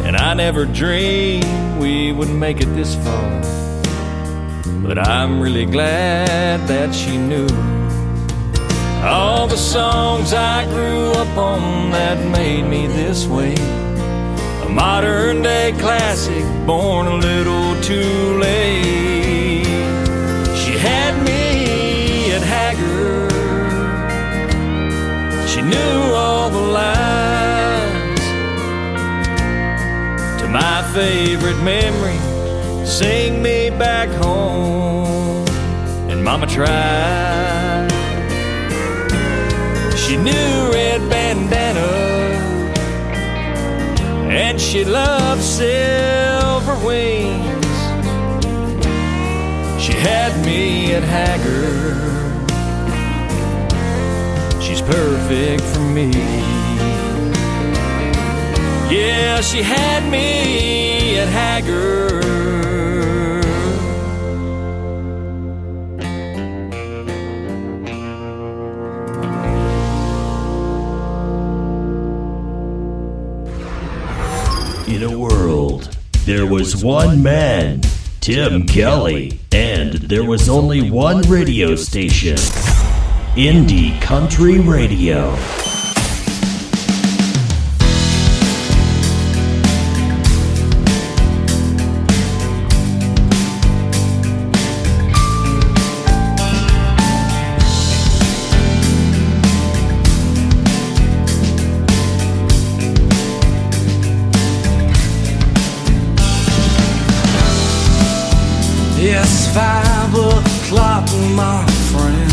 And I never dreamed we would make it this far, but I'm really glad that she knew all the songs I grew up on that made me this way. A modern day classic born a little too late. She had me at Haggard. She knew all the lines to my favorite memory, Sing Me Back Home. And Mama tried. She knew Red Bandana, and she loved Silver Wings. She had me at Haggard. She's perfect for me. Yeah, she had me at Haggard. In a world, there was one man, Tim Kelly, and there was only one radio station, Indie Country Radio. It's 5 o'clock, my friend.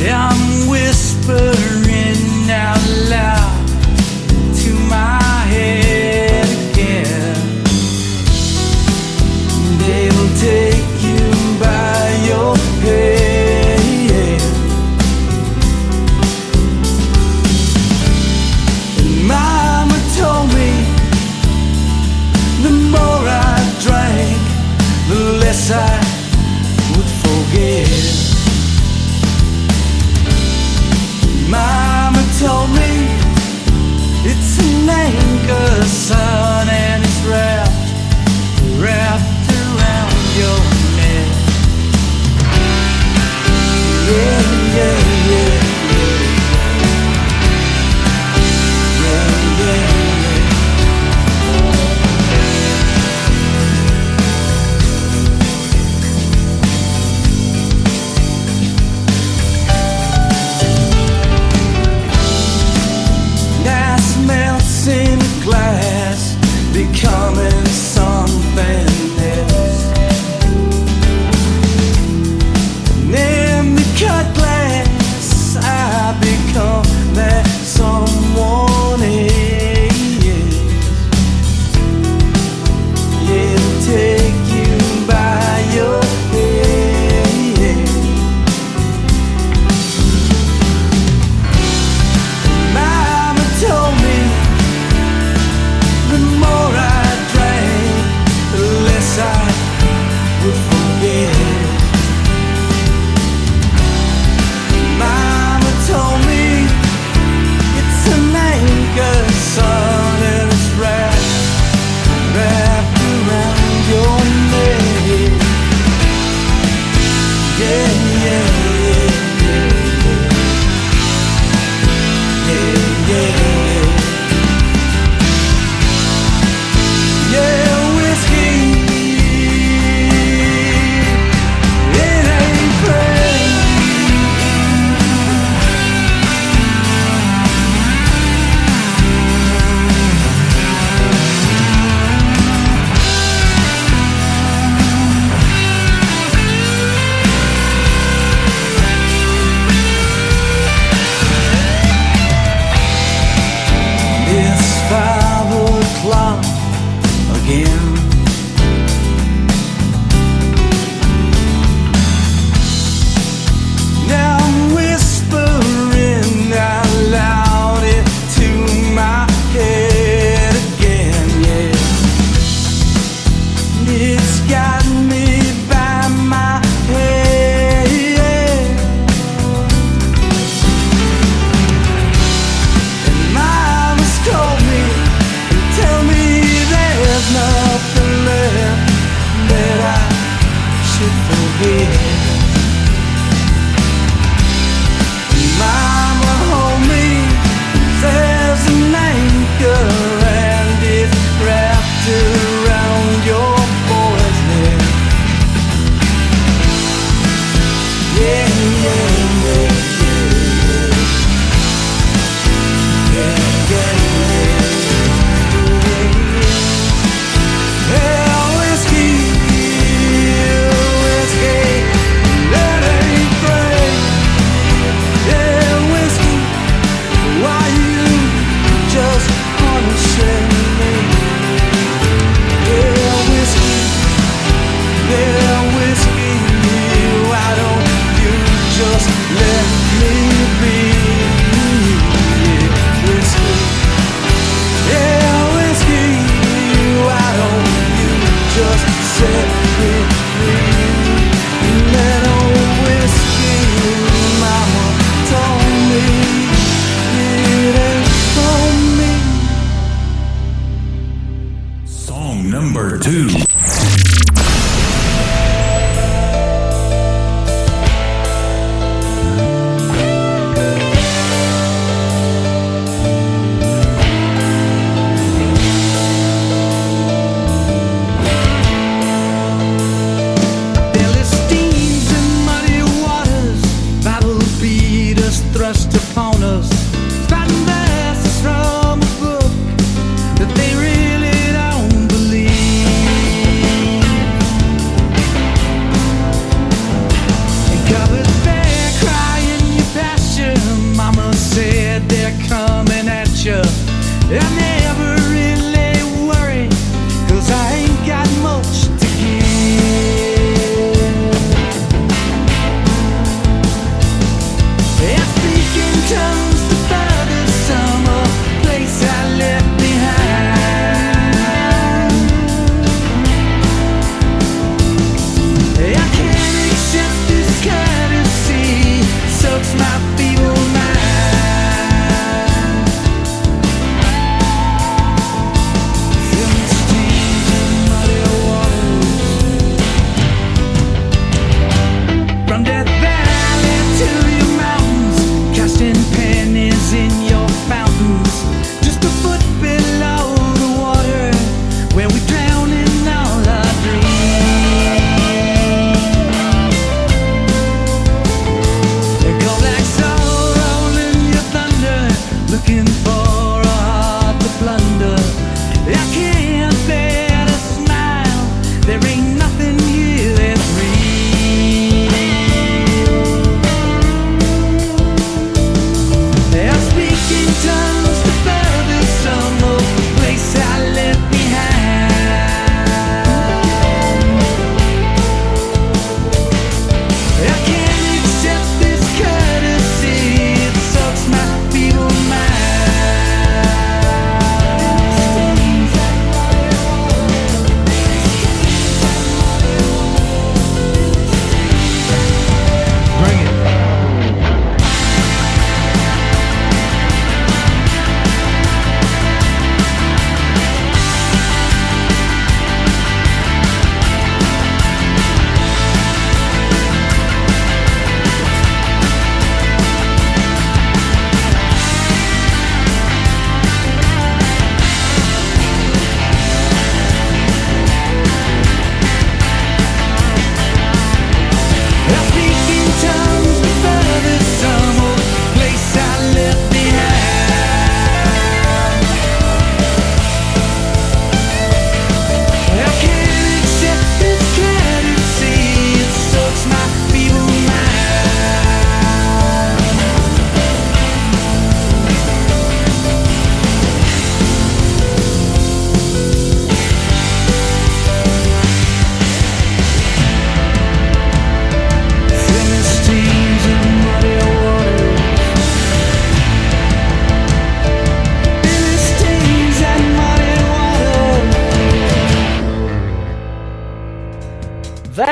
I'm whispering out loud to my head again. They'll take you by your head. And Mama told me the more I drank, the less I would forget. Mama told me it's an anchor, son, and it's wrapped around your neck. Yeah, yeah, yeah, yeah, yeah, melts in glass, becoming something else.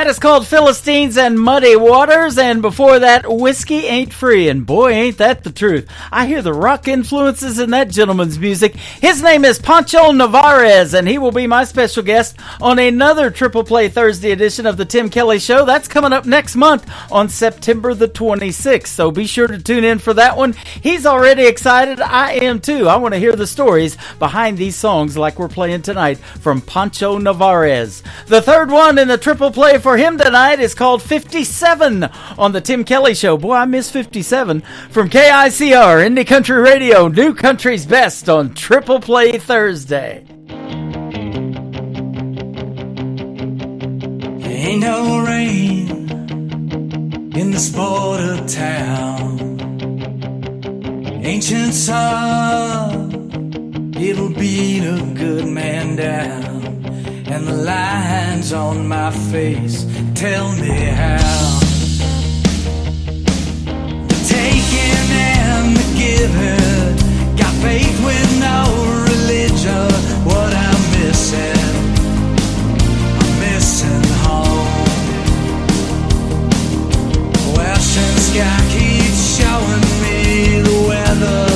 That is called Philistines and Muddy Waters, and before that, Whiskey Ain't Free, and boy, ain't that the truth. I hear the rock influences in that gentleman's music. His name is Pancho Navarez, and he will be my special guest on another Triple Play Thursday edition of the Tim Kelly Show. That's coming up next month on September the 26th, so be sure to tune in for that one. He's already excited. I am too. I want to hear the stories behind these songs like we're playing tonight from Pancho Navarez. The third one in the Triple Play for him tonight is called 57 on the Tim Kelly Show. Boy, I miss 57. From KICR, Indie Country Radio, New Country's Best on Triple Play Thursday. Ain't no rain in this border town. Ancient sun, it'll beat a good man down. And the lines on my face tell me how. The taking and the giving, got faith with no religion. What I'm missing home. Western sky keeps showing me the weather,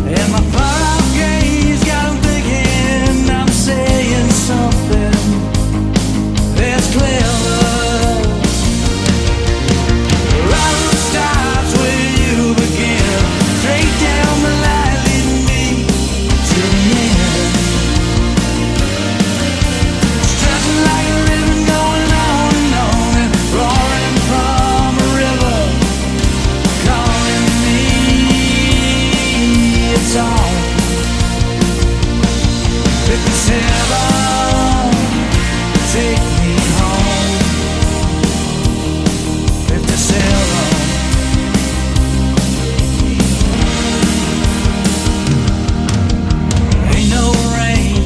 and my far-off gaze got 'em thinking I'm saying something that's clever. Road starts where you begin, straight down the line leading me to the end. Stretching like a ribbon going on and on, and roaring from a river calling me. It's on 57, take me home. 57. Ain't no rain,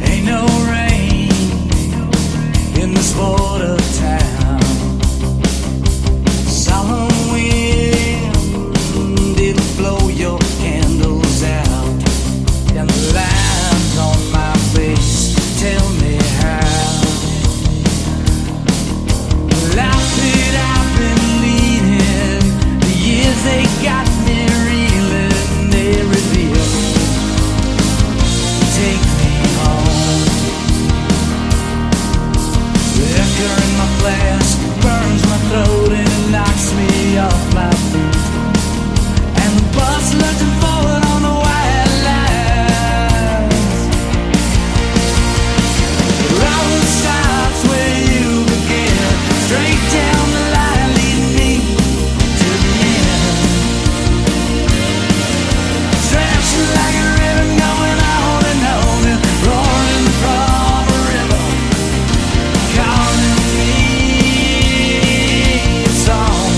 ain't no rain in this border town. Solemn wind, it'll blow your candles out, and the lines on my face tell me how. The life that I've been leading, the years they got me reeling, they reveal. Take me home. The liquor in my flask burns my throat and it knocks me off my feet. And the bus looking forward on the white lines. The road stops where you begin, straight down the line leading me to the end. Stretching like a ribbon going on and on, and roaring from a river calling me. It's on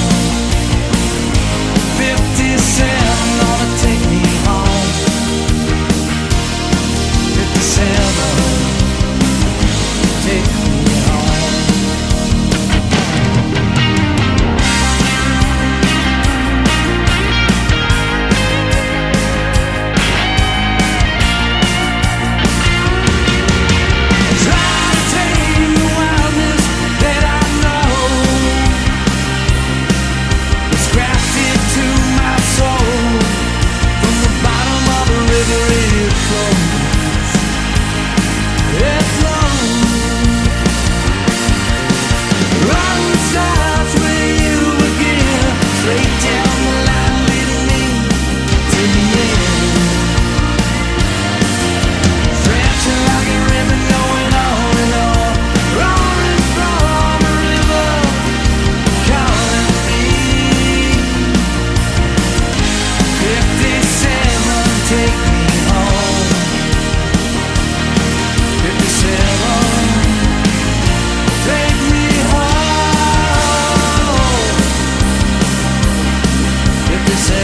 57, gonna take me home. 57, take me home. Try to tame the wildness that I know. It's grafted to my soul. From the bottom of the river it flows. It flows. Road stops where you begin, straight down the line leading me to the end. Stretching like a ribbon going on and on, roaring from a river calling me. 57, take me home. 57, take me home. 57.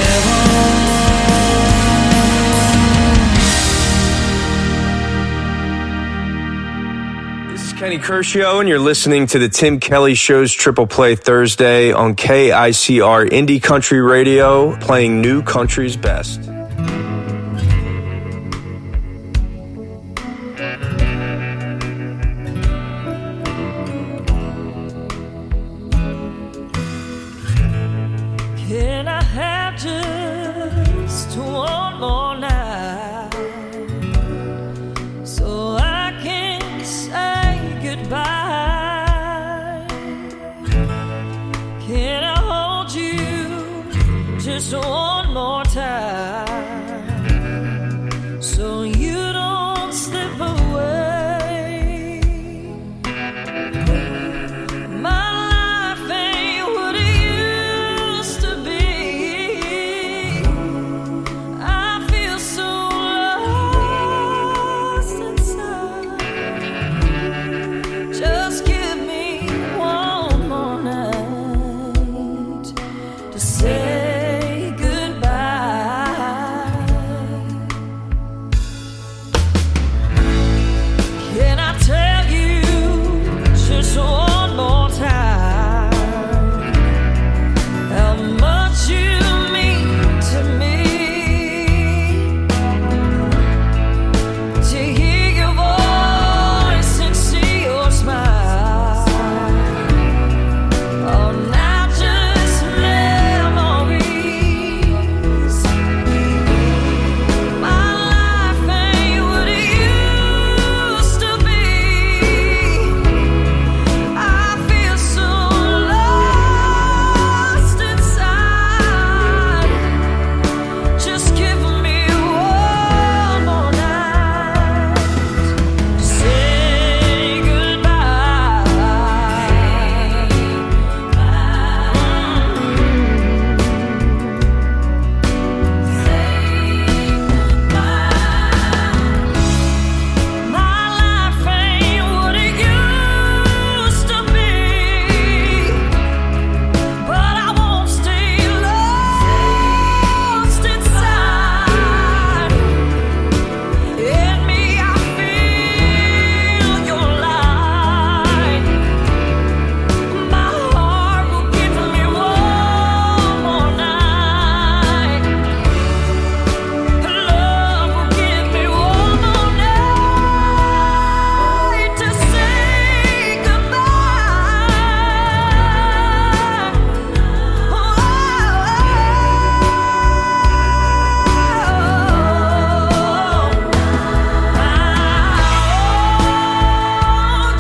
This is Kenny Kershaw, and you're listening to the Tim Kelly Show's Triple Play Thursday on KICR Indie Country Radio, playing New Country's Best. goodbye. Can I hold you just one more time so you don't slip away? My life ain't what it used to be. I feel so lost inside. Just give me one more night to say goodbye. Can I tell you just one more time how much you mean to me? To hear your voice and see your smile are not just memories. My life ain't what it used to be. I feel so lost inside. Just give me one more night to say goodbye. My life ain't what it used to be, but I won't stay lost inside. In me I feel your light. My heart will give me one more night. Love will give me one more night to say goodbye.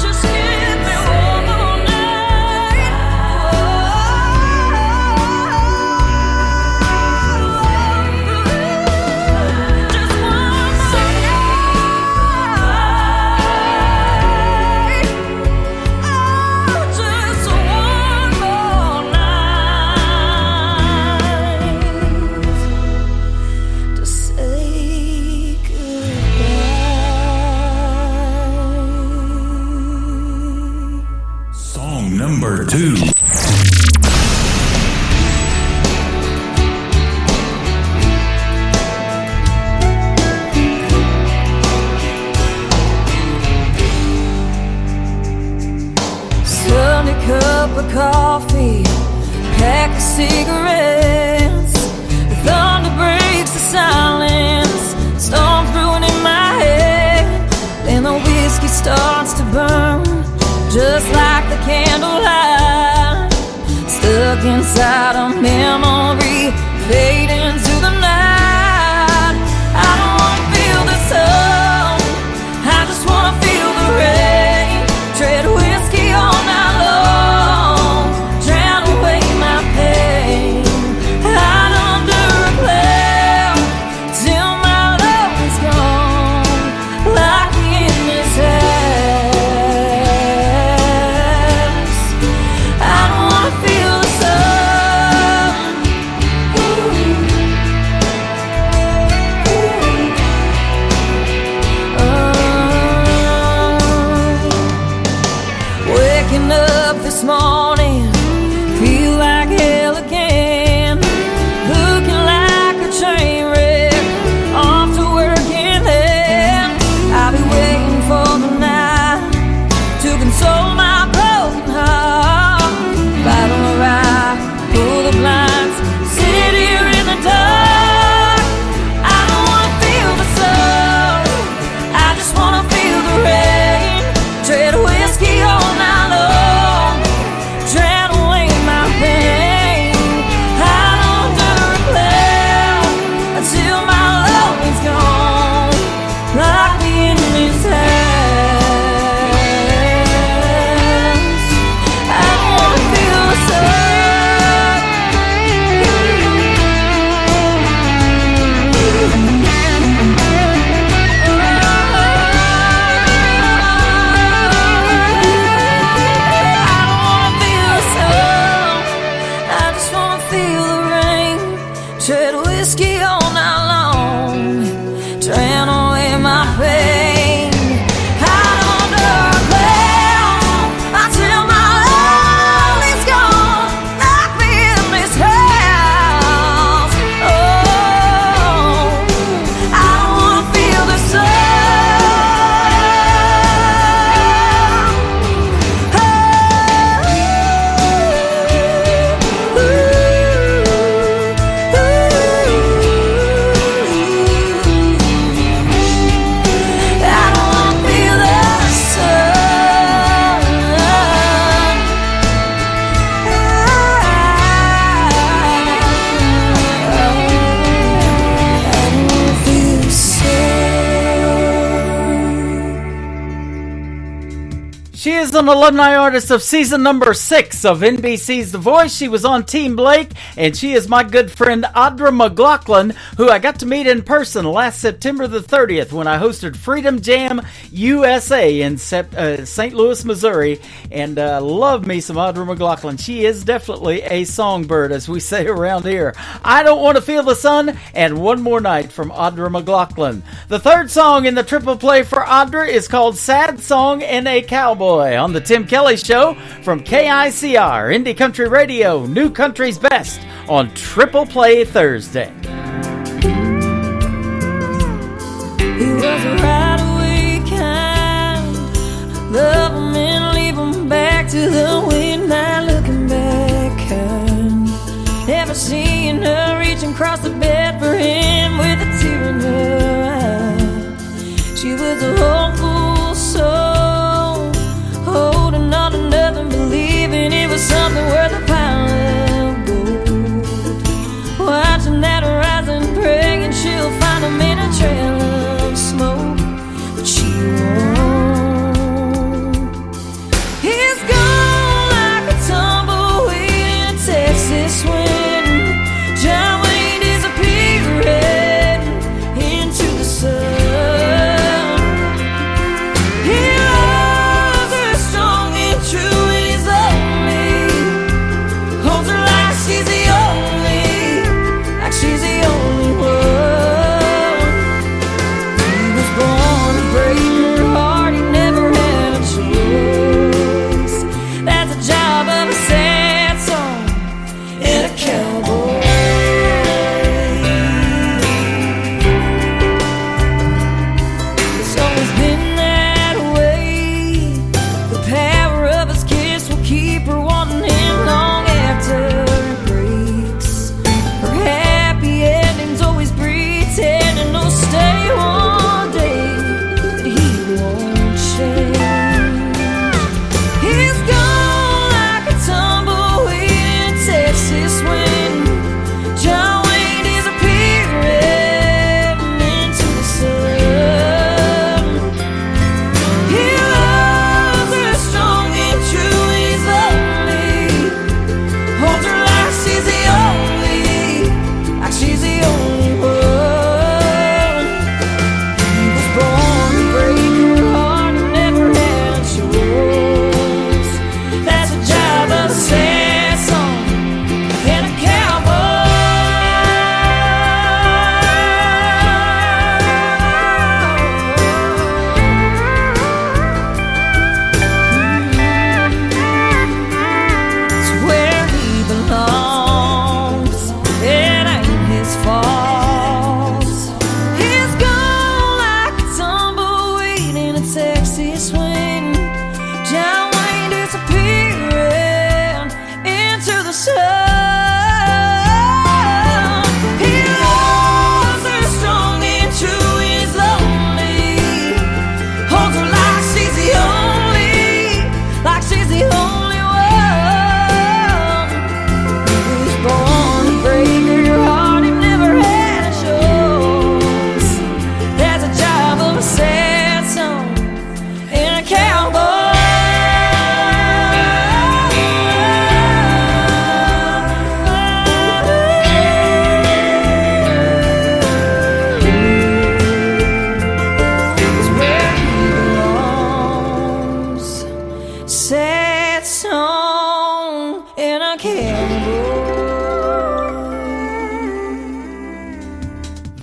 Just give me one more night. Just one more night. Oh, just one more night to say goodbye. Song number 2. Sunday cup of coffee, pack of cigarettes. The thunder breaks the silence, storm brewing in my head. Then the whiskey starts to burn, just like the candlelight. Stuck inside a memory, fading to the night. I don't wanna feel the sun, I just wanna feel the rain. Tread whiskey all night long, drown away my pain. Hide under a cloud till my love is gone. Lock me in this house. I don't wanna feel the sun. Waking up this morning, feel like hell again. Looking like a train wreck, off to work and then I'll be waiting for the night to console my broken heart. Bottle of rye, pull the blinds, sit here in the dark. I don't wanna feel the sun, I just wanna feel the rain. Tread whiskey all night long, She is an alumni artist of season number 6 of NBC's The Voice. She was on Team Blake, and she is my good friend Audra McLaughlin, who I got to meet in person last September the 30th when I hosted Freedom Jam USA in St. Louis, Missouri, and love me some Audra McLaughlin. She is definitely a songbird, as we say around here. I Don't Want to Feel the Sun, and One More Night from Audra McLaughlin. The third song in the triple play for Audra is called Sad Song in a Cowboy on the Tim Kelly Show from KICR, Indie Country Radio, New Country's Best on Triple Play Thursday. He was a right-away kind, love him and leave him back to the wind, not looking back kind. Never seeing her reaching across the bed for him with a tear in her eye. She was a hopeful soul, holding on to nothing, believing it was something worth a pile of gold. Watching that horizon, praying she'll find him in a trail of smoke, but she won't. He's gone like a tumbleweed in a Texas wind. John Wayne disappeared into the sun.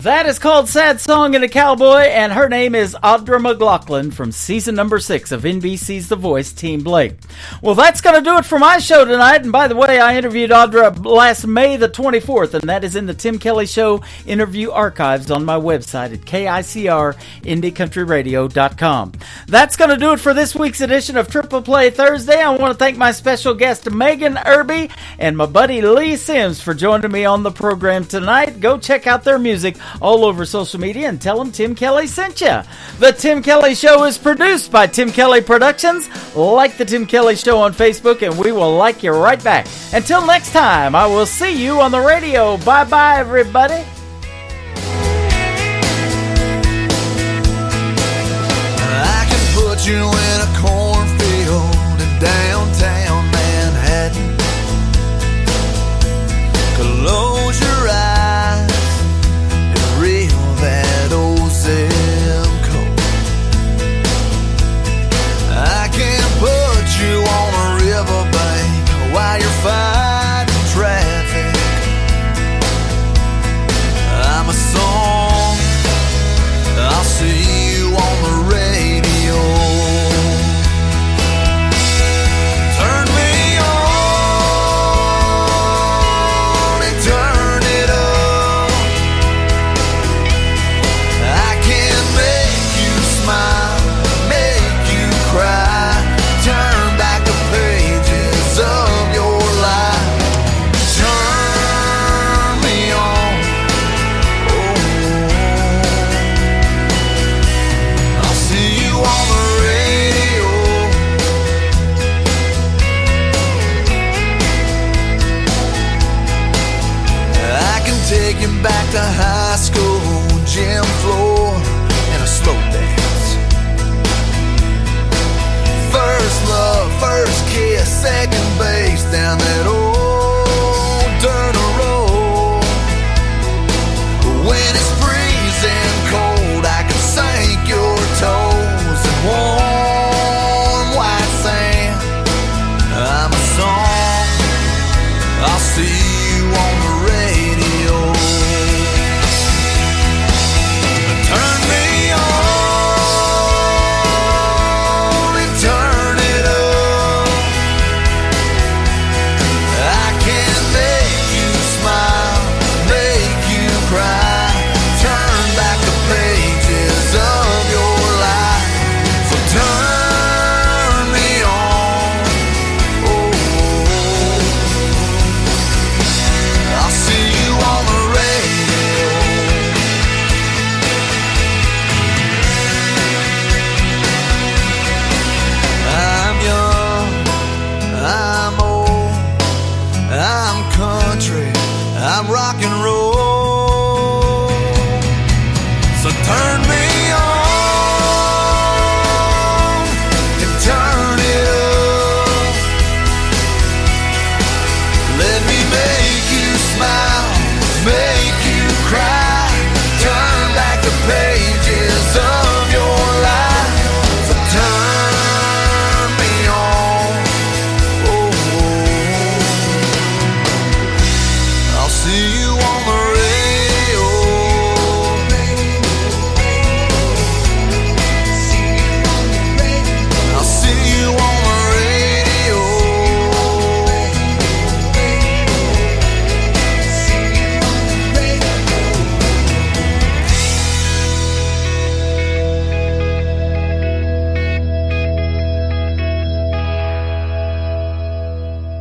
That is called Sad Song in a Cowboy, and her name is Audra McLaughlin from season number 6 of NBC's The Voice, Team Blake. Well, that's going to do it for my show tonight, and by the way, I interviewed Audra last May the 24th, and that is in the Tim Kelly Show interview archives on my website at KICRIndieCountryRadio.com. That's going to do it for this week's edition of Triple Play Thursday. I want to thank my special guest Megan Irby and my buddy Lee Sims for joining me on the program tonight. Go check out their music all over social media and tell them Tim Kelly sent you. The Tim Kelly Show is produced by Tim Kelly Productions. Like the Tim Kelly Show on Facebook, and we will like you right back. Until next time, I will see you on the radio. Bye-bye, everybody.